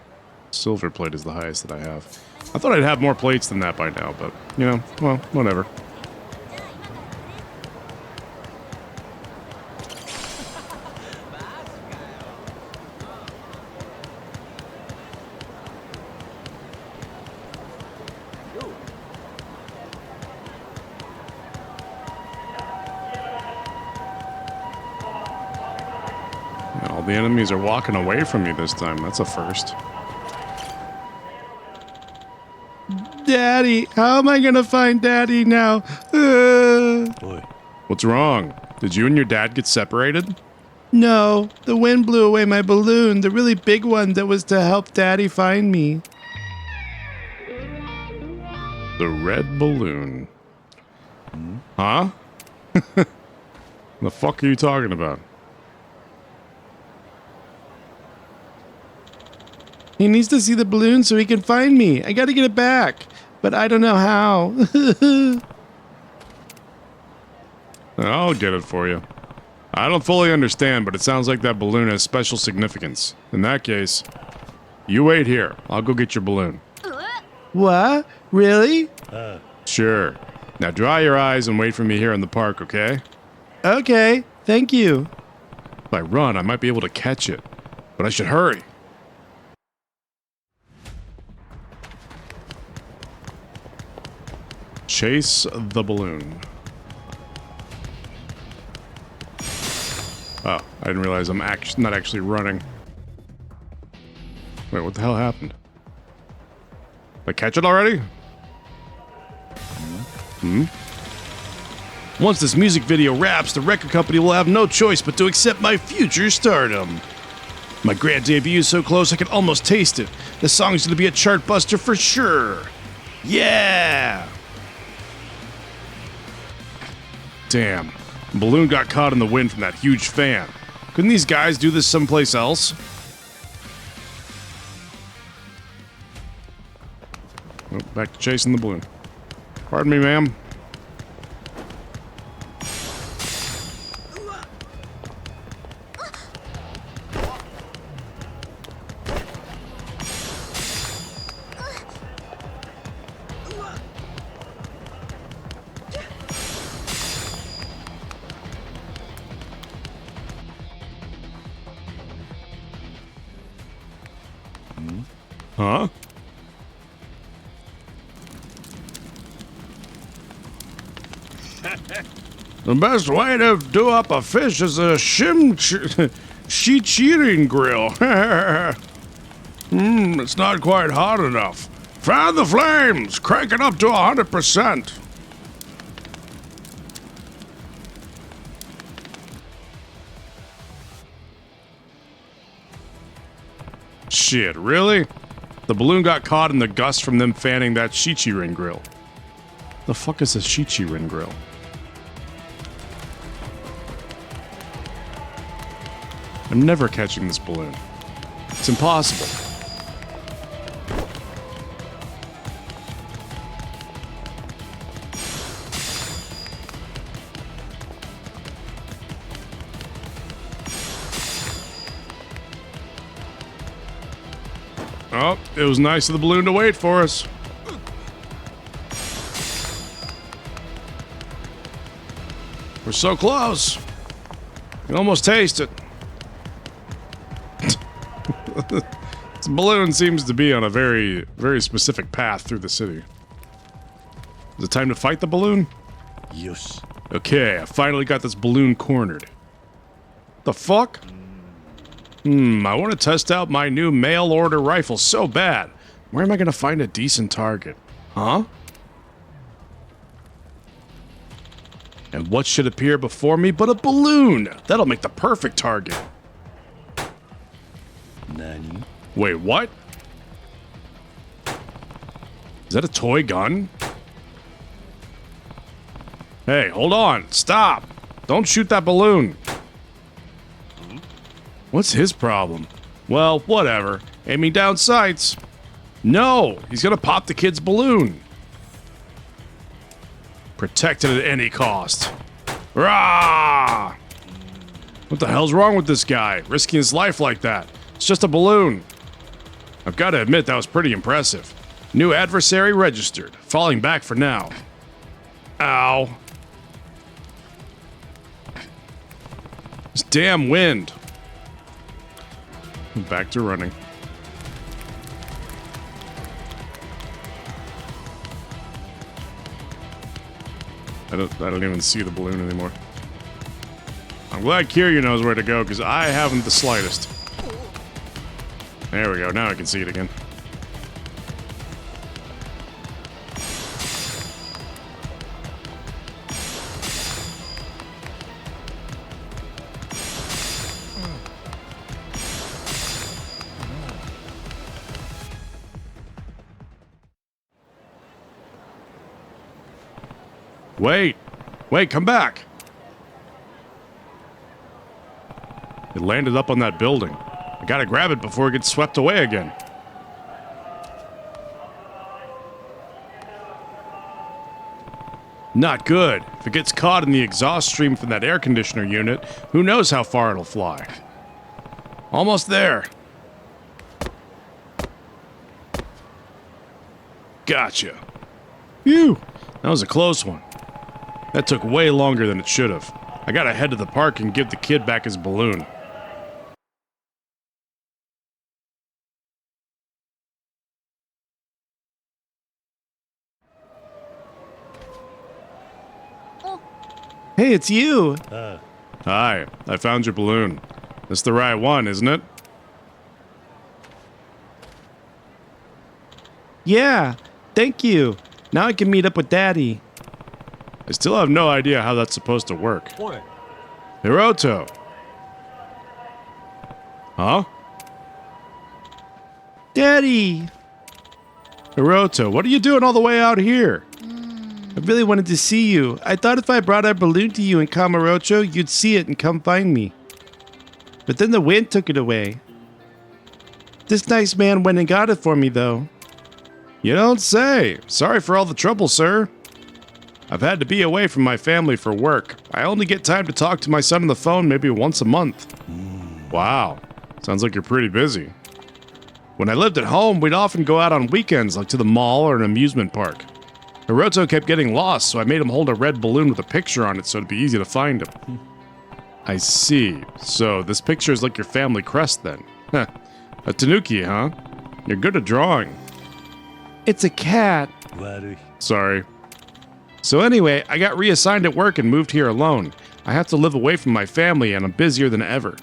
Silver plate is the highest that I have. I thought I'd have more plates than that by now, but, you know, well, whatever. All the enemies are walking away from me this time. That's a first. Daddy, how am I gonna find Daddy now? Boy, What's wrong? Did you and your dad get separated? No, the wind blew away my balloon, the really big one that was to help Daddy find me. The red balloon. Huh? The fuck are you talking about? He needs to see the balloon so he can find me. I gotta get it back. But I don't know how. I'll get it for you. I don't fully understand, but it sounds like that balloon has special significance. In that case, you wait here. I'll go get your balloon. What? Really? Sure. Now dry your eyes and wait for me here in the park, okay? Okay, thank you. If I run, I might be able to catch it. But I should hurry. Chase the balloon. Oh, I didn't realize I'm not actually running. Wait, what the hell happened? Did I catch it already? Once this music video wraps, the record company will have no choice but to accept my future stardom. My grand debut is so close I can almost taste it. This song's gonna be a chart buster for sure. Yeah! Damn. Balloon got caught in the wind from that huge fan. Couldn't these guys do this someplace else? Oh, back to chasing the balloon. Pardon me, ma'am. Huh? The best way to do up a fish is a shichirin grill. It's not quite hot enough. Fan the flames! Crank it up to 100%. Shit, really? The balloon got caught in the gust from them fanning that shichirin grill. The fuck is a shichirin grill? I'm never catching this balloon. It's impossible. Oh, it was nice of the balloon to wait for us. We're so close. You can almost taste it. This balloon seems to be on a very, very specific path through the city. Is it time to fight the balloon? Yes. Okay, I finally got this balloon cornered. The fuck? I want to test out my new mail-order rifle so bad. Where am I going to find a decent target? Huh? And what should appear before me but a balloon? That'll make the perfect target. Nani? Wait, what? Is that a toy gun? Hey, hold on. Stop. Don't shoot that balloon. What's his problem? Well, whatever. Aiming down sights. No, he's gonna pop the kid's balloon. Protect it at any cost. Rah! What the hell's wrong with this guy? Risking his life like that. It's just a balloon. I've got to admit that was pretty impressive. New adversary registered. Falling back for now. Ow. This damn wind. Back to running. I don't even see the balloon anymore. I'm glad Kiryu knows where to go, because I haven't the slightest. There we go, now I can see it again. Wait, come back! It landed up on that building. I gotta grab it before it gets swept away again. Not good. If it gets caught in the exhaust stream from that air conditioner unit, who knows how far it'll fly. Almost there. Gotcha. Phew, that was a close one. That took way longer than it should have. I gotta head to the park and give the kid back his balloon. Hey, it's you! Hi, I found your balloon. That's the right one, isn't it? Yeah, thank you. Now I can meet up with Daddy. I still have no idea how that's supposed to work. Hiroto! Huh? Daddy! Hiroto, what are you doing all the way out here? I really wanted to see you. I thought if I brought our balloon to you in Kamurocho, you'd see it and come find me. But then the wind took it away. This nice man went and got it for me, though. You don't say. Sorry for all the trouble, sir. I've had to be away from my family for work. I only get time to talk to my son on the phone maybe once a month. Wow. Sounds like you're pretty busy. When I lived at home, we'd often go out on weekends, like to the mall or an amusement park. Hiroto kept getting lost, so I made him hold a red balloon with a picture on it so it'd be easy to find him. I see. So this picture is like your family crest then. Heh. A tanuki, huh? You're good at drawing. It's a cat. Sorry. So anyway, I got reassigned at work and moved here alone. I have to live away from my family and I'm busier than ever.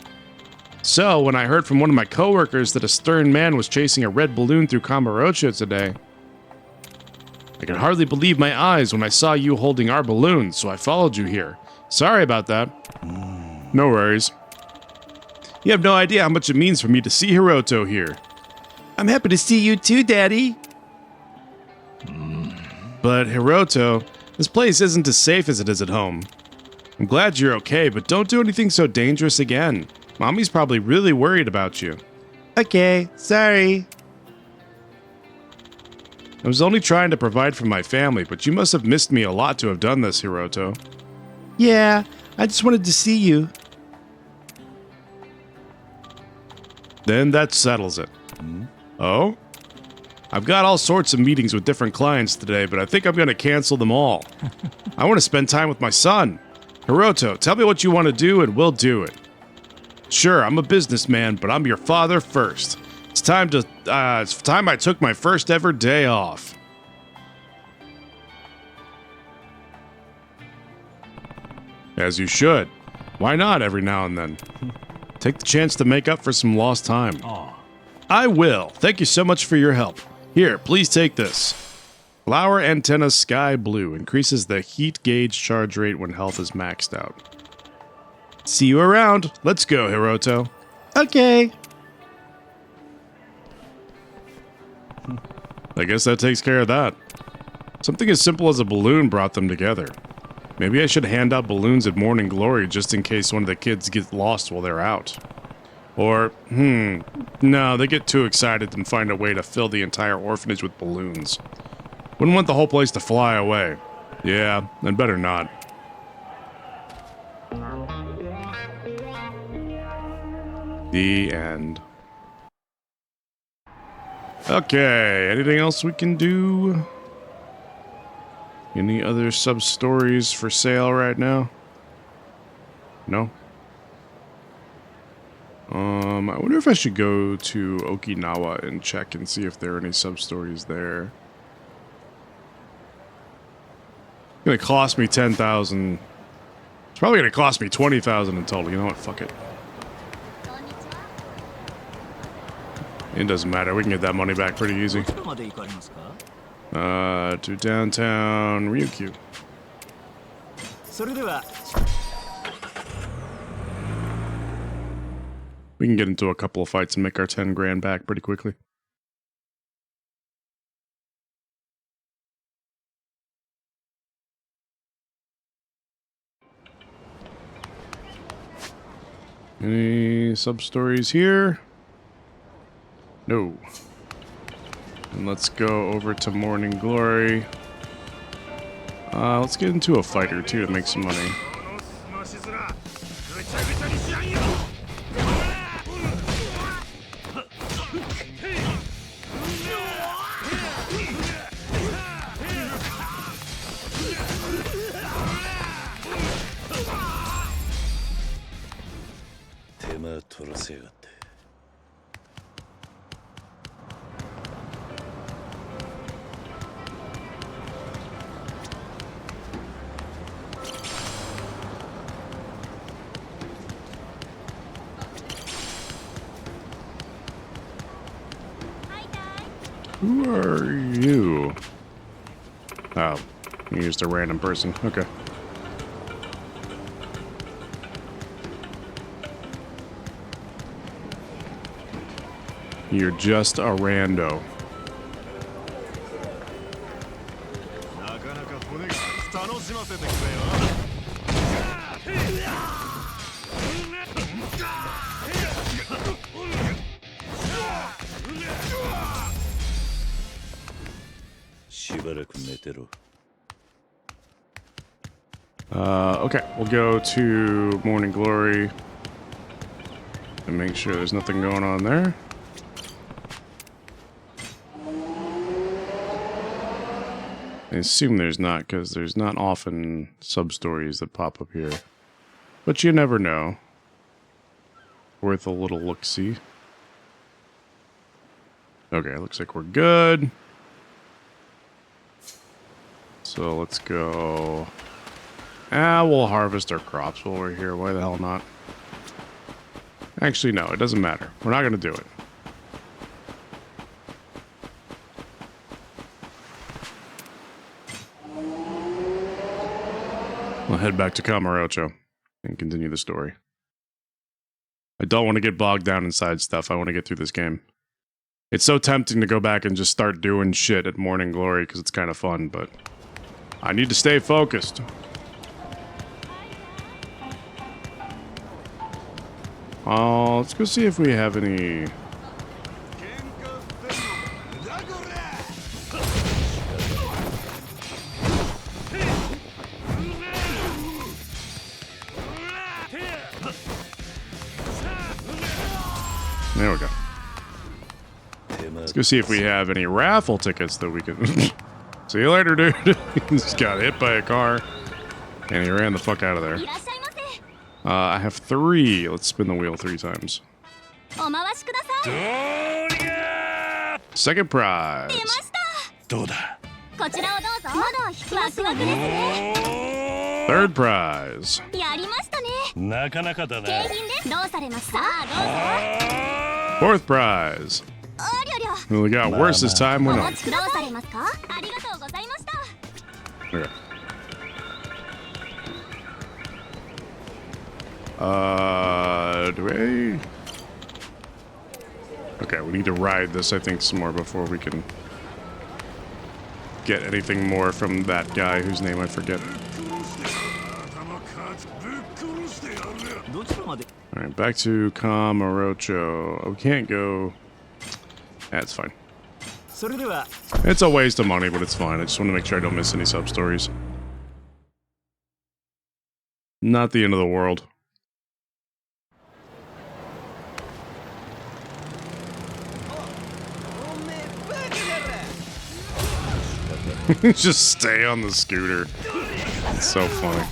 So when I heard from one of my coworkers that a stern man was chasing a red balloon through Kamurocho today, I could hardly believe my eyes when I saw you holding our balloon, so I followed you here. Sorry about that. No worries. You have no idea how much it means for me to see Hiroto here. I'm happy to see you too, Daddy. But Hiroto, this place isn't as safe as it is at home. I'm glad you're okay, but don't do anything so dangerous again. Mommy's probably really worried about you. Okay, sorry. I was only trying to provide for my family, but you must have missed me a lot to have done this, Hiroto. Yeah, I just wanted to see you. Then that settles it. Oh? I've got all sorts of meetings with different clients today, but I think I'm going to cancel them all. I want to spend time with my son. Hiroto, tell me what you want to do and we'll do it. Sure, I'm a businessman, but I'm your father first. It's time I took my first ever day off. As you should. Why not every now and then? Take the chance to make up for some lost time. I will. Thank you so much for your help. Here, please take this. Flower antenna sky blue increases the heat gauge charge rate when health is maxed out. See you around. Let's go, Hiroto. Okay. I guess that takes care of that. Something as simple as a balloon brought them together. Maybe I should hand out balloons at Morning Glory just in case one of the kids gets lost while they're out. Or, no, they get too excited and find a way to fill the entire orphanage with balloons. Wouldn't want the whole place to fly away. Yeah, I'd better not. The end. Okay, anything else we can do? Any other sub-stories for sale right now? No? I wonder if I should go to Okinawa and check and see if there are any sub-stories there. It's gonna cost me 10,000. It's probably gonna cost me 20,000 in total. You know what? Fuck it. It doesn't matter. We can get that money back pretty easy. To downtown Ryukyu. We can get into a couple of fights and make our 10 grand back pretty quickly. Any sub-stories here? No. And let's go over to Morning Glory. Let's get into a fight or two to make some money. Who are you? Oh, you're just a random person. Okay. You're just a rando. Okay, we'll go to Morning Glory and make sure there's nothing going on there. I assume there's not, because there's not often sub-stories that pop up here. But you never know. Worth a little look-see. Okay, looks like we're good. So let's go... we'll harvest our crops while we're here. Why the hell not? Actually, no, it doesn't matter. We're not going to do it. We'll head back to Kamurocho and continue the story. I don't want to get bogged down inside stuff. I want to get through this game. It's so tempting to go back and just start doing shit at Morning Glory because it's kind of fun, but I need to stay focused. Let's go see if we have any... There we go. Let's go see if we have any raffle tickets that we can... See you later, dude. He just got hit by a car, and he ran the fuck out of there. I have 3. Let's spin the wheel 3 times. Second prize. Third prize. Fourth prize. Well, we got worse as time went on. Okay. Do we? Okay, we need to ride this, I think, some more before we can get anything more from that guy whose name I forget. Alright, back to Kamurocho. Oh, we can't go... That's fine. It's a waste of money, but it's fine. I just want to make sure I don't miss any sub-stories. Not the end of the world. Just stay on the scooter. It's so funny.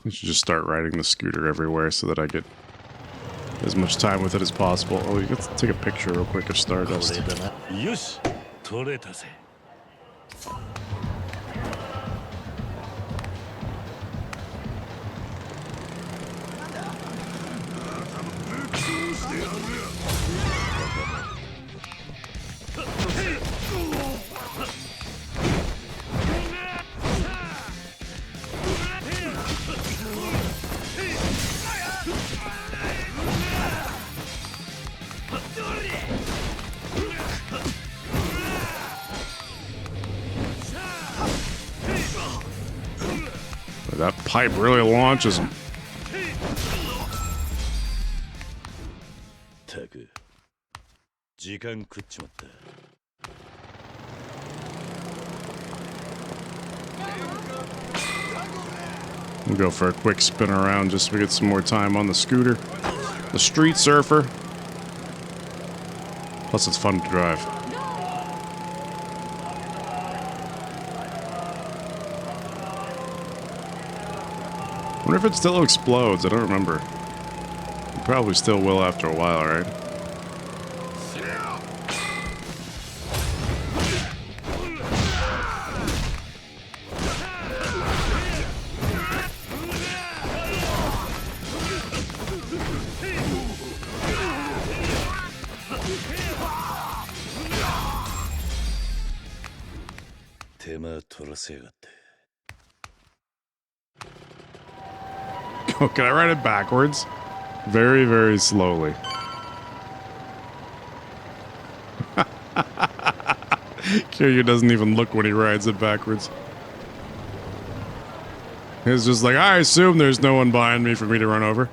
I should just start riding the scooter everywhere so that I get as much time with it as possible. Oh, you got to take a picture real quick of Stardust. よし取れたぜ That pipe really launches him. たく時間食っちまった We'll go for a quick spin around just so we get some more time on the scooter. The street surfer. Plus, it's fun to drive. I wonder if it still explodes. I don't remember. It probably still will after a while, right? Oh, can I ride it backwards? Very, very slowly. Kiryu doesn't even look when he rides it backwards. He's just like, I assume there's no one behind me for me to run over.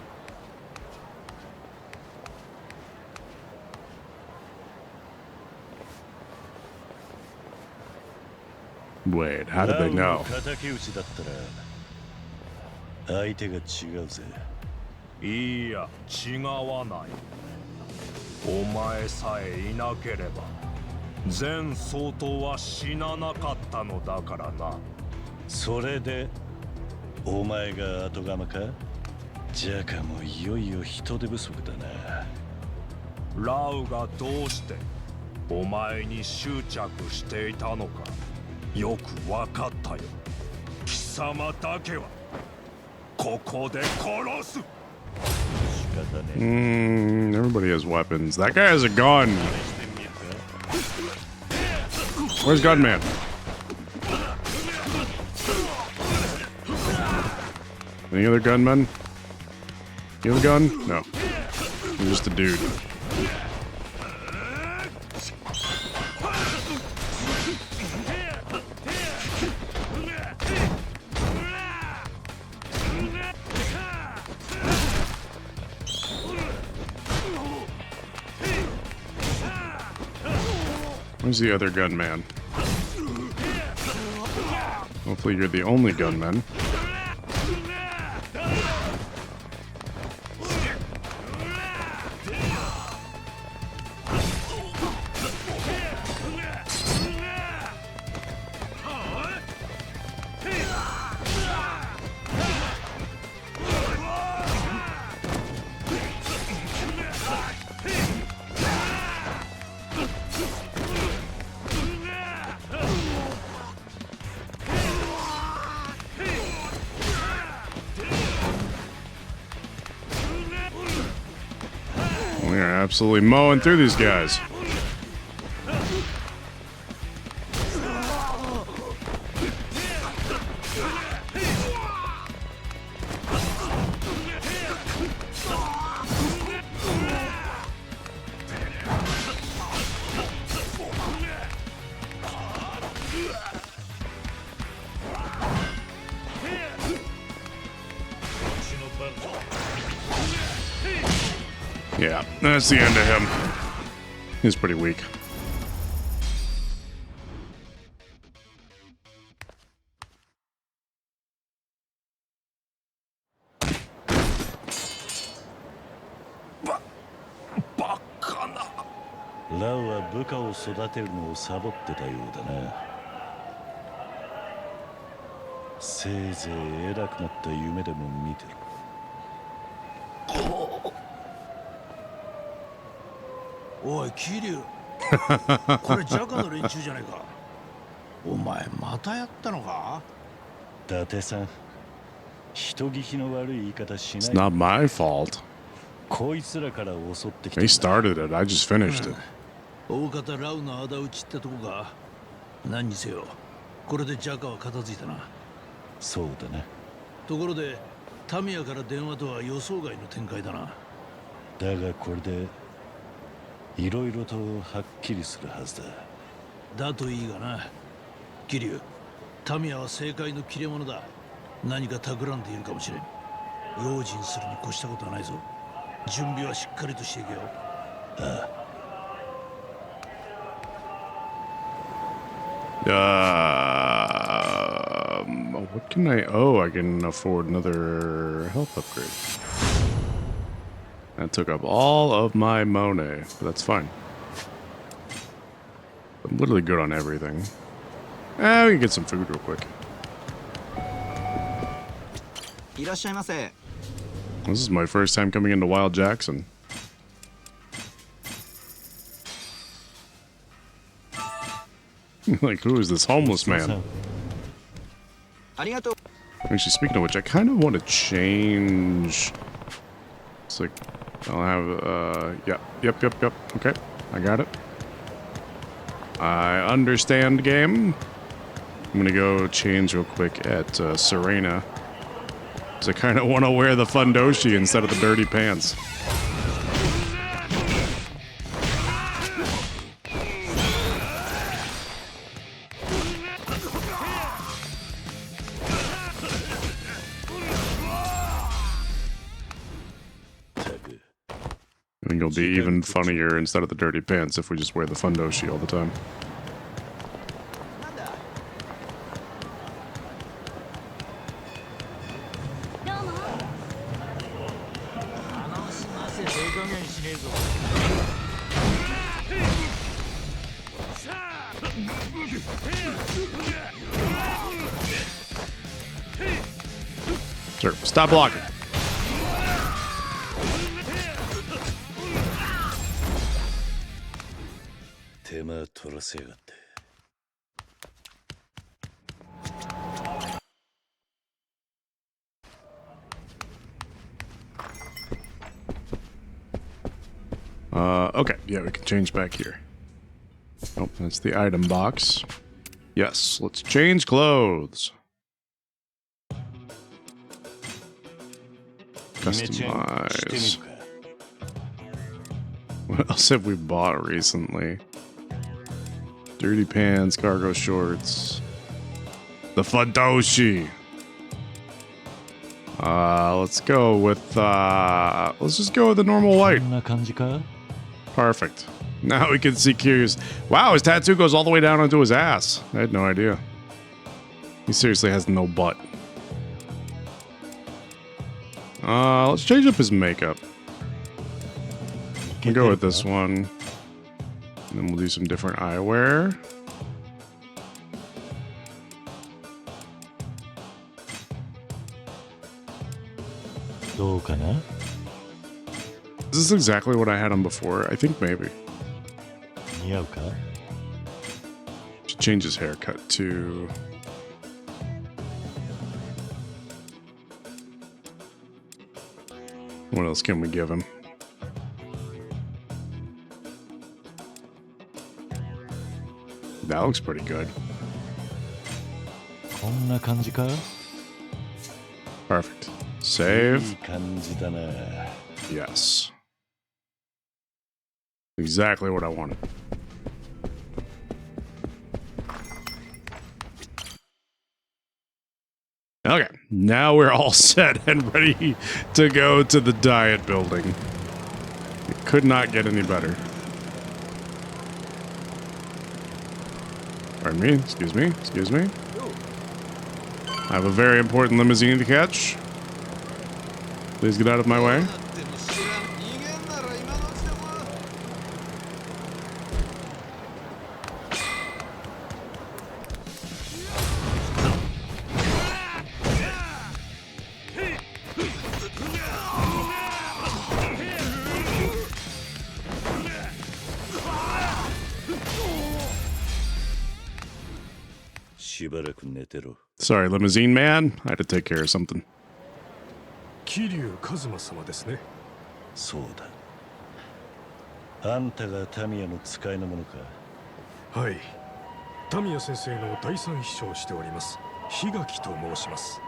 Wait, how did they know? 相手が違うぜいいや違わないお前さえいなければ前総統は死ななかったのだからなそれでお前が後釜かじゃかもいよいよ人手不足だなラウがどうしてお前に執着していたのかよくわかったよ貴様だけはここで殺す Everybody has weapons. That guy has a gun. Where's Gunman? Any other gunmen? You have a gun? No. You're just a dude. Where's the other gunman? Hopefully you're the only gunman. We are absolutely mowing through these guys. Yeah, that's the end of him. He's pretty weak. ラウは部下を育てるのをサボってたようだな。せいぜい偉くなった夢でも見てろ。おい桐生これジャカの連中じゃないか。お前またやったのか。伊達さん、人聞きの悪い言い方し It's ない。 not my fault. こいつらから襲ってきた They んだ。 started it. I just finished it. 大方ラウの仇討ちってとこか。何にせよこれでジャカは片付いたな。そうだな。ところでタミヤから電話とは予想外の展開だな。だがこれでいろいろとはっきりするはずだ。だといいがな。桐生、タミヤは政界の切れ者だ。何か企んでいるかもしれん。用心するに越したことはないぞ。準備はしっかりとしていけよ。ああ。What can I... Oh, I can afford another health upgrade. That took up all of my money, but that's fine. I'm literally good on everything. We can get some food real quick. いらっしゃいませ。 This is my first time coming into Wild Jackson. Like, who is this homeless man? ありがとう。 Actually, speaking of which, I kind of want to change. It's like, I'll have, yep. Okay, I got it. I understand, game. I'm gonna go change real quick at Serena. Because I kind of want to wear the fundoshi instead of the dirty pants. I think it'll be even funnier instead of the dirty pants if we just wear the fundoshi all the time. 'Sir, stop blocking. 手間取らせやがって。Okay, yeah, we can change back here. Oh, that's the item box. Yes, let's change clothes. Customize. What else have we bought recently? Dirty pants, cargo shorts. The Fundoshi. Let's go with, let's just go with the normal white. Perfect. Now we can see Kiryu's. Wow, his tattoo goes all the way down onto his ass. I had no idea. He seriously has no butt. Let's change up his makeup. We'll go with this one. And then we'll do some different eyewear. Is this exactly what I had on before? I think maybe. Should change his haircut to... What else can we give him? That looks pretty good. Perfect. Save. Yes. Exactly what I wanted. Okay, now we're all set and ready to go to the diet building. It could not get any better. Pardon me, excuse me. I have a very important limousine to catch. Please get out of my way. しばらく寝てろ。 Sorry, limousine man. I had to take care of something. 桐生一馬様ですね。そうだ。あんたがタミヤの使いの者か。はい。タミヤ先生の第三秘書をしております。檜垣と申します。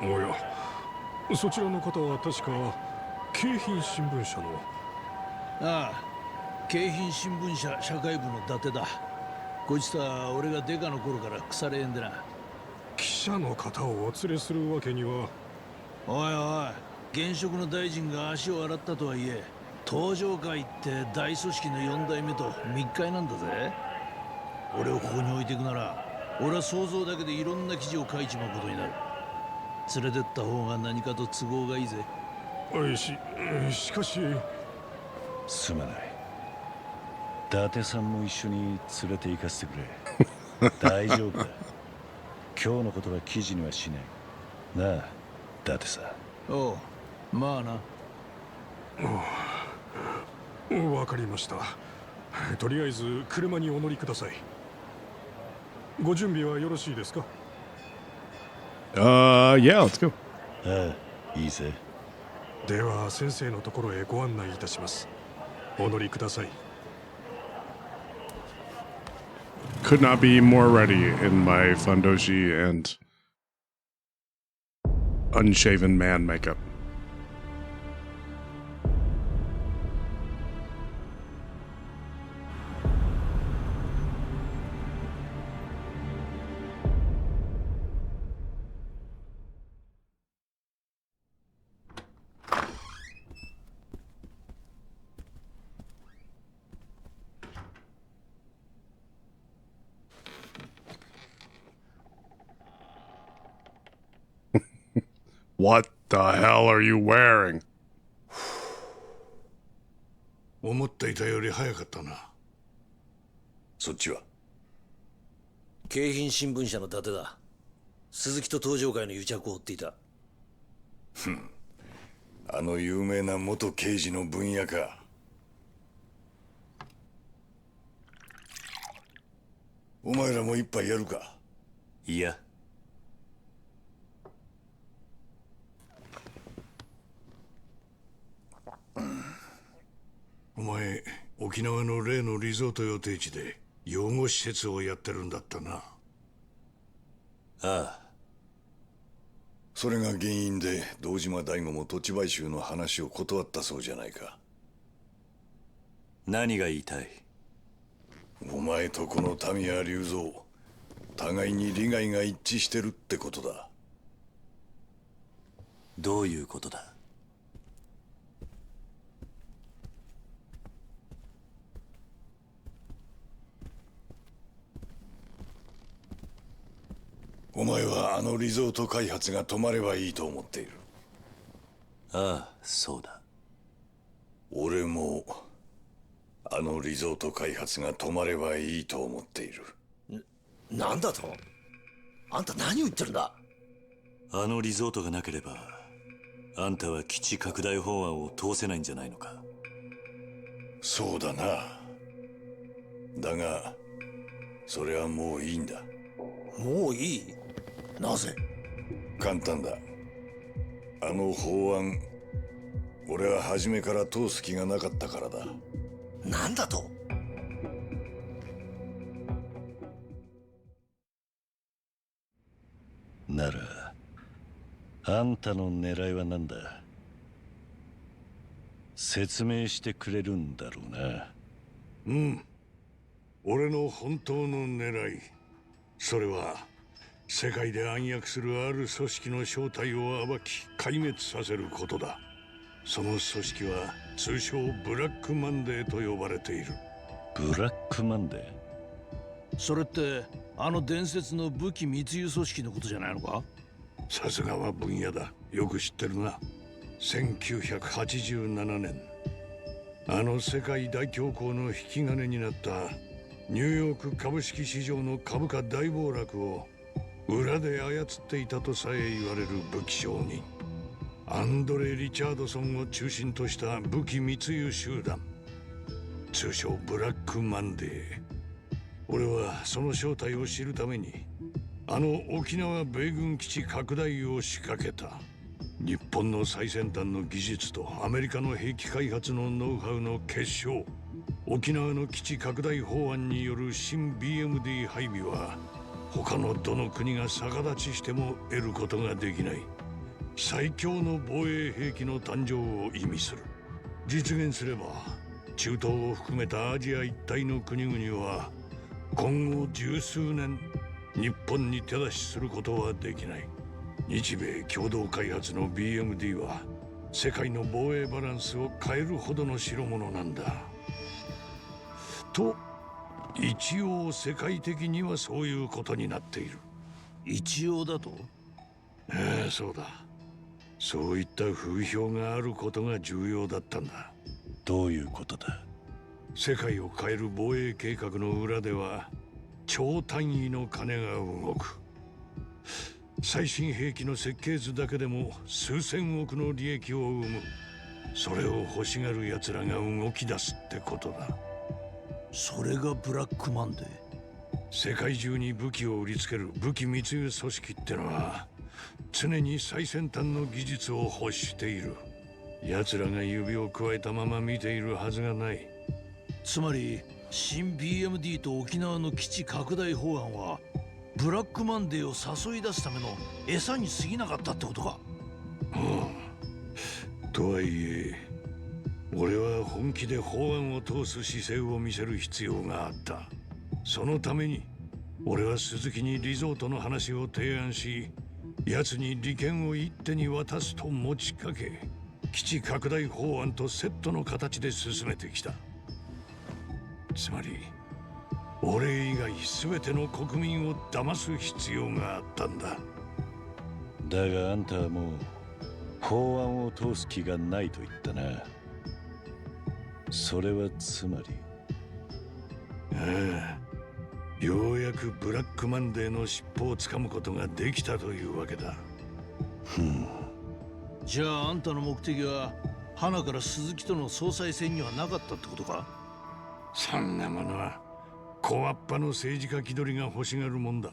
おや、そちらの方は確か京浜新聞社の。ああ、京浜新聞社社会部の伊達だ。こいつとは俺がデカの頃から腐れ縁でな。記者の方をお連れするわけには。おいおい、現職の大臣が足を洗ったとはいえ、東上会って大組織の4代目と密会なんだぜ。俺をここに置いていくなら、俺は想像だけでいろんな記事を書いちまうことになる。連れてった方が何かと都合がいいぜ。しかし。すまない。伊達さんも一緒に連れて行かせてくれ。大丈夫だ。今日のことは記事にはしない。なあ、伊達さん。おう、まあな。わかりました。とりあえず車にお乗りください。ご準備はよろしいですか？ Yeah, let's go. ああ、いいぜ。では先生のところへご案内いたします。お乗りください。Could not be more ready in my fundoshi and unshaven man makeup. What the hell are you wearing? 思っていたより早かったな。そっちは？京浜新聞社の伊達だ。鈴木と東上会の癒着を追っていた。あの有名な元刑事の分野か。お前らも一杯やるか？いや。お前、沖縄の例のリゾート予定地で養護施設をやってるんだったな。ああ。それが原因で堂島大吾も土地買収の話を断ったそうじゃないか。何が言いたい？お前とこの民谷隆三、互いに利害が一致してるってことだ。どういうことだ？お前はあのリゾート開発が止まればいいと思っている。ああ、そうだ。俺もあのリゾート開発が止まればいいと思っている。なんだと？あんた何を言ってるんだ？あのリゾートがなければ、あんたは基地拡大法案を通せないんじゃないのか。そうだな。だがそれはもういいんだ。もういい？なぜ？簡単だ。あの法案、俺は初めから通す気がなかったからだ。なんだと？なら、あんたの狙いは何だ？説明してくれるんだろうな。うん。俺の本当の狙い、それは世界で暗躍するある組織の正体を暴き壊滅させることだ。その組織は通称ブラックマンデーと呼ばれている。ブラックマンデー？それってあの伝説の武器密輸組織のことじゃないのか？さすがは分野だ。よく知ってるな。1987年、あの世界大恐慌の引き金になったニューヨーク株式市場の株価大暴落を裏で操っていたとさえ言われる武器商人アンドレ・リチャードソンを中心とした武器密輸集団、通称ブラックマンデー。俺はその正体を知るためにあの沖縄米軍基地拡大を仕掛けた。日本の最先端の技術とアメリカの兵器開発のノウハウの結晶、沖縄の基地拡大法案による新 BMD 配備は他のどの国が逆立ちしても得ることができない最強の防衛兵器の誕生を意味する。実現すれば中東を含めたアジア一帯の国々は今後十数年日本に手出しすることはできない。日米共同開発の BMD は世界の防衛バランスを変えるほどの代物なんだ。と一応世界的にはそういうことになっている。一応だと？ああ、そうだ。そういった風評があることが重要だったんだ。どういうことだ？世界を変える防衛計画の裏では超単位の金が動く。最新兵器の設計図だけでも数千億の利益を生む。それを欲しがる奴らが動き出すってことだ。それがブラックマンデー。世界中に武器を売りつける武器密輸組織ってのは常に最先端の技術を欲している。奴らが指をくわえたまま見ているはずがない。つまり新 BMD と沖縄の基地拡大法案はブラックマンデーを誘い出すための餌に過ぎなかったってことか。とはいえ俺は本気で法案を通す姿勢を見せる必要があった。そのために俺は鈴木にリゾートの話を提案し、奴に利権を一手に渡すと持ちかけ、基地拡大法案とセットの形で進めてきた。つまり俺以外全ての国民を騙す必要があったんだ。だがあんたはもう法案を通す気がないと言ったな。それはつまり。ああ、ようやくブラックマンデーの尻尾をつかむことができたというわけだ。じゃああんたの目的は花から鈴木との総裁選にはなかったってことか。そんなものは小っぱの政治家気取りが欲しがるもんだ。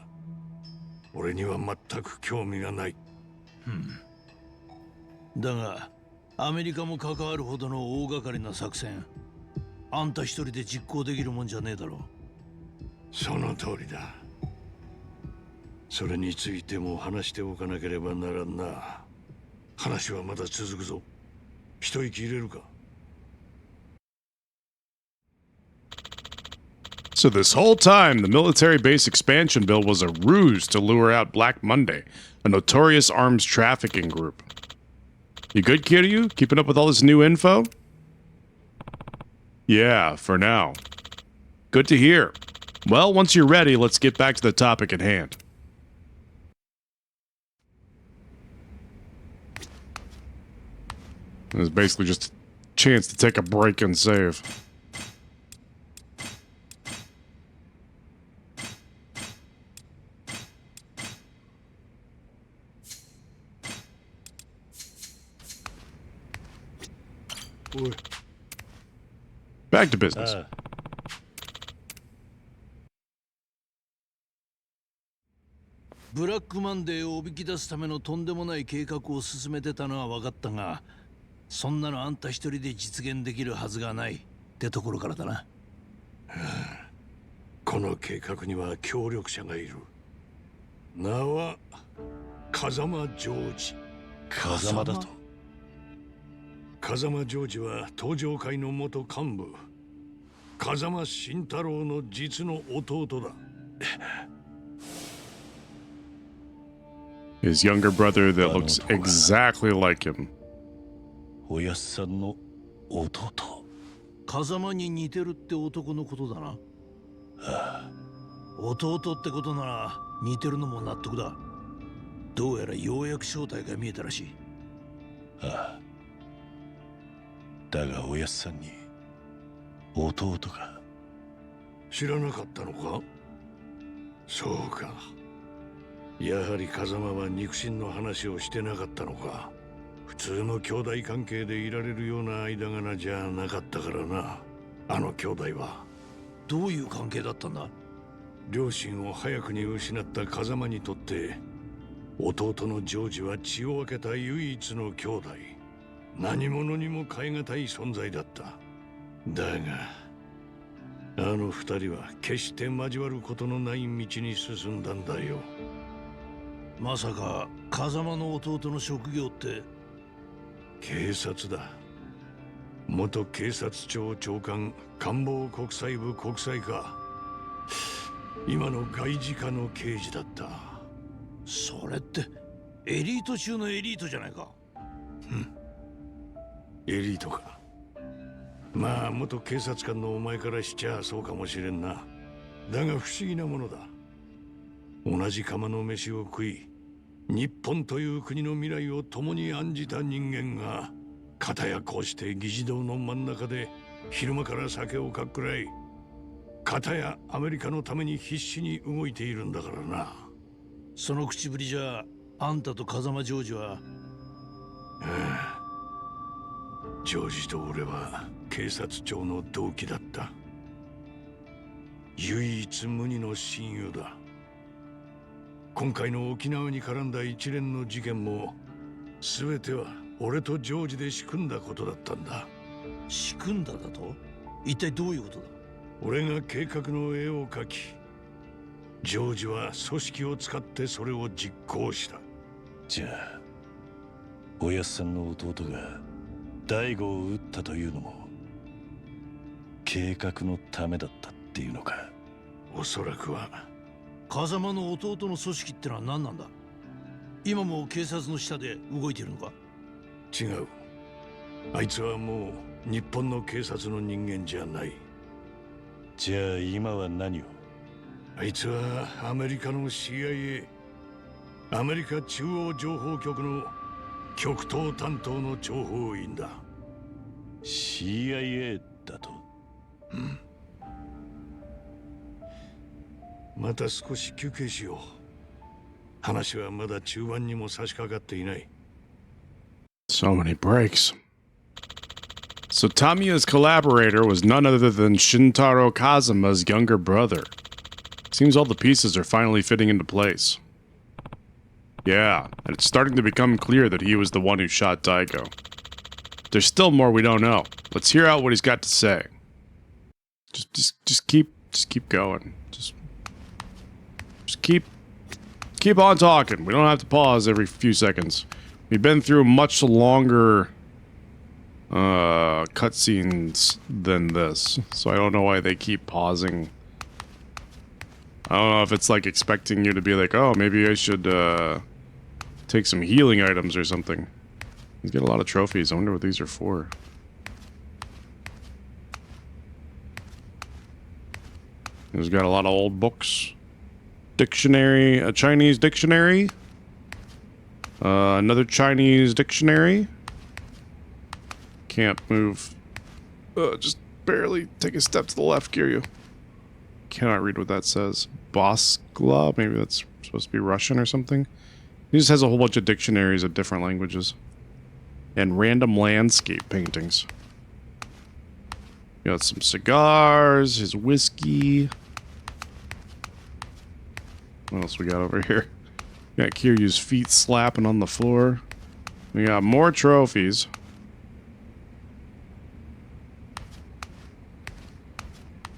俺には全く興味がない。だがアメリカも関わるほどの大掛かりな作戦、あんた一人で実行できるもんじゃねえだろう。その通りだ。それについても話しておかなければならんな。話はまだ続くぞ。一息入れるか。So this whole time, the military base expansion bill was a ruse to lure out Black Monday, a notorious arms trafficking group. You good, Kiryu? Keeping up with all this new info? Yeah, for now. Good to hear. Well, once you're ready, let's get back to the topic at hand. It was basically just a chance to take a break and save. Back to business. ブラックマンデーをおびき出すためのとんでもない計画を進めてたのは分かったが、そんなのあんた一人で実現できるはずがないってところからだな。この計画には協力者がいる。名は風間ジョージ。風間だと？風間ジョージは東上会の元幹部、風間慎太郎の実の弟だ。His younger brother that looks exactly like him. おやっさんの弟。風間に似てるって男のことだな。弟ってことなら似てるのも納得だ。どうやらようやく正体が見えたらしい。だがおやっさんに弟が。知らなかったのか？そうか。やはり風間は肉親の話をしてなかったのか。普通の兄弟関係でいられるような間柄じゃなかったからな。あの兄弟は。どういう関係だったんだ？両親を早くに失った風間にとって弟のジョージは血を分けた唯一の兄弟、何者にも代え難い存在だった。だがあの二人は決して交わることのない道に進んだんだよ。まさか風間の弟の職業って？警察だ。元警察庁長官、官房国際部国際課、今の外事課の刑事だった。それってエリート中のエリートじゃないか。エリートか。まあ元警察官のお前からしちゃそうかもしれんな。だが不思議なものだ。同じ釜の飯を食い、日本という国の未来を共に案じた人間が、片やこうして議事堂の真ん中で昼間から酒をかっくらい、片やアメリカのために必死に動いているんだからな。その口ぶりじゃあんたと風間ジョージは。ああ、ジョージと俺は警察庁の同期だった。唯一無二の親友だ。今回の沖縄に絡んだ一連の事件も全ては俺とジョージで仕組んだことだったんだ。仕組んだだと？一体どういうことだ？俺が計画の絵を描き、ジョージは組織を使ってそれを実行した。じゃあおやっさんの弟が大悟を撃ったというのも計画のためだったっていうのか？おそらくは。風間の弟の組織ってのは何なんだ？今も警察の下で動いているのか？違う。あいつはもう日本の警察の人間じゃない。じゃあ今は何を？あいつはアメリカの CIA、アメリカ中央情報局の極東担当の諜報員だ。 CIA だと？また少し休憩しよう。話はまだ中盤にも差し掛かっていない。 So many breaks. So Tamiya's collaborator was none other than Shintaro Kazuma's younger brother. Seems all the pieces are finally fitting into place. Yeah, and it's starting to become clear that he was the one who shot Daigo. There's still more we don't know. Let's hear out what he's got to say. Just keep going. Just keep on talking. We don't have to pause every few seconds. We've been through much longer cutscenes than this, so I don't know why they keep pausing. I don't know if it's like expecting you to be like, oh, maybe I should take some healing items or something. He's got a lot of trophies. I wonder what these are for. He's got a lot of old books. Dictionary, a Chinese dictionary. Another Chinese dictionary. Can't move. Just barely take a step to the left, Kiryu. Cannot read what that says. Boskla? Maybe that's supposed to be Russian or something. He just has a whole bunch of dictionaries of different languages. And random landscape paintings. Got some cigars, his whiskey. What else we got over here? Got Kiryu's feet slapping on the floor. We got more trophies.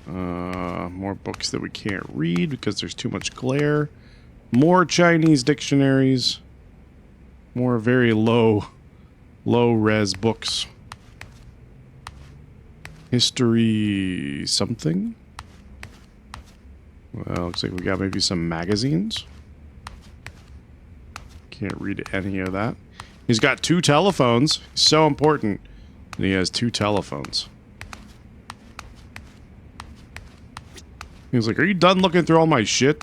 More books that we can't read because there's too much glare. More Chinese dictionaries. More very low res books. History something? Well, looks like we got maybe some magazines. Can't read any of that. He's got 2 telephones. So important that he has 2 telephones. He was like, are you done looking through all my shit?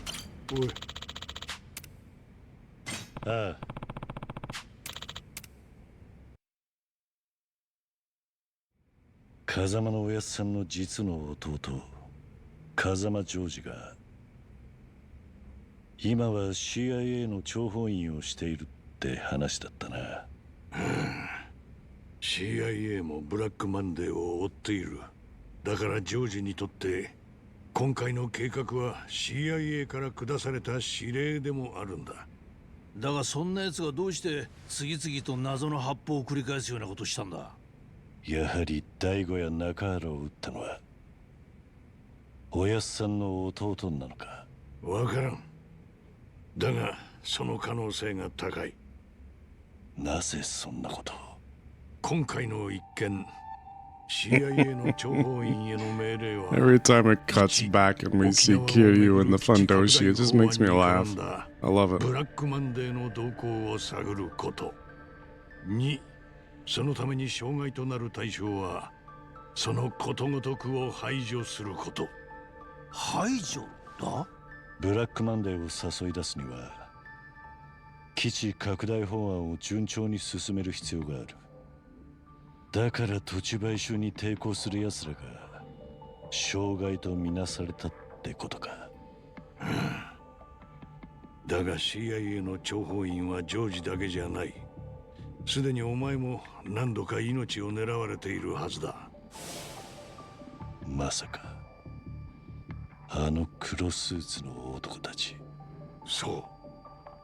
風間のおやっさんの実の弟、風間ジョージが今は CIA の諜報員をしているって話だったな。CIA もブラックマンデーを追っている。だからジョージにとって今回の計画は CIA から下された指令でもあるんだ。だがそんな奴がどうして次々と謎の発砲を繰り返すようなことをしたんだ。やはり大悟や中原を撃ったのはおやっさんの弟なのか。わからん。だがその可能性が高い。なぜそんなことを。今回の一件、CIA の諜報員への命令は Every time it cuts back and we see Kiryu in the Fundoshi, it just makes me laugh. I love it. ブラックマンデーの動向を探ること。2、そのために障害となる対象はそのことごとくを排除すること。排除だ。ブラックマンデーを誘い出すには基地拡大法案を順調に進める必要がある。だから土地買収に抵抗する奴らが障害とみなされたってことか。だが CIA の諜報員はジョージだけじゃない。すでにお前も何度か命を狙われているはずだ。まさかあの黒スーツの男たち。そ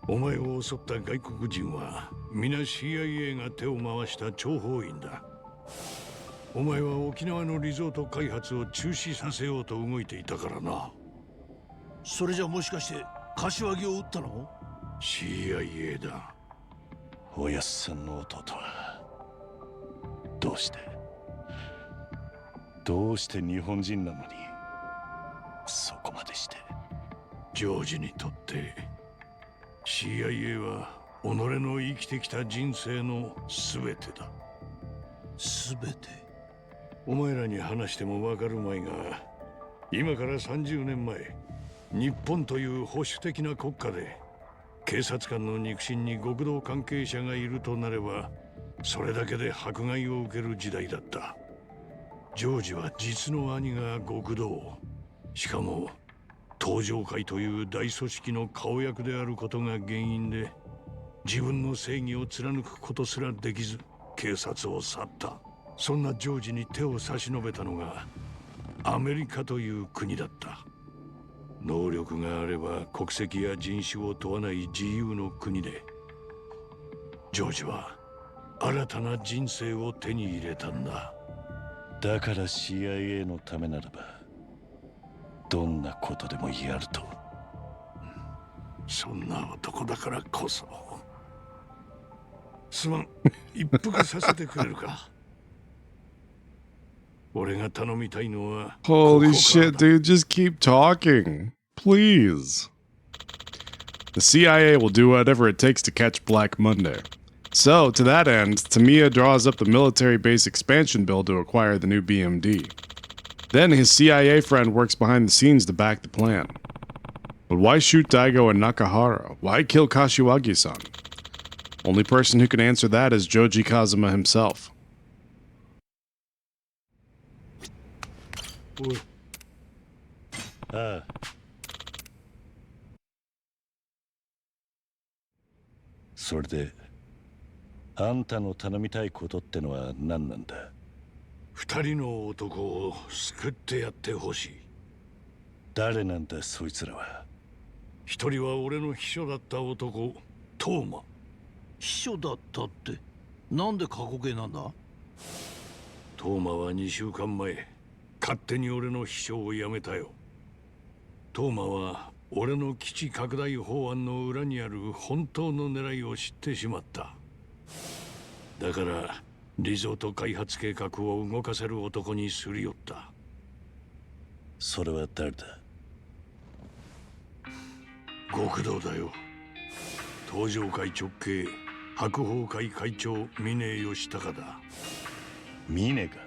う。お前を襲った外国人は皆 CIA が手を回した諜報員だ。お前は沖縄のリゾート開発を中止させようと動いていたからな。それじゃもしかして柏木を撃ったの？ CIA だ。おやっさんの弟はどうして日本人なのにそこまでして。ジョージにとって CIA は己の生きてきた人生の全てだ。全て？お前らに話してもわかるまいが、今から30年前、日本という保守的な国家で警察官の肉親に極道関係者がいるとなればそれだけで迫害を受ける時代だった。ジョージは実の兄が極道、しかも東上会という大組織の顔役であることが原因で自分の正義を貫くことすらできず警察を去った。そんなジョージに手を差し伸べたのがアメリカという国だった。能力があれば国籍や人種を問わない自由の国で、ジョージは新たな人生を手に入れたんだ。だから CIA のためならばどんなことでもやると。そんな男だからこそ。すまん、一服させてくれるか。俺が頼みたいのは Holy shit, dude, just keep talking. Please. The CIA will do whatever it takes to catch Black Monday. So, to that end, Tamiya draws up the military base expansion bill to acquire the new BMD. Then his CIA friend works behind the scenes to back the plan. But why shoot Daigo and Nakahara? Why kill Kashiwagi-san? Only person who can answer that is Joji Kazuma himself. ああ。それであんたの頼みたいことってのは何なんだ。二人の男を救ってやってほしい。誰なんだそいつらは。一人は俺の秘書だった男、トーマ。秘書だったってなんで過去形なんだ？トーマは2週間前勝手に俺の秘書を辞めたよ。トーマは俺の基地拡大法案の裏にある本当の狙いを知ってしまった。だからリゾート開発計画を動かせる男にすり寄った。それは誰だ？極道だよ。東上会直系白鵬会会長峰義孝だ。峰が？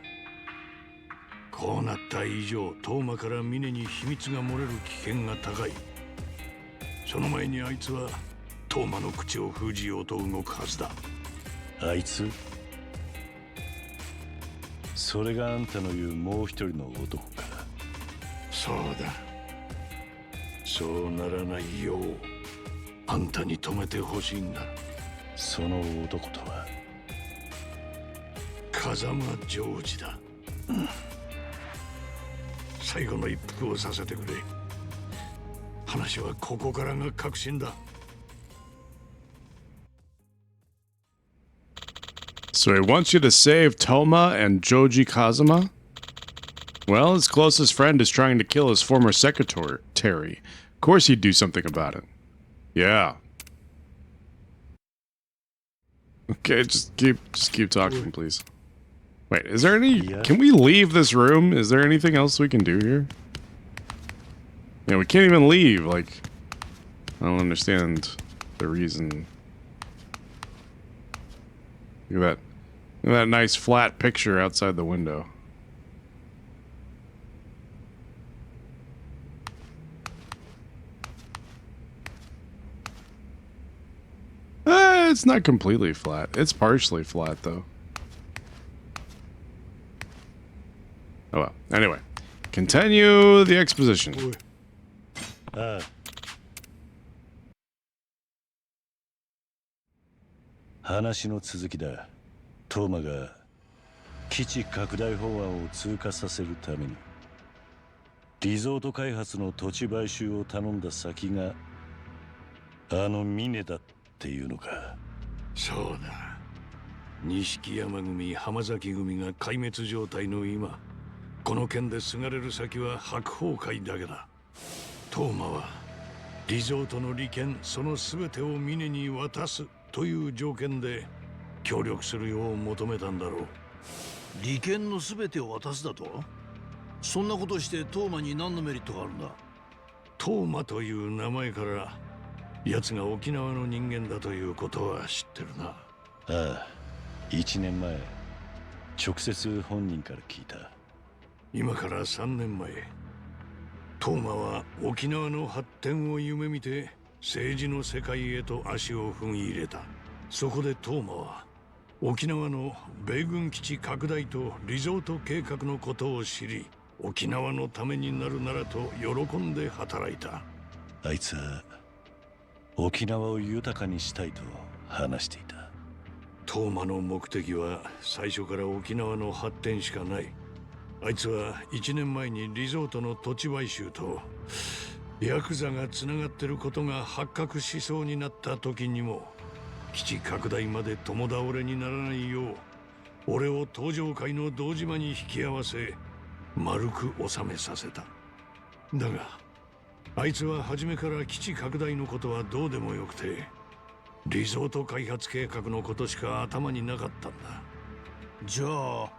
こうなった以上トーマから峰に秘密が漏れる危険が高い。その前にあいつはトーマの口を封じようと動くはずだ。あいつ？それがあんたの言うもう一人の男か。そうだ。そうならないようあんたに止めてほしいんだ。その男とは風間ジョージだ。最後の一服をさせてくれ。話はここからが核心だ。 So he wants you to save Toma and Joji Kazuma? Well, his closest friend is trying to kill his former secretary. Of course he'd do something about it. Yeah. Okay, just keep talking, please. Wait, is there any... Can we leave this room? Is there anything else we can do here? Yeah, we can't even leave, like... I don't understand the reason. Look at that. Look at that nice flat picture outside the window. It's not completely flat. It's partially flat, though. Oh well. Anyway, continue the exposition. ああ。話の続きだ。トーマが基地拡大法案を通過させるためにリゾート開発の土地買収を頼んだ先があの峰だっていうのか。そうだ。錦山組、浜崎組が壊滅状態の今、この件ですがれる先は白鵬会だけだ。トーマはリゾートの利権その全てを峰に渡すという条件で協力するよう求めたんだろう。利権の全てを渡すだと？そんなことしてトーマに何のメリットがあるんだ？トーマという名前から奴が沖縄の人間だということは知ってるな。ああ、1年前直接本人から聞いた。今から3年前、トーマは沖縄の発展を夢見て政治の世界へと足を踏み入れた。そこでトーマは沖縄の米軍基地拡大とリゾート計画のことを知り、沖縄のためになるならと喜んで働いた。あいつは沖縄を豊かにしたいと話していた。トーマの目的は最初から沖縄の発展しかない。あいつは1年前にリゾートの土地買収とヤクザがつながってることが発覚しそうになった時にも基地拡大まで共倒れにならないよう俺を東上界の堂島に引き合わせ丸く収めさせた。だがあいつは初めから基地拡大のことはどうでもよくてリゾート開発計画のことしか頭になかったんだ。じゃあ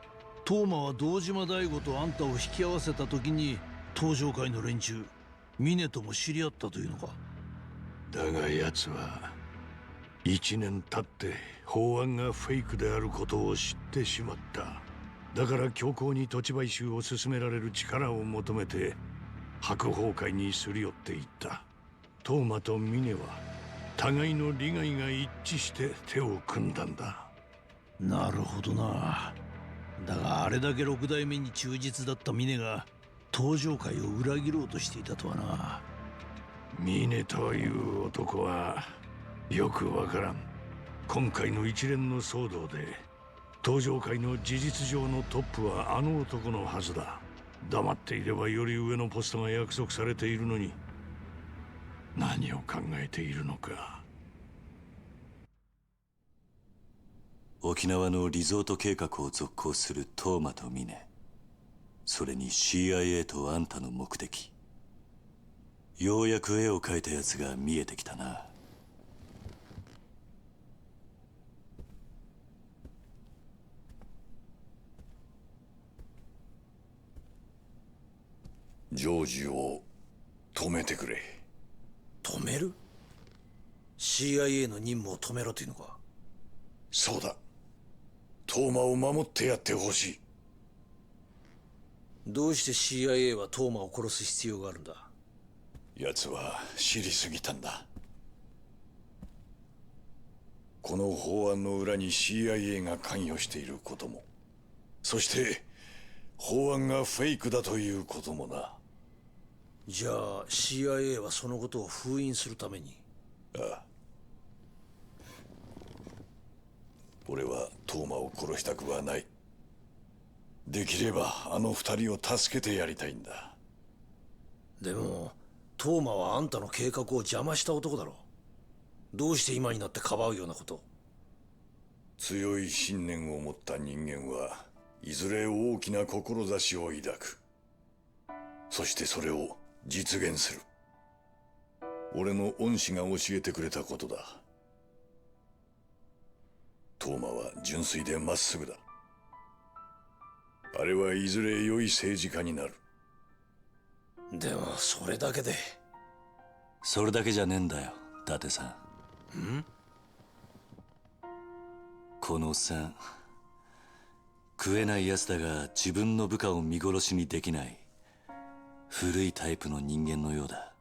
トーマは堂島大吾とあんたを引き合わせた時に東上界の連中峰とも知り合ったというのか？だが奴は1年経って法案がフェイクであることを知ってしまった。だから強行に土地買収を進められる力を求めて白鵬会にすり寄っていった。トーマと峰は互いの利害が一致して手を組んだんだ。なるほどな。だがあれだけ六代目に忠実だった峰が東上界を裏切ろうとしていたとはな。峰という男はよくわからん。今回の一連の騒動で東上界の事実上のトップはあの男のはずだ。黙っていればより上のポストが約束されているのに何を考えているのか。沖縄のリゾート計画を続行するトーマと峰、それに CIA とあんたの目的、ようやく絵を描いたやつが見えてきたな。ジョージを止めてくれ。止める？ CIA の任務を止めろというのか？そうだ。トーマを守ってやってほしい。どうして CIA はトーマを殺す必要があるんだ？奴は知りすぎたんだ。この法案の裏に CIA が関与していることも、そして法案がフェイクだということもな。じゃあ CIA はそのことを封印するために？ああ。俺はトーマを殺したくはない。できればあの二人を助けてやりたいんだ。でもトーマはあんたの計画を邪魔した男だろ。どうして今になってかばうようなこと。強い信念を持った人間はいずれ大きな志を抱く。そしてそれを実現する。俺の恩師が教えてくれたことだ。トーマは純粋でまっすぐだ。あれはいずれ良い政治家になる。でもそれだけで。それだけじゃねえんだよ、伊達さん。このおっさん、食えない奴だが自分の部下を見殺しにできない古いタイプの人間のようだ。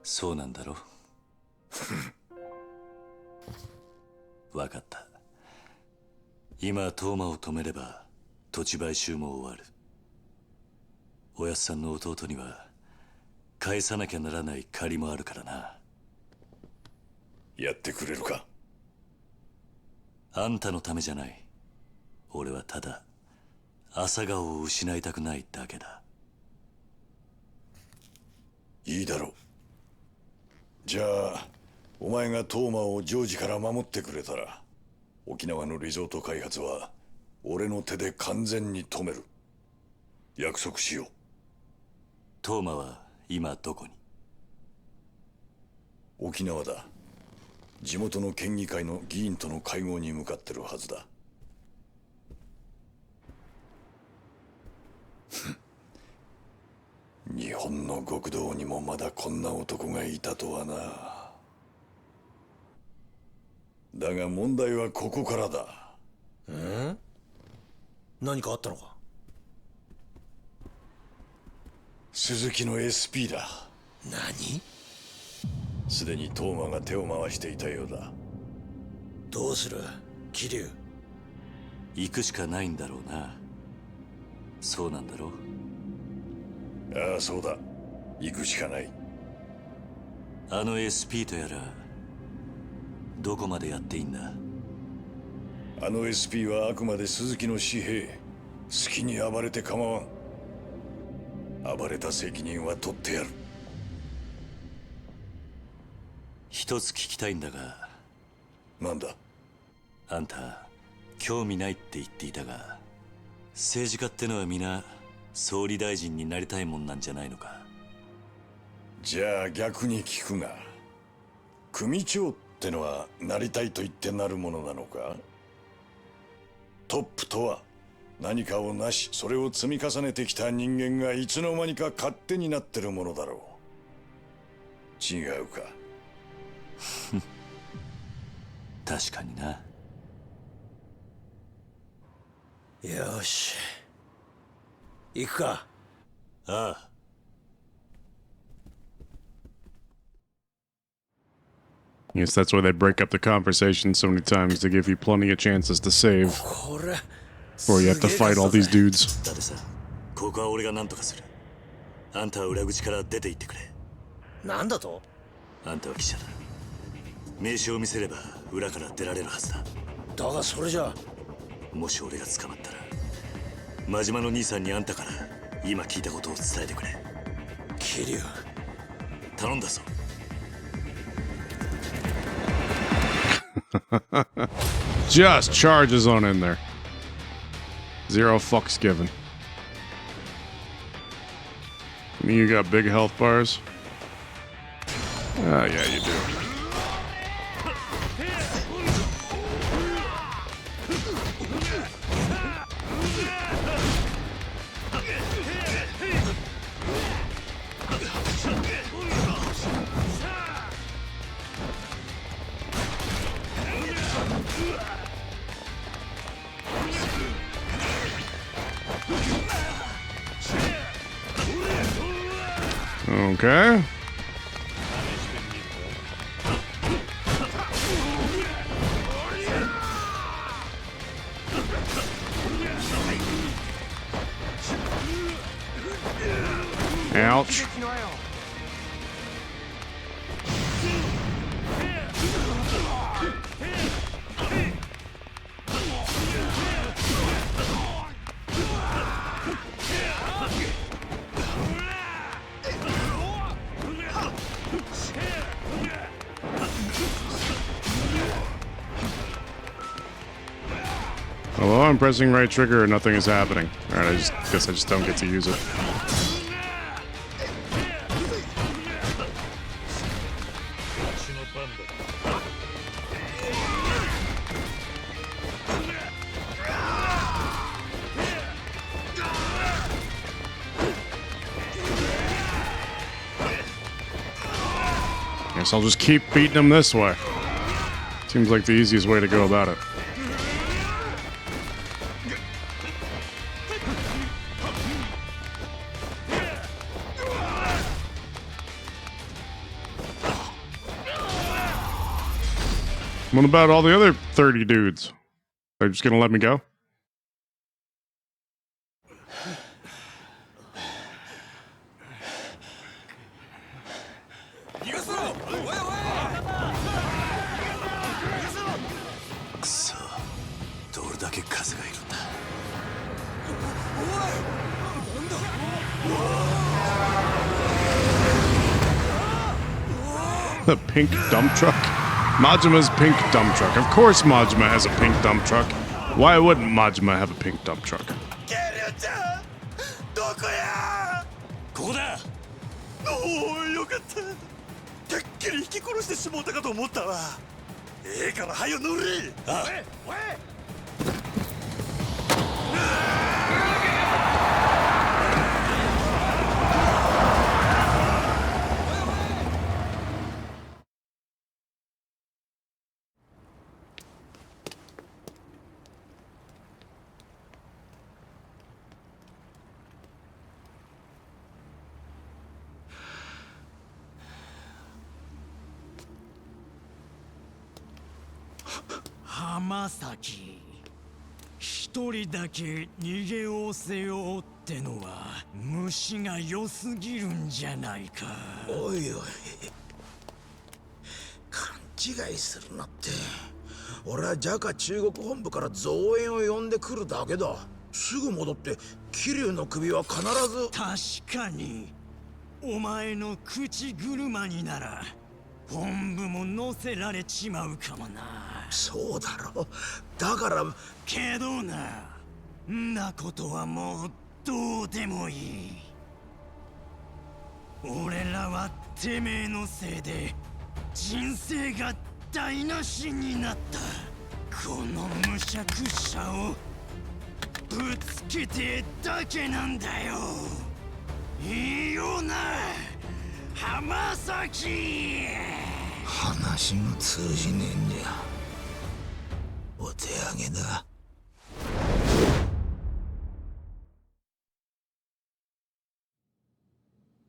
そうなんだろ？わかった。今トーマを止めれば土地買収も終わる。おやっさんの弟には返さなきゃならない借りもあるからな。やってくれるか？あんたのためじゃない。俺はただ朝顔を失いたくないだけだ。いいだろう。じゃあお前がトーマをジョージから守ってくれたら、沖縄のリゾート開発は俺の手で完全に止める。約束しよう。トーマは今どこに？沖縄だ。地元の県議会の議員との会合に向かってるはずだ。日本の極道にもまだこんな男がいたとはな。だが問題はここからだ。何かあったのか？鈴木の SP だ。何？すでにトーマが手を回していたようだ。どうする桐生？行くしかないんだろうな。そうなんだろう？ああ、そうだ。行くしかない。あの SP とやらどこまでやっていいんだ？あの SP はあくまで鈴木の私兵。好きに暴れて構わん。暴れた責任は取ってやる。一つ聞きたいんだが。なんだ？あんた興味ないって言っていたが、政治家ってのは皆総理大臣になりたいもんなんじゃないのか？じゃあ逆に聞くが、組長ってのはなりたいと言ってなるものなのか？トップとは何かをなし、それを積み重ねてきた人間がいつの間にか勝手になってるものだろう。違うか？確かにな。よし、行くか。ああ。Yes, that's why they break up the conversation so many times to give you plenty of chances to save これ before you have to fight all these dudes. だってさ、ここは俺が何とかする。あんたは裏口から出て行ってくれ。なんだと？あんたは記者だ。名刺を見せれば裏から出られるはずだ。だがそれじゃ。もし俺が捕まったら、真島の兄さんにあんたから今聞いたことを伝えてくれ。桐生、頼んだぞ。Just charges on in there. Zero fucks given. You got big health bars? Oh, yeah, you do. Okay. Ouch. I'm pressing right trigger and nothing is happening. Alright, I guess I just don't get to use it. Guess I'll just keep beating him this way. Seems like the easiest way to go about it. What about all the other 30 dudes? They're just gonna let me go? The pink dump truck? Majima's pink dump truck. Of course Majima has a pink dump truck. Why wouldn't Majima have a pink dump truck? ここだ。おお、よかった。てっきり引き殺してしもうたかと思ったわ。ええから早よ乗れ。あ。おい。浜崎、一人だけ逃げおせようってのは虫が良すぎるんじゃないか。おいおい、勘違いするなって。俺はジャカ中国本部から増援を呼んでくるだけだ。すぐ戻って桐生の首は必ず。確かにお前の口車になら本部も乗せられちまうかもな。そうだろ。だからけどなんなことはもうどうでもいい。俺らはてめえのせいで人生が台無しになった。この無釈者をぶつけてだけなんだよ。いいよな、浜崎。話が通じねえんじゃ。お手上げだ。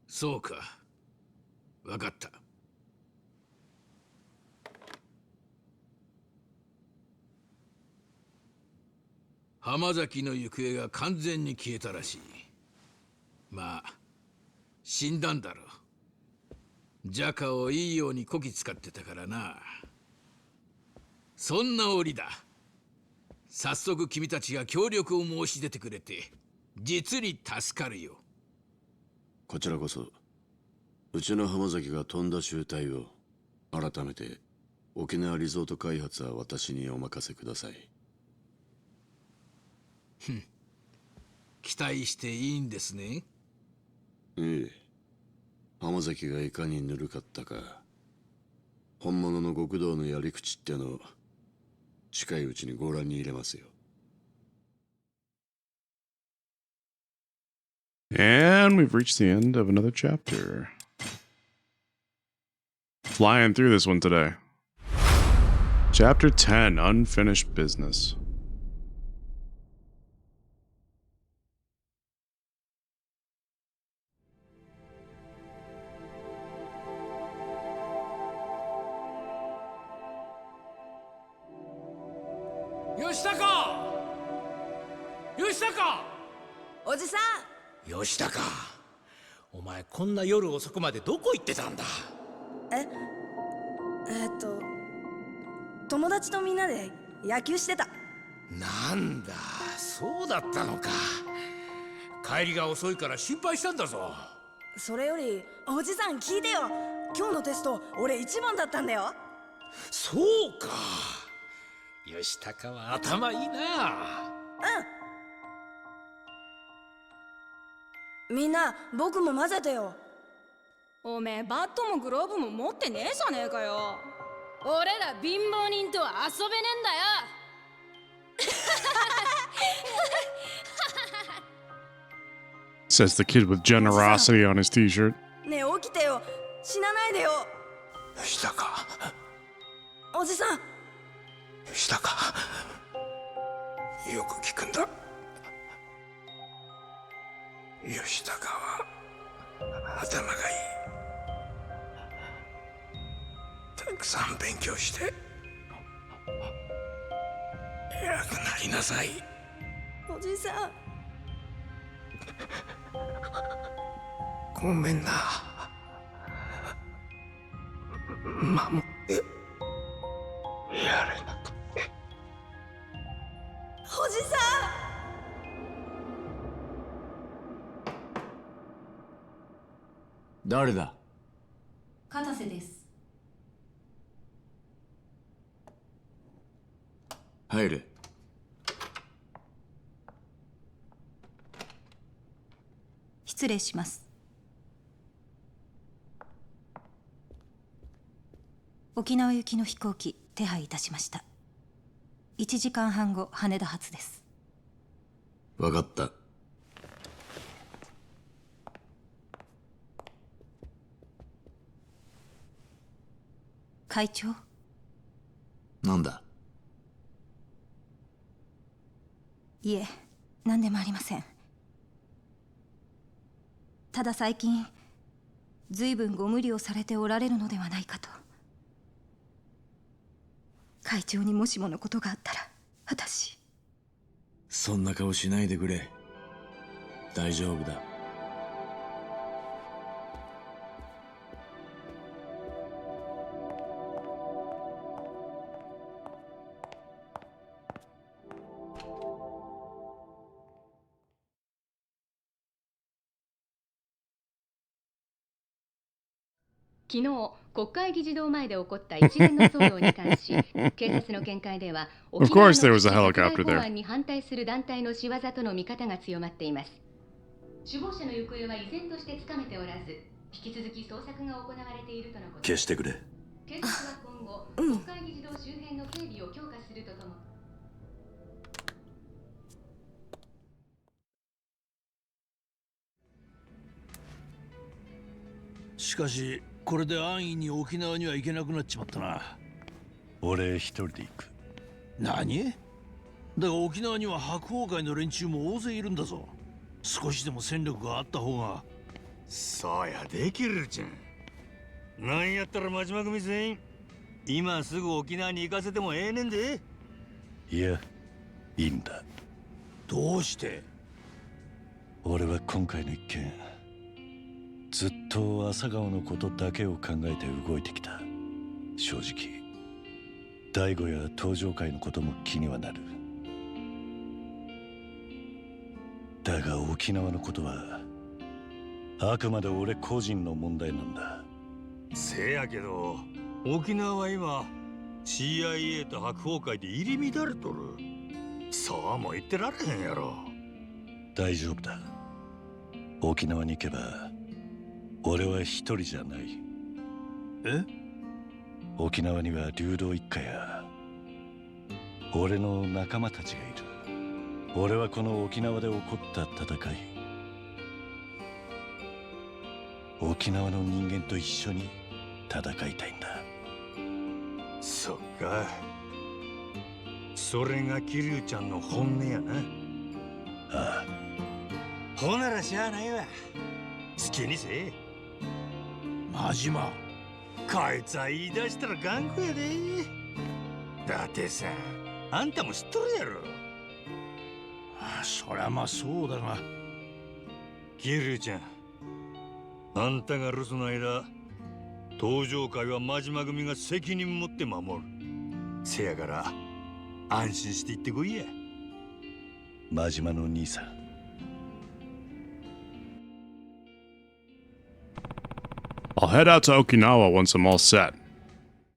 そうか。わかった。浜崎の行方が完全に消えたらしい。まあ、死んだんだろう。ジャカをいいようにこき使ってたからな。そんな折だ。早速君たちが協力を申し出てくれて実に助かるよ。こちらこそうちの浜崎が飛んだ集隊を改めて沖縄リゾート開発は私にお任せください。期待していいんですね。ええ、浜崎がいかにぬるかったか、本物の極道のやり口ってのを近いうちにご覧に入れますよ。And we've reached the end of another chapter. Flying through this one today. Chapter 10, Unfinished Business. Yoshitaka! おじさん。吉高、お前こんな夜遅くまでどこ行ってたんだ？友達とみんなで野球してた。なんだ、そうだったのか。帰りが遅いから心配したんだぞ。それよりおじさん聞いてよ。今日のテスト俺1番だったんだよ。そうか。吉高は頭いいな。うん。みんな僕も混ぜてよ。おめえバットもグローブも持ってねえじゃねえかよ。俺ら貧乏人とは遊べねえんだよ。Says the kid with generosity on his t-shirt. ねえ起きてよ。死なないでよ。吉高。おじさん。吉高。よく聞くんだ。吉高は頭がいい。たくさん勉強して偉くなりなさい。おじさん。ごめんな。守ってやれなくて。おじさ誰だ？片瀬です。入れ。失礼します。沖縄行きの飛行機手配いたしました。1時間半後羽田発です。わかった。会長？なんだ？いえ、何でもありません。ただ最近随分ご無理をされておられるのではないかと。会長にもしものことがあったら私。そんな顔しないでくれ。大丈夫だ。昨日、国会議事堂前で起こった一連の騒動に関し、警察の見解では、沖縄の基地拡大法案に反対する団体の仕業との見方が強まっています。首謀者の行方は依然としてつかめておらず、引き続き捜索が行われているとのこと。消してくれ。警察は今後、国会議事堂周辺の警備を強化するとともに。しかしこれで安易に沖縄には行けなくなっちまったな。俺一人で行く。何？だが沖縄には白鵬会の連中も大勢いるんだぞ。少しでも戦力があった方が。そうやできるじゃん。なんやったら真島組全員今すぐ沖縄に行かせてもええねんで。いや、いいんだ。どうして？俺は今回の一件ずっと朝顔のことだけを考えて動いてきた。正直大悟や東上会のことも気にはなる。だが沖縄のことはあくまで俺個人の問題なんだ。せやけど沖縄は今 CIA と白鵬会で入り乱れとる。そうも言ってられへんやろ。大丈夫だ。沖縄に行けば俺は一人じゃない。え？沖縄には流動一家や俺の仲間たちがいる。俺はこの沖縄で起こった戦い、沖縄の人間と一緒に戦いたいんだ。そっか。それが桐生ちゃんの本音やな。ああ。ほならしゃあないわ。好きにせえ。真島。こいつは言い出したら頑固やで。だってさ、あんたも知っとるやろ。そりゃまあそうだが。桐生ちゃん、あんたが留守の間、東上会は真島組が責任持って守る。せやから安心して行ってこいや。真島の兄さん。I'll head out to Okinawa once I'm all set.